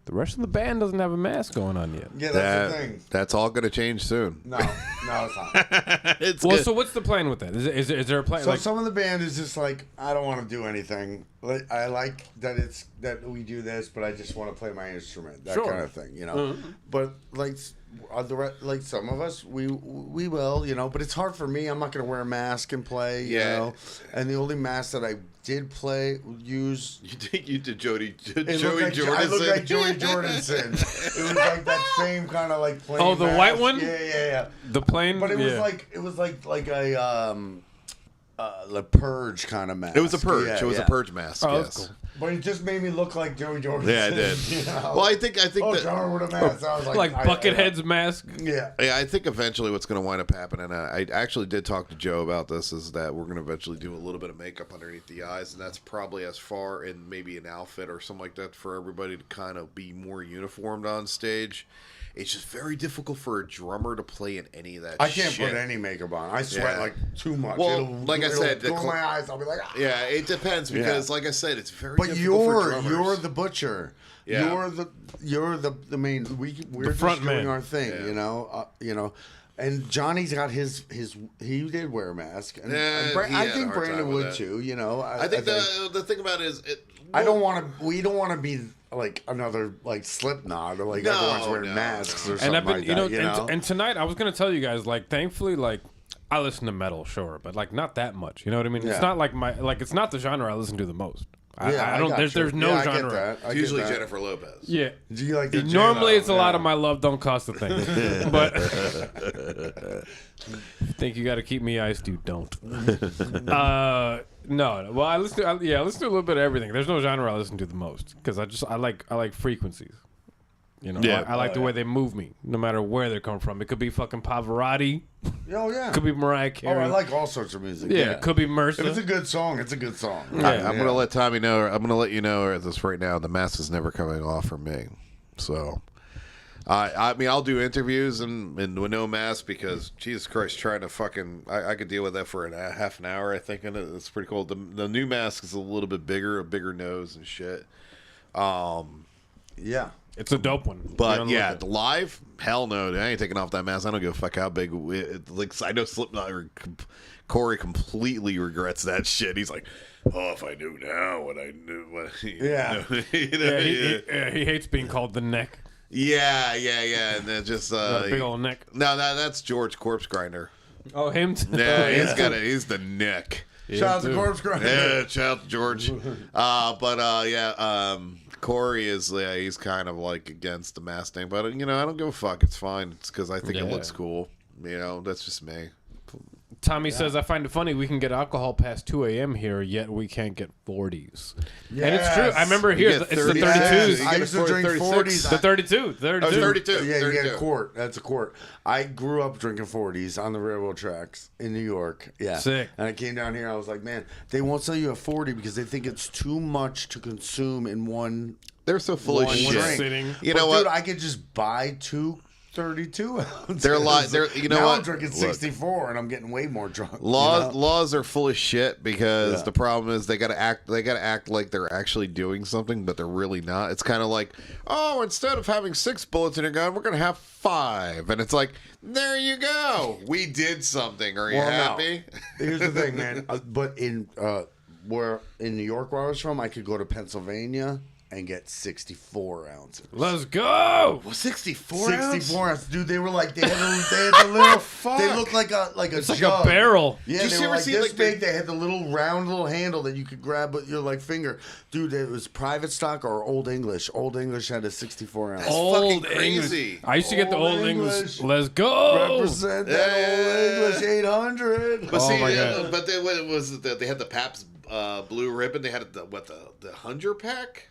The rest of the band doesn't have a mask going on yet. Yeah, that's the thing. That's all going to change soon. No, it's not. It's Well, good. so what's the plan with that? Is there a plan? So like, some of the band is just like, I don't want to do anything. Like, I like that we do this, but I just want to play my instrument, that Sure. kind of thing, But like like some of us, we will, you know. But it's hard for me. I'm not going to wear a mask and play, you know. And the only mask that I did use. You did Joey Jordison. I look like Joey Jordison. It was like that same kind of like plain. Oh, the mask. white one. Yeah. The plain. But it was like a the purge kind of mask. It was a purge. Yeah, it was a purge mask. Oh, yes. that's cool. But it just made me look like Joey Jordison. Yeah, it did. You know? Well, I think oh, that John with a mask. I was Like Buckethead's mask. Yeah. Yeah, I think eventually what's going to wind up happening, and I actually did talk to Joe about this, is that we're going to eventually do a little bit of makeup underneath the eyes, and that's probably as far in maybe an outfit or something like that for everybody to kind of be more uniformed on stage. It's just very difficult for a drummer to play in any of that I can't shit. put any makeup on. I sweat like too much. Well, like I said, go in my eyes. I'll be like, ah. Yeah, it depends because, like I said, it's very. But difficult for drummers. you're the butcher. Yeah. You're the main. We're just front doing man. our thing. Yeah. You know. And Johnny's got his. He did wear a mask. And, Yeah, and he I had a think hard Brandon time with would that. too. You know. I think the thing about it is, I don't want to. We don't want to be like another like Slipknot or like everyone's wearing masks or And something I've been, like that. and tonight I was gonna tell you guys, like, thankfully, like, I listen to metal, sure, but like not that much. You know what I mean? Yeah. It's not like it's not the genre I listen to the most. I don't. got There's you. no I genre. Get that. I It's get usually that. Jennifer Lopez. Yeah. Do you like the Normally, J-Lo? it's a lot Yeah. of my love don't cost a thing. But think you got to keep me iced, you don't. No. Well, I listen to a little bit of everything. There's no genre I listen to the most because I like frequencies. You know, Yeah. I like the way they move me, no matter where they come from. It could be fucking Pavarotti. Oh yeah. Could be Mariah Oh, Carey. I like all sorts of music. Yeah, it could be Mercer. If it's a good song, it's a good song. Yeah. I'm going to let Tommy know. I'm going to let you know this right now. The mask is never coming off for me. So, I mean, I'll do interviews and with no mask because Jesus Christ, trying to fucking I could deal with that for half an hour. I think, and it's pretty cool. The new mask is a little bit bigger, a bigger nose and shit. Yeah. It's a dope one. But Be on yeah, the the live, hell no, I ain't taking off that mask. I don't give a fuck how big. Like I know Slipknot or Corey completely regrets that shit. He's like, oh, if I knew now what I knew, Yeah. he hates being called the neck. yeah, and then just Big old neck. No, that's George Corpse Grinder. Oh, him too. Yeah, he's the neck. Shout out to too. Corpse Grinder. Yeah, shout out to George. Corey is he's kind of like against the mask thing, but I don't give a fuck. It's fine. It's because I think it Yeah. looks cool. That's just me. Tommy says, I find it funny we can get alcohol past 2 a.m. here, yet we can't get 40s. Yes. And it's true. I remember here, get it's the 30s. 32s. You I get used a to drink 36. 40s. The 32. 32. Oh, 32. Yeah, you get 32. a quart. That's a quart. I grew up drinking 40s on the railroad tracks in New York. Yeah. Sick. And I came down here. I was like, man, they won't sell you a 40 because they think it's too much to consume in one. They're so full of One shit. drink. Sitting. You But know what? Dude, I could just buy 232 ounces. They're you know now what? I'm drinking Look. 64 and I'm getting way more drunk. Laws are full of shit because Yeah. the problem is they gotta act like they're actually doing something, but they're really not. It's kind of like, oh, instead of having 6 bullets in your gun, we're gonna have 5, and it's like, there you go, we did something. Are you Well, no. happy? Here's the thing, man. But in New York, where I was from, I could go to Pennsylvania and get 64 ounces. Let's go. 64 64 ounces, dude. They were like they had the little. They looked like a It's like jug. a barrel. Yeah, Did you they ever were like see, this like, big. They had the little round little handle that you could grab with your like finger. Dude, it was private stock or Old English. Old English had a 64 ounce. fucking crazy. English. I used to get the Old old English. English. Let's go. Represent that Old English 800. But see, my God. but they, what was it, they had the Pabst Blue Ribbon. They had the 100 pack.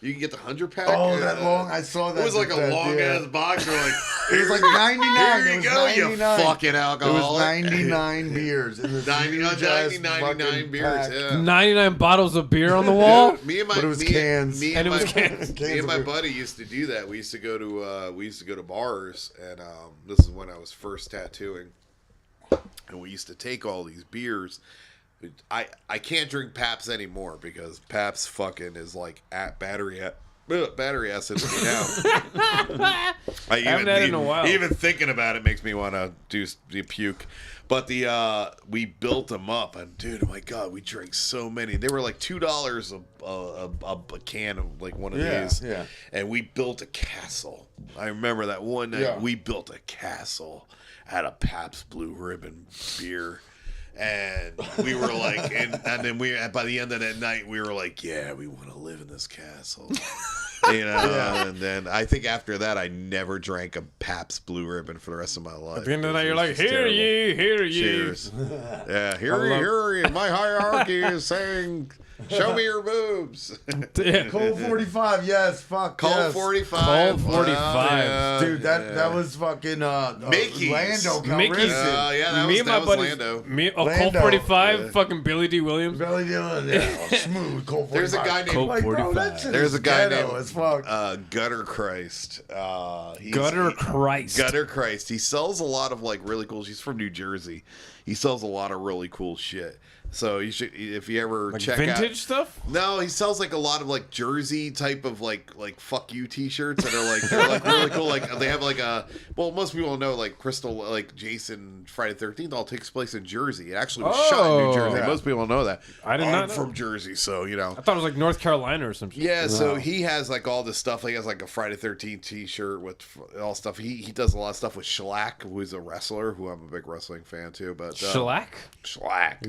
You can get the 100 pack. Oh, that long! I saw that. It was like a that, long yeah. ass box. You're like, It was like 99. Here It you was go, you 99. fucking It was alcoholic. 99 beers. In this 99 huge ass fucking beers. pack. Yeah. 99 bottles of beer on the wall. Me and my But it was me, cans. Me And and, it was my, cans. me and my of beer. buddy used to do that. We used to go to bars, and this is when I was first tattooing, and we used to take all these beers. I can't drink Pabst anymore because Pabst fucking is like at battery battery acid now. I haven't had it in a while. Even thinking about it makes me want to do puke. But we built them up, and dude, oh my God, we drank so many. They were like $2 a can of like one of these. Yeah. And we built a castle. I remember that one night we built a castle out of Pabst Blue Ribbon beer. And we were like, and then by the end of that night, we were like, yeah, we want to live in this castle. And then I think after that, I never drank a Pabst Blue Ribbon for the rest of my life. At the end of the night, you're like, hear ye. Cheers. Yeah, hear ye. My hierarchy is saying, show me your boobs. Cold 45, yes, fuck Cold yes. 45. Cold 45. Yeah, Dude, that was fucking Mickey's. Lando Mickey's. Yeah, that was Lando. Cold Lando. 45, fucking Billy D. Williams. Billy Dillon, smooth, Cold 45. There's a guy named Cold Like, bro, 45. that shit There's is a guy ghetto named as fuck. Gutter Christ. Gutter Christ. Gutter Christ. He sells a lot of like really cool. He's from New Jersey. He sells a lot of really cool shit. So you should, if you ever Like check vintage out, stuff? No, he sells like a lot of like Jersey type of like fuck you t-shirts that are like they're like really cool. Like they have like most people know like Crystal, like Jason Friday 13th all takes place in Jersey. It actually was shot in New Jersey. Yeah. Most people know that. I did I'm not know. from Jersey, so you know. I thought it was like North Carolina or some shit. Yeah, so he has like all this stuff. He has like a Friday 13th t-shirt with all stuff. He does a lot of stuff with Shellac, who is a wrestler, who I'm a big wrestling fan too. But Shellac? Shellac.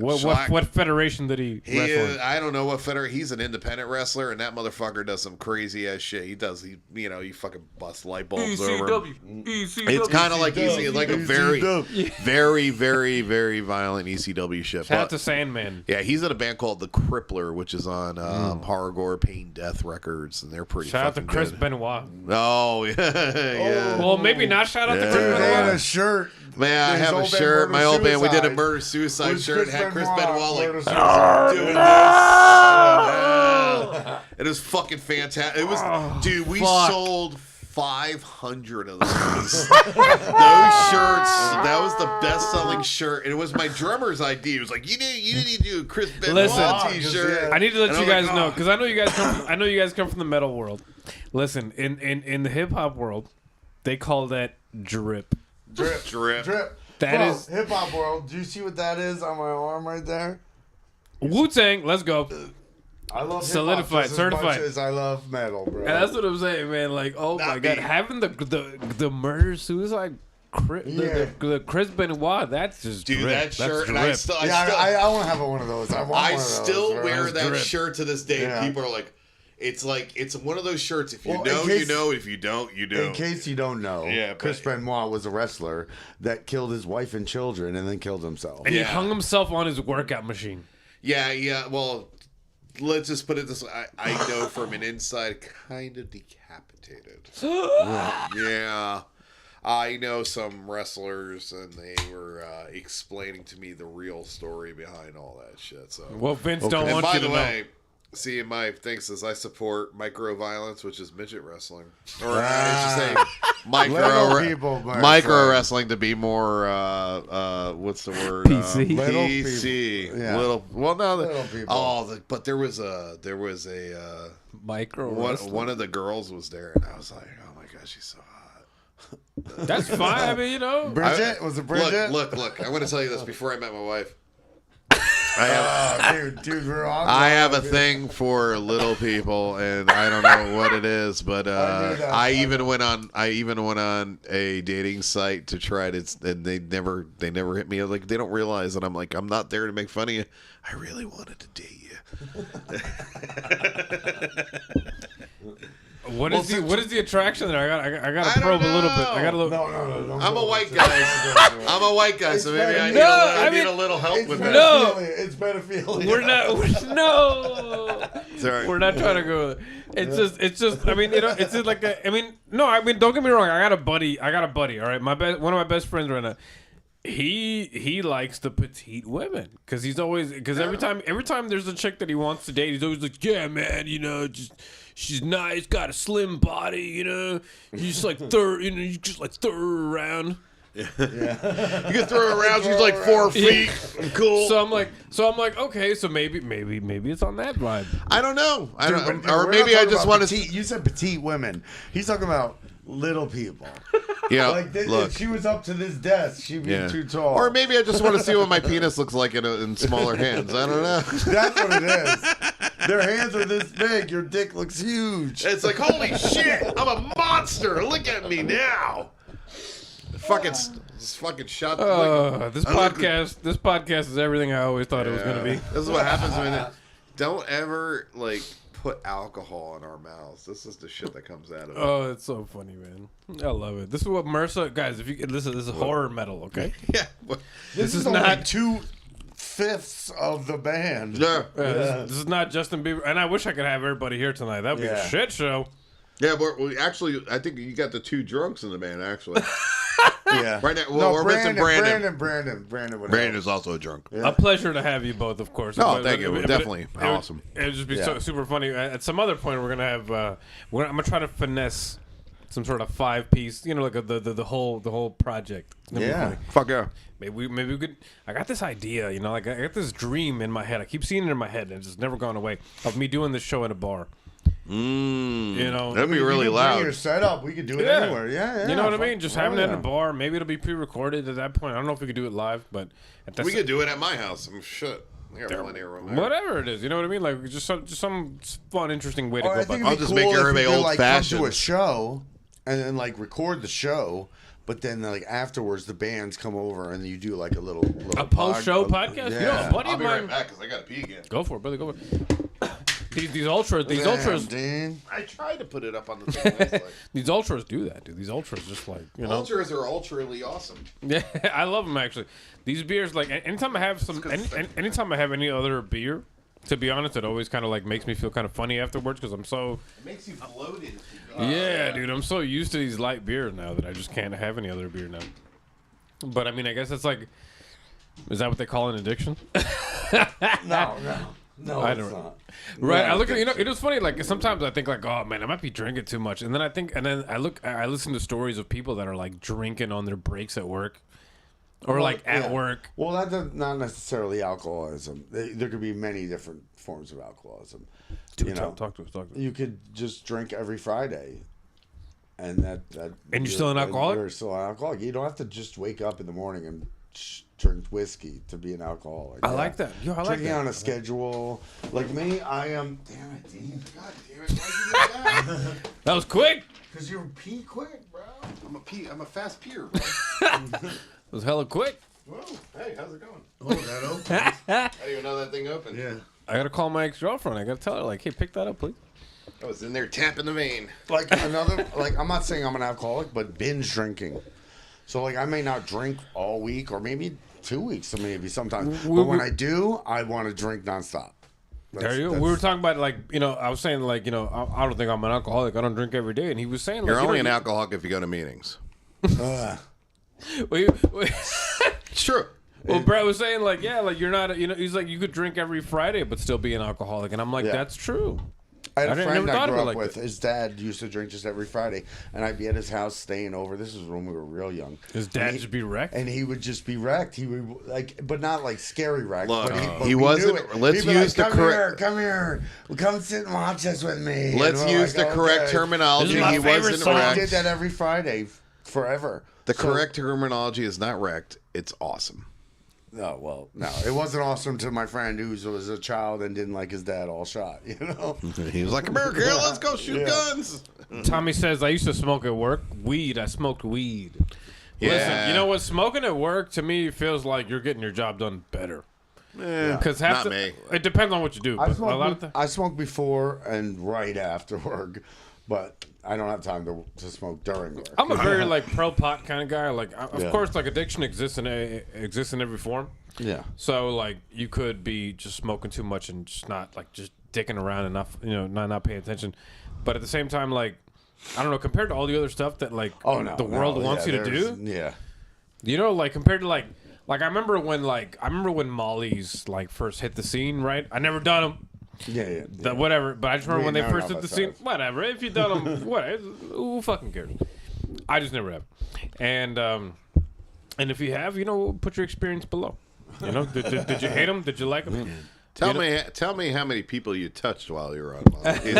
What federation did he wrestle in? I don't know what federation. He's an independent wrestler, and that motherfucker does some crazy ass shit. He fucking busts light bulbs over him. It's kind of like like a very, very, very, very violent ECW shit. Shout out to Sandman. Yeah, he's in a band called The Crippler, which is on Horror Gore Pain Death Records, and they're pretty Shout out to fucking Chris good. Benoit. Oh, yeah. Yeah. Well, maybe not shout out to Chris Dude, they had Benoit. a shirt. Man, I His have a old band shirt. Murder My old band, we did a Suicide. murder suicide With shirt. It had Chris Benoit Murder like Suicide. doing this. It was fucking fantastic. It was, dude. We sold 500 of those. Those shirts. That was the best-selling shirt, and it was my drummer's idea. It was like, you need to do a Chris Benoit Listen, t-shirt. I need to let And you I'm guys like, know because I know you guys come from the metal world. Listen, in the hip hop world, they call that drip. Drip. That is hip hop world. Do you see what that is on my arm right there? Wu-Tang. Let's go. I love Solidified, hip-hop just certified. as much as I love metal, bro. And that's what I'm saying, man. Like, oh my god, having the murder suicide. The Chris Benoit, that's just Dude, drip. that That's shirt, and drip. I want to have one of those. I want I one of those, still bro. wear that drip. shirt to this day. Yeah. People are like, it's one of those shirts. If you Well, know, in case- you know. If you don't, you don't. In case you don't know, Yeah, Chris but- Benoit was a wrestler that killed his wife and children and then killed himself. And he Yeah. hung himself on his workout machine. Yeah. Well, let's just put it this way. I know from an inside, kind of decapitated. Yeah. I know some wrestlers, and they were explaining to me the real story behind all that shit. So, Well, Vince don't and want by you the to way, see, my thing says I support micro-violence, which is midget wrestling, or I should say Little people, my micro friend. wrestling to be more what's the word? PC. Little PC. people. Yeah. Little. Well, no. Little people. But there was a know. Micro. one of the girls was there, and I was like, oh my gosh, she's so hot. That's fine. I mean, you know. Bridget? Was it Bridget? Look. I want to tell you this before I met my wife. Dude, we're on. I have a thing for little people, and I don't know what it is, but I even went on a dating site to try to, and they never hit me. Like, they don't realize that I'm not there to make fun of you. I really wanted to date you. What is the attraction there? I got to probe a little bit. I got a little. No. I'm a white guy. I'm a white guy, so maybe I need a little help with that. No. It's pedophilia. We're not. No. Sorry. We're not trying to go. It's just. I mean, it's just like a. I mean, no. I mean, don't get me wrong. I got a buddy. All right, one of my best friends right now. He likes the petite women because every time there's a chick that he wants to date, he's always like, yeah, man, she's nice, got a slim body, you just like you just like throw her around. You can throw her around. She's like 4 feet. Cool. So I'm like, okay, so maybe it's on that vibe. I don't know. Dude, Or maybe I just want to. You said petite women. He's talking about little people. Yeah. Like if she was up to this desk, she'd be too tall. Or maybe I just want to see what my penis looks like in smaller hands. I don't know. That's what it is. Their hands are this big. Your dick looks huge. It's like, holy shit! I'm a monster. Look at me now. Fucking shot. This podcast is everything I always thought it was gonna be. This is what happens when don't ever like put alcohol in our mouths. This is the shit that comes out of it. Oh, it's so funny, man. I love it. This is what MRSA, guys. If you listen, this is horror metal, okay? Yeah. This is not only 2/5 of the band. Yeah. This is not Justin Bieber, and I wish I could have everybody here tonight. That'd be a shit show. Yeah, we actually, I think you got the 2 drunks in the band, actually. Yeah. Right now, well, we're missing Brandon. Brandon is also a drunk. Yeah. A pleasure to have you both, of course. Oh, thank you. Definitely awesome. It would just be so super funny. At some other point, we're gonna have. I'm gonna try to finesse some sort of 5-piece. You know, like the whole project. Yeah. Fuck yeah. Maybe we could. I got this idea. You know, like I got this dream in my head. I keep seeing it in my head, and it's just never gone away. Of me doing this show in a bar. You know, that'd be really loud. Your setup, we could do it anywhere. Yeah. You know what I mean? Just having it in a bar. Maybe it'll be pre-recorded at that point. I don't know if we could do it live, but we could do it at my house. I'm shit. We got plenty of room there. Whatever it is, you know what I mean? Like just some fun, interesting way to go about it. I'll just make everybody old fashioned. Come to a show and then like record the show. But then, like afterwards, the bands come over and you do like a little post-show podcast. Yeah. You know, a buddy I'll of be mine. right back because I got to pee again. Go for it, brother. Go for it. These ultras. Dean. I tried to put it up on the thing. These ultras do that, dude. These ultras just like Ultras are ultrally awesome. Yeah, I love them actually. These beers, like anytime I have anytime I have any other beer, to be honest, it always kind of like makes me feel kind of funny afterwards because I'm so. It makes you bloated. Yeah, dude, I'm so used to these light beers now that I just can't have any other beer now. But I mean, I guess it's like, is that what they call an addiction? No, I it's don't. not. Right, I look at it was funny. Like sometimes I think like, oh man, I might be drinking too much, and then I listen to stories of people that are like drinking on their breaks at work, or like at work. Well, that's not necessarily alcoholism. There could be many different forms of alcoholism. Dude, talk to us. You could just drink every Friday, and that and you're still an alcoholic. You're still an alcoholic. You don't have to just wake up in the morning and drink whiskey to be an alcoholic. I like that. Yo, I like Drinking that. on a schedule. Like me, I am. Damn it, Dean. God damn it! Why'd you do that? That was quick. Because you're pee quick, bro. I'm a fast peer. It was hella quick. Whoa! Hey, how's it going? Oh, that open. I didn't even know that thing opened. Yeah. I gotta call my ex-girlfriend. I gotta tell her like, hey, pick that up, please. I was in there tapping the vein. Like I'm not saying I'm an alcoholic, but binge drinking. So like I may not drink all week or maybe 2 weeks, so maybe sometimes. But when I do, I want to drink nonstop. There you go. We were talking about like, you know, I was saying like, you know, I don't think I'm an alcoholic. I don't drink every day, and he was saying like, You're only an alcoholic if you go to meetings. Wait. It's true. Well, Brett was saying like, yeah, like you're not, you know, he's like you could drink every Friday but still be an alcoholic, and I'm like, that's true. I had a friend I grew up like with. His dad used to drink just every Friday, and I'd be at his house staying over. This was when we were real young. His dad just be wrecked, and he would just be wrecked. He would like, but not like scary wrecked. Look, but he wasn't. Let's use the correct. Come here, come sit and watch this with me. Let's use the correct terminology. He wasn't wrecked. He did that every Friday, forever. The correct terminology is not wrecked. It's awesome. No, well, no, it wasn't awesome to my friend who was a child and didn't like his dad all shot. You know, he was like, "America, let's go shoot guns." Tommy says, "I used to smoke at work. Weed. I smoked weed." Yeah. Listen, you know what? Smoking at work to me feels like you're getting your job done better. Because not me. It depends on what you do. I smoked before and right after work, but I don't have time to smoke during work. I'm a very like pro pot kind of guy. Like, of course, like addiction exists in every form. Yeah. So like, you could be just smoking too much and just not like just dicking around enough, you know, not paying attention. But at the same time, like, I don't know, compared to all the other stuff that like the world wants you to do. Yeah. You know, like compared to like I remember when Molly's like first hit the scene, right? I never done them. Yeah. Whatever. But I just remember when they first hit the scene. Whatever. If you done them, whatever. Who fucking cares? I just never have. And And if you have, put your experience below. Did you hate them? Did you like them? Tell me how many people you touched while you were on Molly.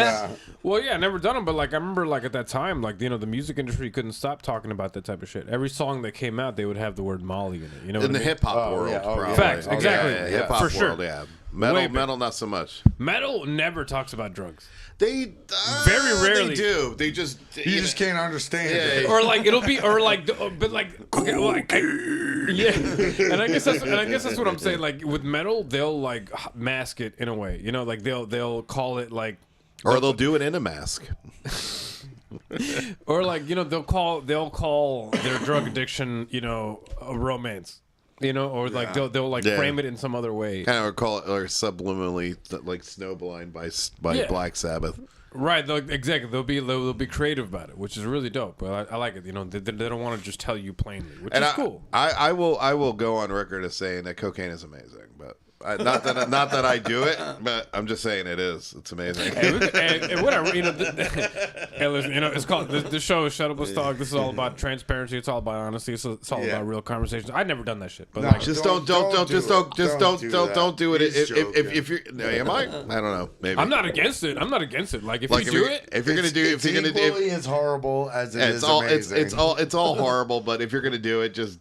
Well, yeah, I never done them, but like I remember, like at that time, like the music industry couldn't stop talking about that type of shit. Every song that came out, they would have the word Molly in it. You know, in the hip hop world, probably. Facts, exactly. Hip hop For world, sure. yeah. Metal, not so much. Metal never talks about drugs. They very rarely they do. They just You just can't understand it. or like it'll be but like okay, yeah. And I guess that's what I'm saying. Like with metal, they'll like mask it in a way. Like they'll call it like, or they'll do it in a mask. Or like they'll call their drug addiction a romance. Or like they'll like frame it in some other way. Kind of call it or subliminally like Snowblind by Black Sabbath. Right, exactly. They'll be creative about it, which is really dope. But I like it. They don't want to just tell you plainly, which is cool. I will go on record as saying that cocaine is amazing, but not that I do it, but I'm just saying it is. It's amazing. And whatever, hey, listen, it's called this show is Shut Up Let's Talk. This is all about transparency. It's all about honesty. It's all about real conversations. I've never done that shit, but like, just don't do it. If you're, am I? I don't know. Maybe I'm not against it. Like if you do it, if you're gonna do, if you're gonna do, equally as horrible as it is all amazing. it's all horrible. But if you're gonna do it, just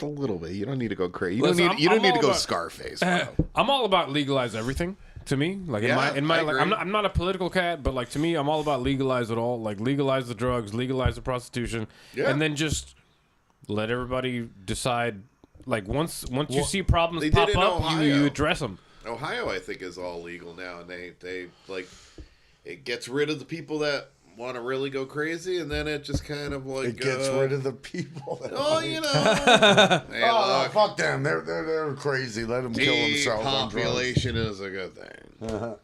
a little bit. You don't need to go crazy. You don't need to go Scarface. I'm all about legalize everything. To me, like in my like, I'm not a political cat, but like to me, I'm all about legalize it all. Like legalize the drugs, legalize the prostitution, and then just let everybody decide. Like once you see problems pop up, you address them. Ohio, I think, is all legal now, and they like it gets rid of the people that want to really go crazy, and then it just kind of like it gets rid of the people. Hey, fuck them. They're crazy. Let them kill themselves. Population is a good thing.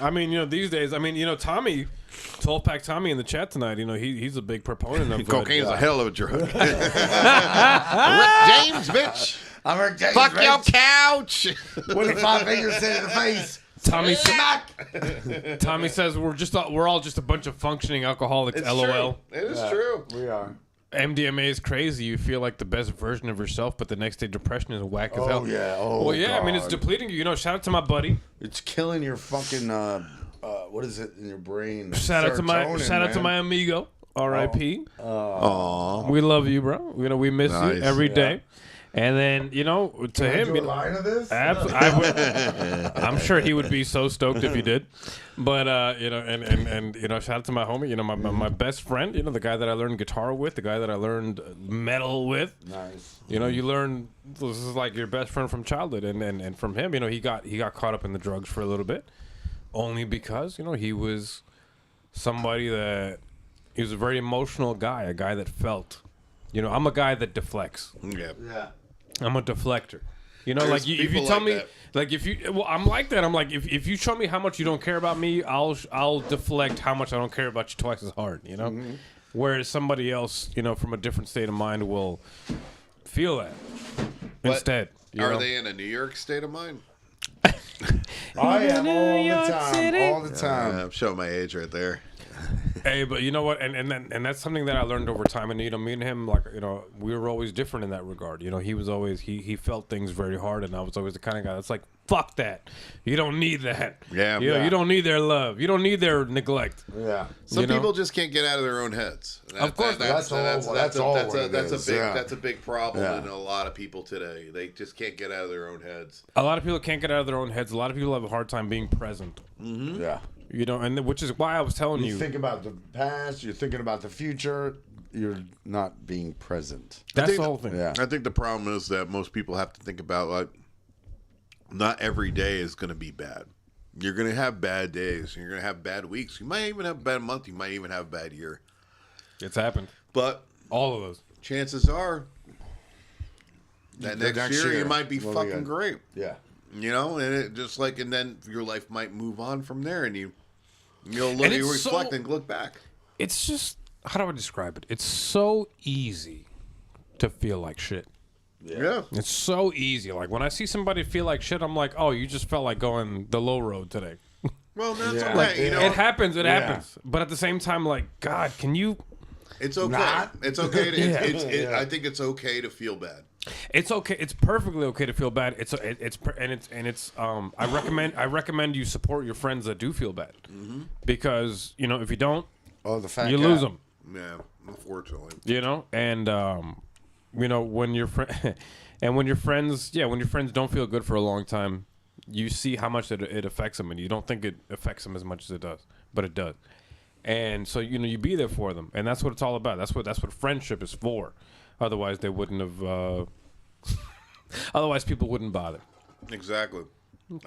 I mean, these days, Tommy, 12-pack Tommy in the chat tonight. He's a big proponent of cocaine is a hell of a drug. Rick James, bitch. I'm Rick James. Fuck your couch. 25 fingers in the face. Tommy says we're all just a bunch of functioning alcoholics. It's LOL. True. It is true. We are. MDMA is crazy. You feel like the best version of yourself, but the next day depression is whack as hell. Yeah. Well, yeah. God. I mean, it's depleting you. Shout out to my buddy. It's killing your fucking what is it in your brain? Shout out to my amigo. R.I.P. We love you, bro. We miss you every day. And then, to him, a line of this? I'm sure he would be so stoked if you did. But and shout out to my homie, my best friend, the guy that I learned guitar with, the guy that I learned metal with. Nice. You learn this is like your best friend from childhood, and from him, he got caught up in the drugs for a little bit, only because he was somebody that he was a very emotional guy, a guy that felt. I'm a guy that deflects. Yeah. I'm a deflector. Like if you tell me, like if you, I'm like that. I'm like if you show me how much you don't care about me, I'll deflect how much I don't care about you twice as hard. Mm-hmm. Whereas somebody else, from a different state of mind will feel that instead. Are they in a New York state of mind? I am all the time. I'm showing my age right there. Hey, but you know what? And that's something that I learned over time. And me and him, like we were always different in that regard. He was always he felt things very hard, and I was always the kind of guy that's like, fuck that. You don't need that. Yeah. You don't need their love. You don't need their neglect. Yeah. Some people just can't get out of their own heads. Of course, that's a big problem in a lot of people today. They just can't get out of their own heads. A lot of people can't get out of their own heads. A lot of people have a hard time being present. Mm-hmm. Yeah. And which is why I was telling you. You think about the past, you're thinking about the future, you're not being present. That's the whole thing. Yeah. I think the problem is that most people have to think about, like, not every day is going to be bad. You're going to have bad days. You're going to have bad weeks. You might even have a bad month. You might even have a bad year. It's happened. But all of those. Chances are that next year you might be fucking great. Yeah. And it just like, and then your life might move on from there, and you'll reflect and look back. It's just, how do I describe it? It's so easy to feel like shit. Yeah. It's so easy. Like when I see somebody feel like shit, I'm like, oh, you just felt like going the low road today. Well, that's It happens. It happens. But at the same time, like, God, can you It's okay. It's okay. I think it's okay to feel bad. It's okay. It's perfectly okay to feel bad. I recommend you support your friends that do feel bad, because if you don't, you lose them. Yeah, unfortunately. And when your when your friends don't feel good for a long time, you see how much it affects them, and you don't think it affects them as much as it does, but it does. And so you be there for them, and that's what it's all about. That's what friendship is for. Otherwise, they wouldn't have. Otherwise, people wouldn't bother. Exactly.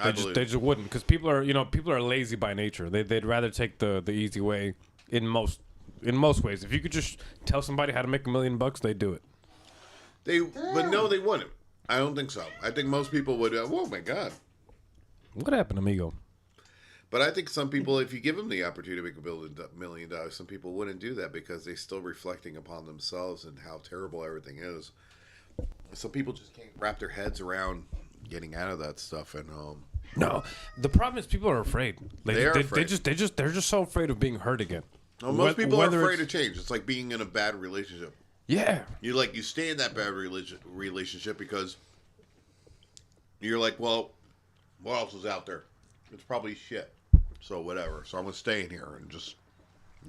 They just wouldn't, because people are lazy by nature. They'd rather take the easy way in most ways. If you could just tell somebody how to make $1 million, they'd do it. But no, they wouldn't. I don't think so. I think most people would. Oh my God. What happened, amigo? But I think some people, if you give them the opportunity to make $1 million, some people wouldn't do that because they're still reflecting upon themselves and how terrible everything is. Some people just can't wrap their heads around getting out of that stuff. And no, the problem is people are afraid. They're afraid. They're just so afraid of being hurt again. Well, most people are afraid of change. It's like being in a bad relationship. Yeah, you stay in that bad relationship because you're like, well, what else is out there? It's probably shit. So whatever. So I'm gonna stay in here and just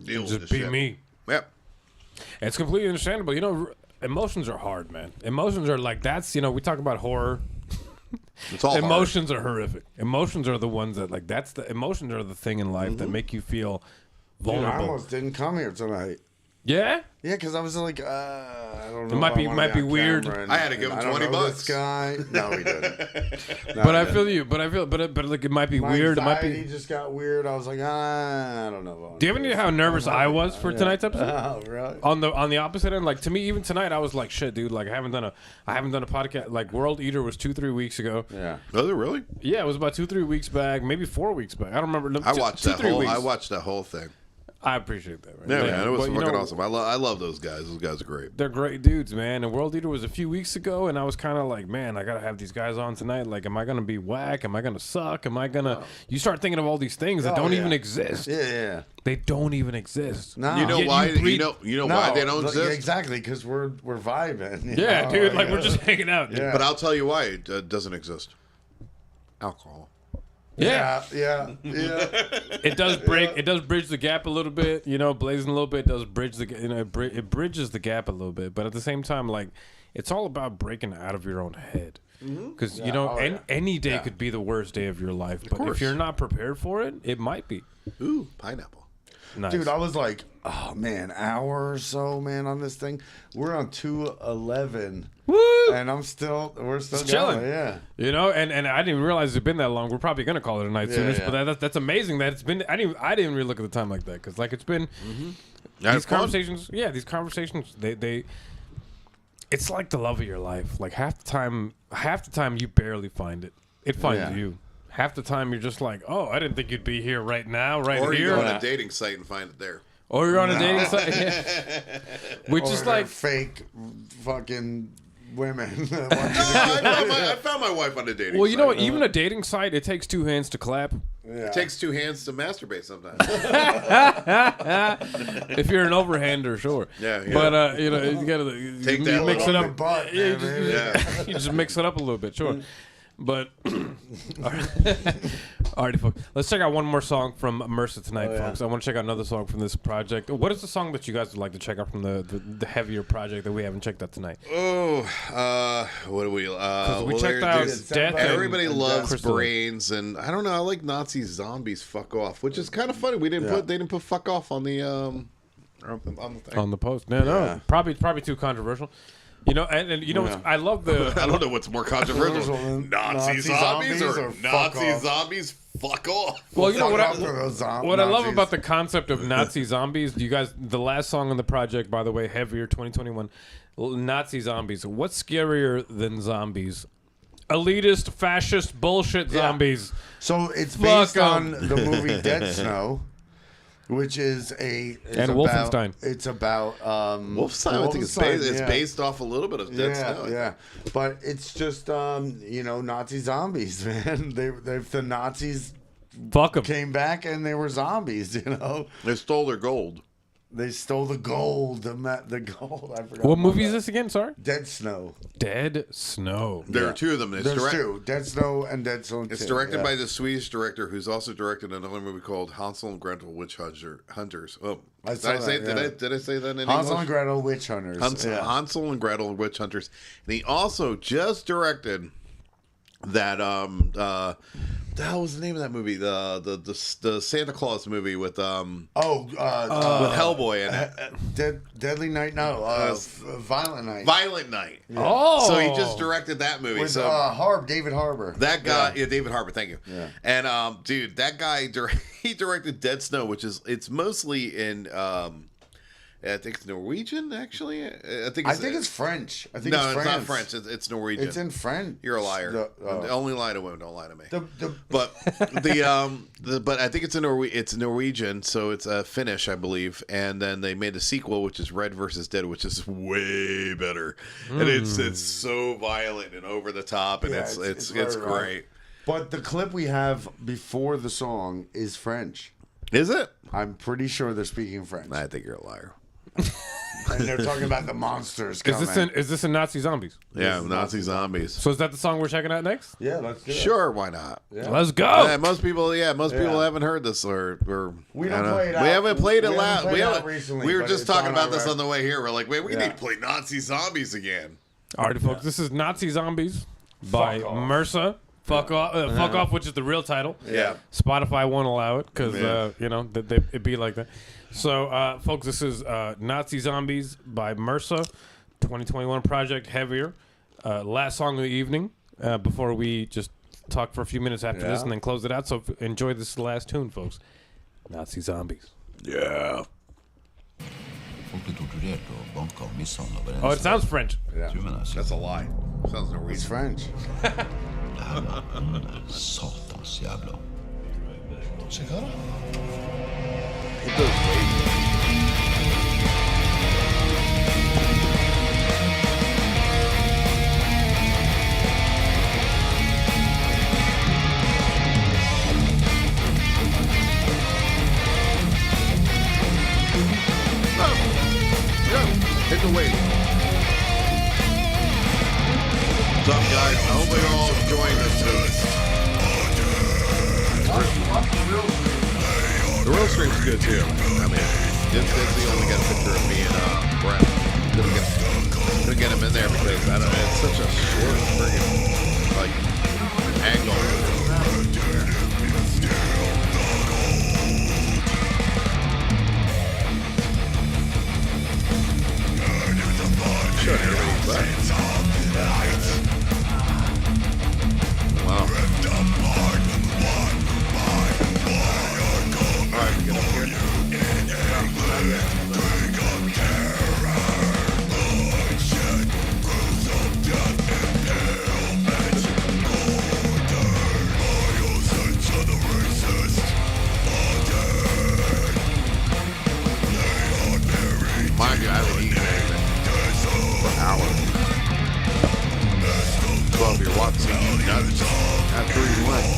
deal with this shit. Just be me. Yep. It's completely understandable. Emotions are hard, man. Emotions are like we talk about horror. It's all emotions are horrific. Emotions are the ones that emotions are the thing in life that make you feel vulnerable. Dude, I almost didn't come here tonight. Yeah? Yeah, because I was like, I don't know. It might be weird. I had to give him $20. This guy. No, he didn't. But I feel you. But it might be weird. It might be. He just got weird. I was like, I don't know. Do you have any idea how nervous I was for tonight's episode? Oh, really? On the opposite end, to me, even tonight, I was like, shit, dude. I haven't done a podcast. World Eater was 2-3 weeks ago. Yeah. Was it really? Yeah, it was about 2-3 weeks back, maybe 4 weeks back. I don't remember. I watched that whole thing. I appreciate that. Man. Yeah, man, it was fucking awesome. I love those guys. Those guys are great. They're great dudes, man. And World Eater was a few weeks ago, and I was kind of like, man, I gotta have these guys on tonight. Am I gonna be whack? Am I gonna suck? Am I gonna? You start thinking of all these things that don't even exist. Yeah. They don't even exist. No. You know why? You know why they don't exist? Exactly, because we're vibing. Yeah, dude. We're just hanging out. Dude. Yeah. But I'll tell you why it doesn't exist. Alcohol. Yeah. It does break. It does bridge the gap a little bit. Blazing a little bit does bridge the. It bridges the gap a little bit. But at the same time, it's all about breaking out of your own head. Because any day could be the worst day of your life. But if you're not prepared for it, it might be. Ooh, pineapple. Nice. Dude, I was like, oh man, hour or so, man, on this thing. We're on 2:11. Woo! And we're still chilling. Yeah. And I didn't realize it'd been that long. We're probably gonna call it a night soon. Yeah. But that's amazing that it's been. I didn't really look at the time like that, because it's been these conversations. Yeah, these conversations. They. It's like the love of your life. Half the time you barely find it. It finds you. Half the time you're just like, oh, I didn't think you'd be here right now, or here. Or you go on a dating site and find it there. Or you're on a dating site, which is fake fucking women. I found my wife on a dating site. Well, you know what? Even a dating site, it takes 2 hands to clap. Yeah. It takes 2 hands to masturbate sometimes. If you're an overhander, sure. Yeah. But you gotta take that mix it up. Butt, you just mix it up a little bit, sure. But alrighty, folks. Let's check out one more song from MRSA tonight, folks. I want to check out another song from this project. What is the song that you guys would like to check out from the heavier project that we haven't checked out tonight? What do we? We checked out Death. Everybody loves Brains, and I don't know. I like Nazi Zombies. Fuck off, which is kind of funny. They didn't put fuck off on the thing. On the post. No, probably too controversial. I love the. I don't know what's more controversial: Nazi zombies or Nazi zombies. Fuck off. Well, what I love about the concept of Nazi zombies. You guys, the last song on the project, by the way, Heavier 2021, Nazi zombies. What's scarier than zombies? Elitist, fascist, bullshit zombies. So it's based on the movie Dead Snow. Which is Wolfenstein. It's about Wolfenstein. I think it's based off a little bit of Dead Snow. Yeah, but it's just Nazi zombies, man. The Nazis fuck 'em. Came back and they were zombies. They stole their gold. They stole the gold. The gold. I forgot. What movie is this again? Sorry. Dead Snow. Dead Snow. There are two of them. There's two. Dead Snow and Dead Snow 2. It's directed by the Swedish director who's also directed another movie called Hansel and Gretel Witch Hunters. Oh, did I say that in English? Hansel and Gretel Witch Hunters. Hansel and Gretel Witch Hunters. And he also just directed that the hell was the name of that movie? The Santa Claus movie with with Hellboy in it. Deadly Night? No, Violent Night. Violent Night. Yeah. Oh, So he just directed that movie. With So David Harbour. that guy, David Harbour. Thank you. Yeah. And dude, that guy he directed Dead Snow, which is it's mostly in I think it's Norwegian, actually. I think it's French. I think no, it's not French. It's Norwegian. It's in French. You're a liar. Only lie to women. Don't lie to me. But I think it's it's Norwegian, so it's Finnish, I believe. And then they made a sequel, which is Red versus Dead, which is way better. And it's so violent and over the top, and it's great. But the clip we have before the song is French. Is it? I'm pretty sure they're speaking French. I think you're a liar. And they're talking about the monsters coming. Is this in Nazi Zombies? Yeah, Nazi zombies. So is that the song we're checking out next? Yeah, let's do it. Sure, why not? Yeah. Let's go. Yeah, most people haven't heard this or we don't play it out. We haven't played it We loud. recently. We were just talking about this our on the way here. We're like, wait, we need to play Nazi Zombies again. All right, folks. This is Nazi Zombies by MRSA. Fuck off, which is the real title. Yeah. Spotify won't allow it because it'd be like that. So, folks, this is Nazi Zombies by MRSA, 2021 project, Heavier. Last song of the evening before we just talk for a few minutes after this and then close it out. So enjoy this last tune, folks. Nazi Zombies. Yeah. Oh, it sounds French. Yeah. That's a lie. Sounds Norwegian. It's French. Satans jävla. It goes hit the weight. What's up, guys? I hope you're all enjoying this movie. The real stream's good too. I mean, Disney only got a picture of me and Brett. Couldn't get him in there because I don't know. It's such a short friggin' angle. Showing everybody's butt. Wow. Alright, we get up here. Mind you, I haven't eaten anything for hours. So if you're watching me, after you went.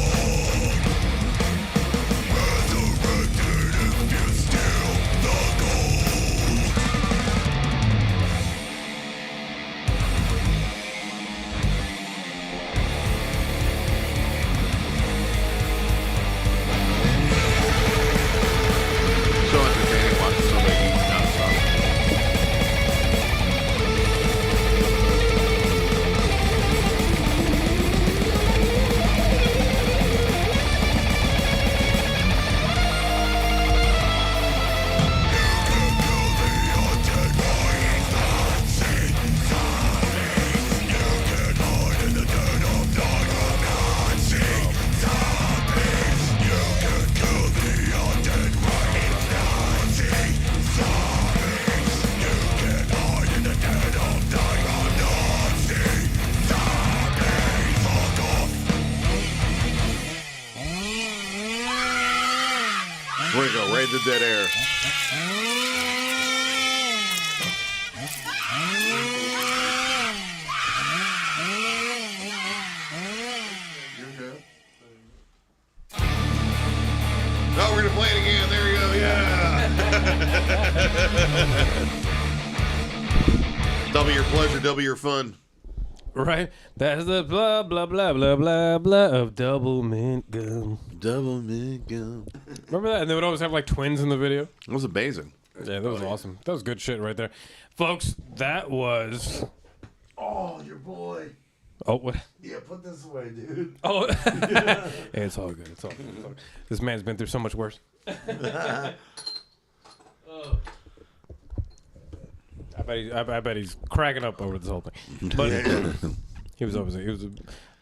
So entertaining watching somebody eat nonstop. We're gonna go raid the dead air. No, we're gonna play it again. There you go. Yeah. Double your pleasure, double your fun. Right? That's the blah, blah, blah, blah, blah, blah of double mint gum. Double mint gum. Remember that? And they would always have like twins in the video. It was amazing. Yeah, that was awesome. That was good shit right there. Folks, that was... Oh, your boy. Oh, what? Yeah, put this away, dude. Oh, hey, it's all good. It's all good. It's all good. This man's been through so much worse. I bet he's cracking up over this whole thing. But he was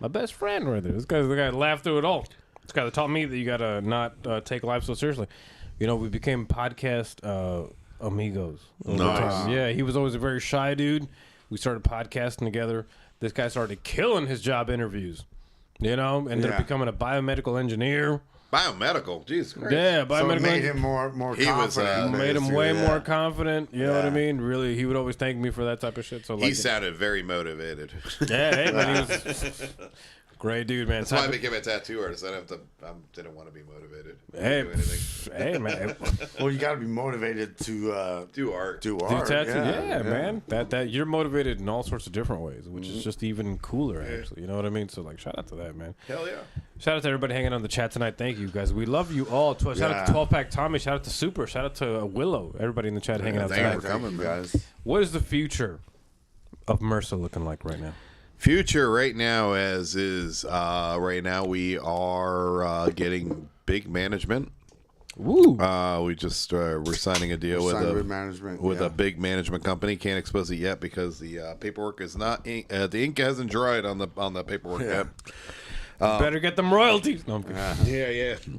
my best friend right there. This guy's the guy that laughed through it all. This guy that taught me that you gotta not take life so seriously. You know, we became podcast amigos. Nice. Yeah, he was always a very shy dude. We started podcasting together. This guy started killing his job interviews. You know, ended up becoming a biomedical engineer. Biomedical, jeez. Christ. Yeah, biomedical. So it made him more He was, confident. made him way more confident. You know what I mean? Really, he would always thank me for that type of shit. So like, He sounded very motivated. yeah, hey, man, he was great dude, man. That's why I became a tattoo artist. I didn't want to be motivated. Hey, to do anything. hey, man. Well, you got to be motivated to Do art. do Do art. tattoo, yeah, man. That you're motivated in all sorts of different ways, which is just even cooler, actually. You know what I mean? So like, shout out to that, man. Hell yeah. Shout out to everybody hanging on the chat tonight. Thank you, guys. We love you all. Shout out to 12 Pack Tommy. Shout out to Super. Shout out to Willow. Everybody in the chat hanging out thank you tonight. for coming, you man. guys. What is the future of MRSA looking like right now? Future right now, as is, right now we are getting big management. Woo! We just we're signing a deal with management a big management company. Can't expose it yet because the paperwork is not the ink hasn't dried on the paperwork yet. Better get them royalties. No, I'm kidding.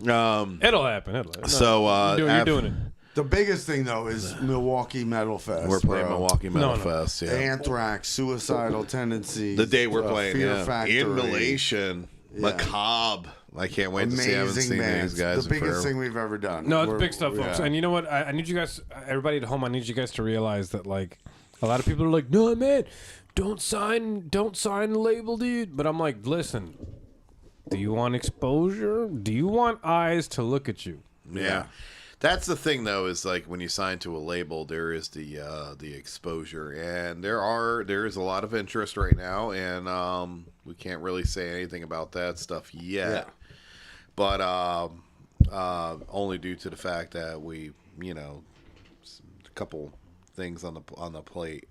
Yeah. It'll happen. So You're doing it. The biggest thing though is Milwaukee Metal Fest. we're playing bro. Milwaukee Metal No. Fest. Yeah. Anthrax, suicidal tendencies. The day we're playing, Fear yeah. Factory. Inhalation, Macabre. I can't wait to see. I haven't Amazing seen bands. these guys The in biggest forever. thing we've ever done. No, it's We're- big stuff, folks. yeah. And you know what? I need you guys, everybody at home, I need you guys to realize that, like, a lot of people are like, no, man, don't sign the label, dude. But I'm like, listen, do you want exposure? Do you want eyes to look at you? Yeah. That's the thing, though, is like when you sign to a label, there is the exposure, and there is a lot of interest right now, and we can't really say anything about that stuff yet, but only due to the fact that we, a couple things on the plate.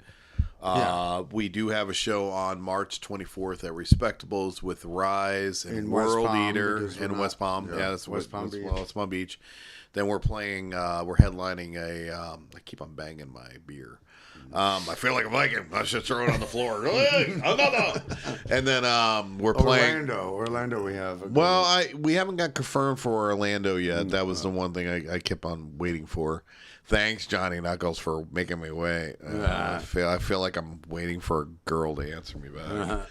We do have a show on March 24th at Respectables with Rise and In West World Palm, Eater because we're in not- West Palm. yeah, Yeah, that's West Palm Beach. West Palm Beach. Then we're playing. We're headlining a. I keep on banging my beer. I feel like a Viking. I should throw it on the floor. Hey, another. And then we're playing. Orlando. We have. We haven't got confirmed for Orlando yet. That was the one thing I kept on waiting for. Thanks, Johnny Knuckles, for making me wait. I feel like I'm waiting for a girl to answer me back.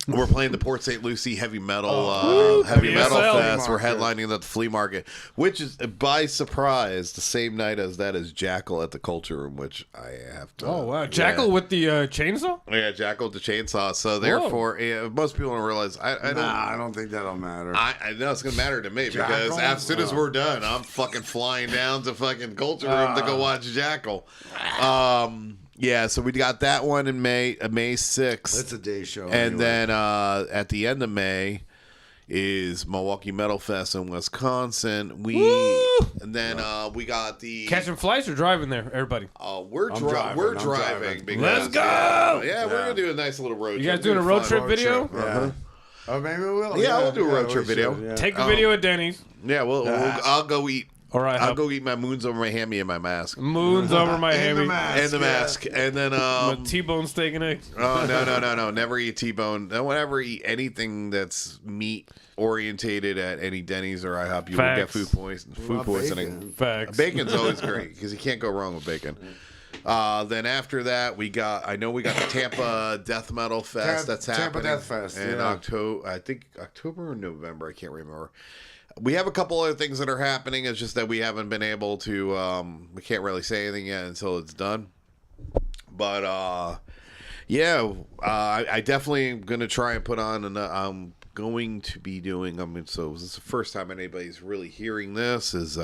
We're playing the Port St. Lucie Heavy Metal Heavy Metal PSL. Fest. We're headlining at the Flea Market, which is by surprise the same night as that is Jackal at the Culture Room, which I have to. Oh, wow. Jackal with the chainsaw? Yeah, Jackal with the chainsaw. So therefore, most people don't realize. I don't think that'll matter. I know it's gonna matter to me because Jackal? as soon as we're done, I'm fucking flying down to fucking Culture Room to go watch Jackal. Yeah, so we got that one in May 6th. It's a day show. And anyway. then at the end of May is Milwaukee Metal Fest in Wisconsin. And then we got the Catching flights or driving there, everybody? we're driving. driving because Let's go! yeah, we're gonna do a nice little road trip. You guys doing a road trip video? Yeah. Oh, maybe we will. Yeah, we'll do a road trip we video. should, yeah. Take a video at Denny's. Yeah, I'll go eat. All right, I'll go eat my moons over my hammy and my mask. Moons over my And the hammy. mask. And the mask. And then My T-bone steak and eggs. oh no. Never eat T-bone. Don't ever eat anything that's meat orientated at any Denny's or IHOP. You will get Facts. food poisoning. Bacon. Facts. Bacon's always great because you can't go wrong with bacon. Then after that, we got the Tampa Death Metal Fest that's Tampa happening Death Fest, in yeah. October. I think October or November. I can't remember. We have a couple other things that are happening. It's just that we haven't been able to. We can't really say anything yet until it's done. But yeah, I definitely am gonna try and put on. I'm going to be doing. So this is the first time anybody's really hearing this. Is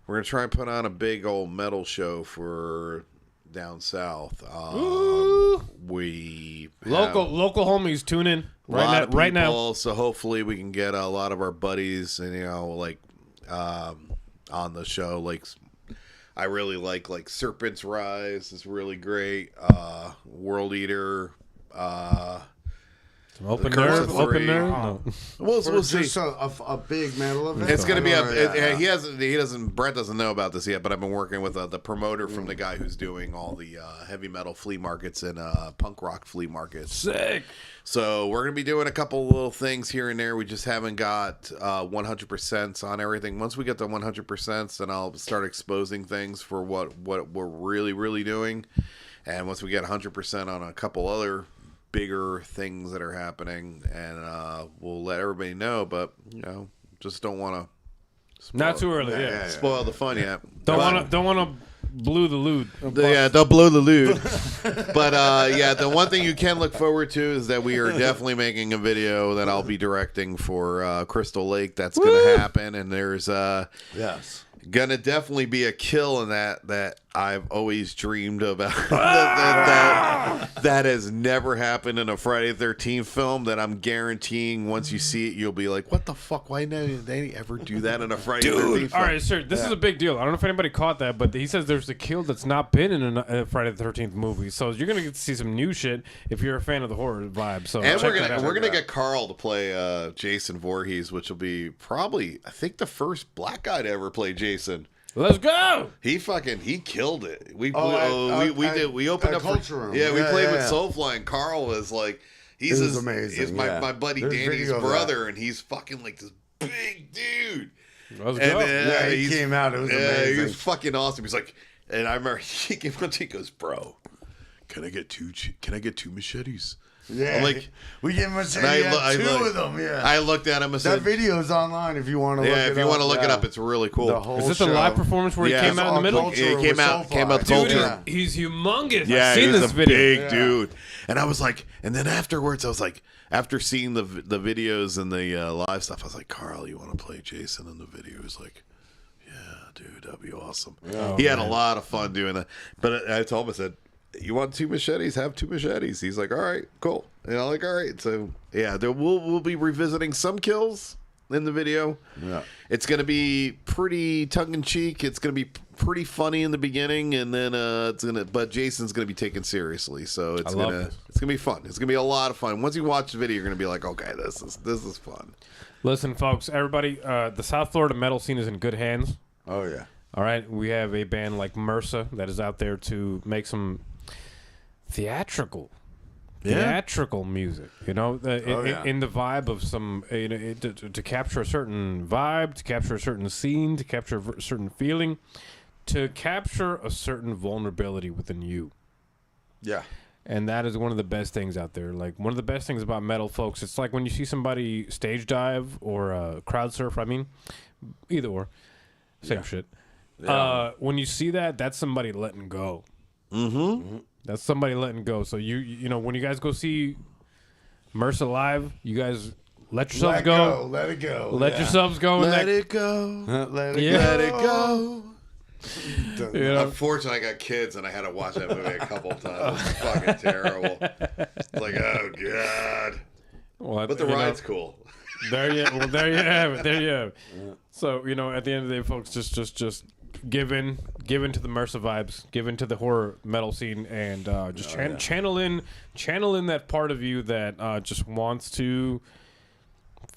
We're gonna try and put on a big old metal show for down south. We local homies tune in right now. So hopefully we can get a lot of our buddies and on the show. Like I really like Serpent's Rise is really great. World Eater. Open nerve. No. We'll see. Just a big metal event. It's gonna be Brett doesn't know about this yet, but I've been working with the promoter from the guy who's doing all the heavy metal flea markets and punk rock flea markets. Sick. So we're gonna be doing a couple little things here and there. We just haven't got 100% on everything. Once we get the 100%, then I'll start exposing things for what we're really doing. And once we get 100% on a couple other bigger things that are happening, and we'll let everybody know, but just don't want to not too early. Spoil the fun yet. Don't want to blew the lewd. Don't blow the lewd. But the one thing you can look forward to is that we are definitely making a video that I'll be directing for Crystal Lake. That's gonna happen, and there's gonna definitely be a kill in that I've always dreamed about. that has never happened in a Friday the 13th film. That I'm guaranteeing once you see it, you'll be like, "What the fuck? Why did they ever do that in a Friday the 13th film?" All right, sir. This is a big deal. I don't know if anybody caught that, but he says there's a kill that's not been in a Friday the 13th movie. So you're gonna get to see some new shit if you're a fan of the horror vibe. So and we're gonna get Carl to play Jason Voorhees, which will be probably I think the first black guy to ever play Jason. Let's go. He killed it. We opened up Culture Room. We played with Soulfly, and Carl was like, he's amazing. He's my buddy Danny's brother, and he's fucking like this big dude. Let's go. He came out. It was amazing. He was fucking awesome. He's like, and I remember he came up to me, he goes, "Bro, can I get two machetes?" Yeah, I'm like, we gave him a two of them. Yeah, I looked at him and said, "That video's online if you want to." If you want to look it up, it's really cool. Is this a live performance where he came out in the middle? He came out Dude, he's humongous. Yeah, I've seen this video. Big dude. And I was like, and then afterwards, I was like, after seeing the videos and the live stuff, I was like, "Carl, you want to play Jason in the video?" He was like, "Yeah, dude, that'd be awesome." He had a lot of fun doing that. But I told him, I said, "You want two machetes? Have two machetes." He's like, "All right, cool." And I'm like, "All right." So we'll be revisiting some kills in the video. Yeah, it's gonna be pretty tongue in cheek. It's gonna be pretty funny in the beginning, and then but Jason's gonna be taken seriously. So it's gonna be fun. It's gonna be a lot of fun. Once you watch the video, you're gonna be like, "Okay, this is fun." Listen, folks, everybody, the South Florida metal scene is in good hands. Oh yeah. All right, we have a band like MRSA that is out there to make some theatrical music, in the vibe of some, to capture a certain vibe, to capture a certain scene, to capture a certain feeling, to capture a certain vulnerability within you. Yeah. And that is one of the best things out there. Like, one of the best things about metal, folks, it's like when you see somebody stage dive or crowd surf, either or, same shit. Yeah. When you see that, that's somebody letting go. Mm-hmm. That's somebody letting go. So you know when you guys go see MRSA live, you guys let yourselves go. Let it go. Let yourselves go. Let it go. Let it go. Unfortunately, I got kids, and I had to watch that movie a couple times. It's fucking terrible. It's like, oh god. Well, but the ride's cool. There you have it. There you have it. So at the end of the day, folks, just give in to the MRSA vibes, give in to the horror metal scene, and just channel in that part of you that just wants to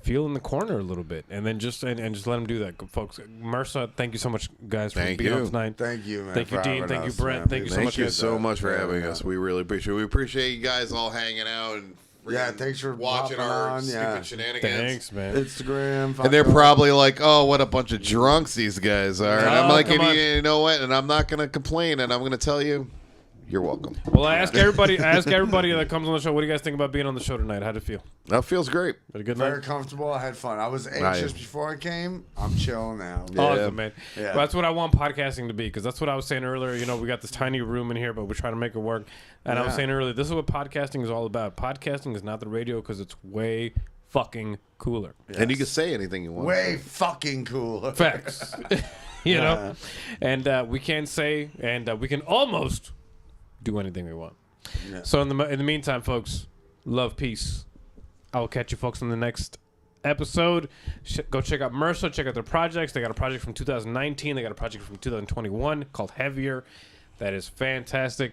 feel in the corner a little bit, and then just let them do that, folks. MRSA, thank you so much, guys, for being on tonight. Thank you, man. Thank you, Dean. Thank you, Brent. Man. Thank you so much for having us. We really appreciate it. We appreciate you guys all hanging out and thanks for watching our stupid shenanigans. Thanks, man. Instagram. And they're probably like, "Oh, what a bunch of drunks these guys are." And I'm like, you know what? And I'm not going to complain. And I'm going to tell you, you're welcome. Well, I ask everybody that comes on the show, what do you guys think about being on the show tonight? How'd it feel? That feels great. Had a good Very night? comfortable. I had fun. I was anxious before I came. I'm chilling now. Awesome, man. Yeah. Well, that's what I want podcasting to be, because that's what I was saying earlier. We got this tiny room in here, but we're trying to make it work. And I was saying earlier, this is what podcasting is all about. Podcasting is not the radio, because it's way fucking cooler. Yes. And you can say anything you want. Way fucking cooler. Facts. you know? And we can't say, and we can almost do anything we want. Yeah. So in the meantime, folks, love, peace. I will catch you folks in the next episode. Go check out MRSA, check out their projects. They got a project from 2019. They got a project from 2021 called Heavier. That is fantastic.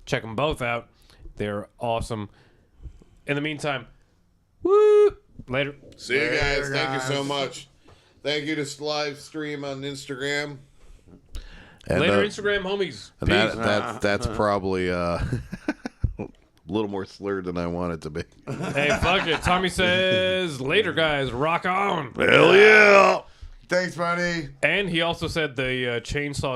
Check them both out. They're awesome. In the meantime, woo! Later. See you guys. Thank you so much. Thank you to live stream on Instagram. And, Later, Instagram homies. That's probably a little more slurred than I want it to be. Hey, fuck it. Tommy says, later, guys. Rock on. Hell yeah. Thanks, buddy. And he also said the chainsaw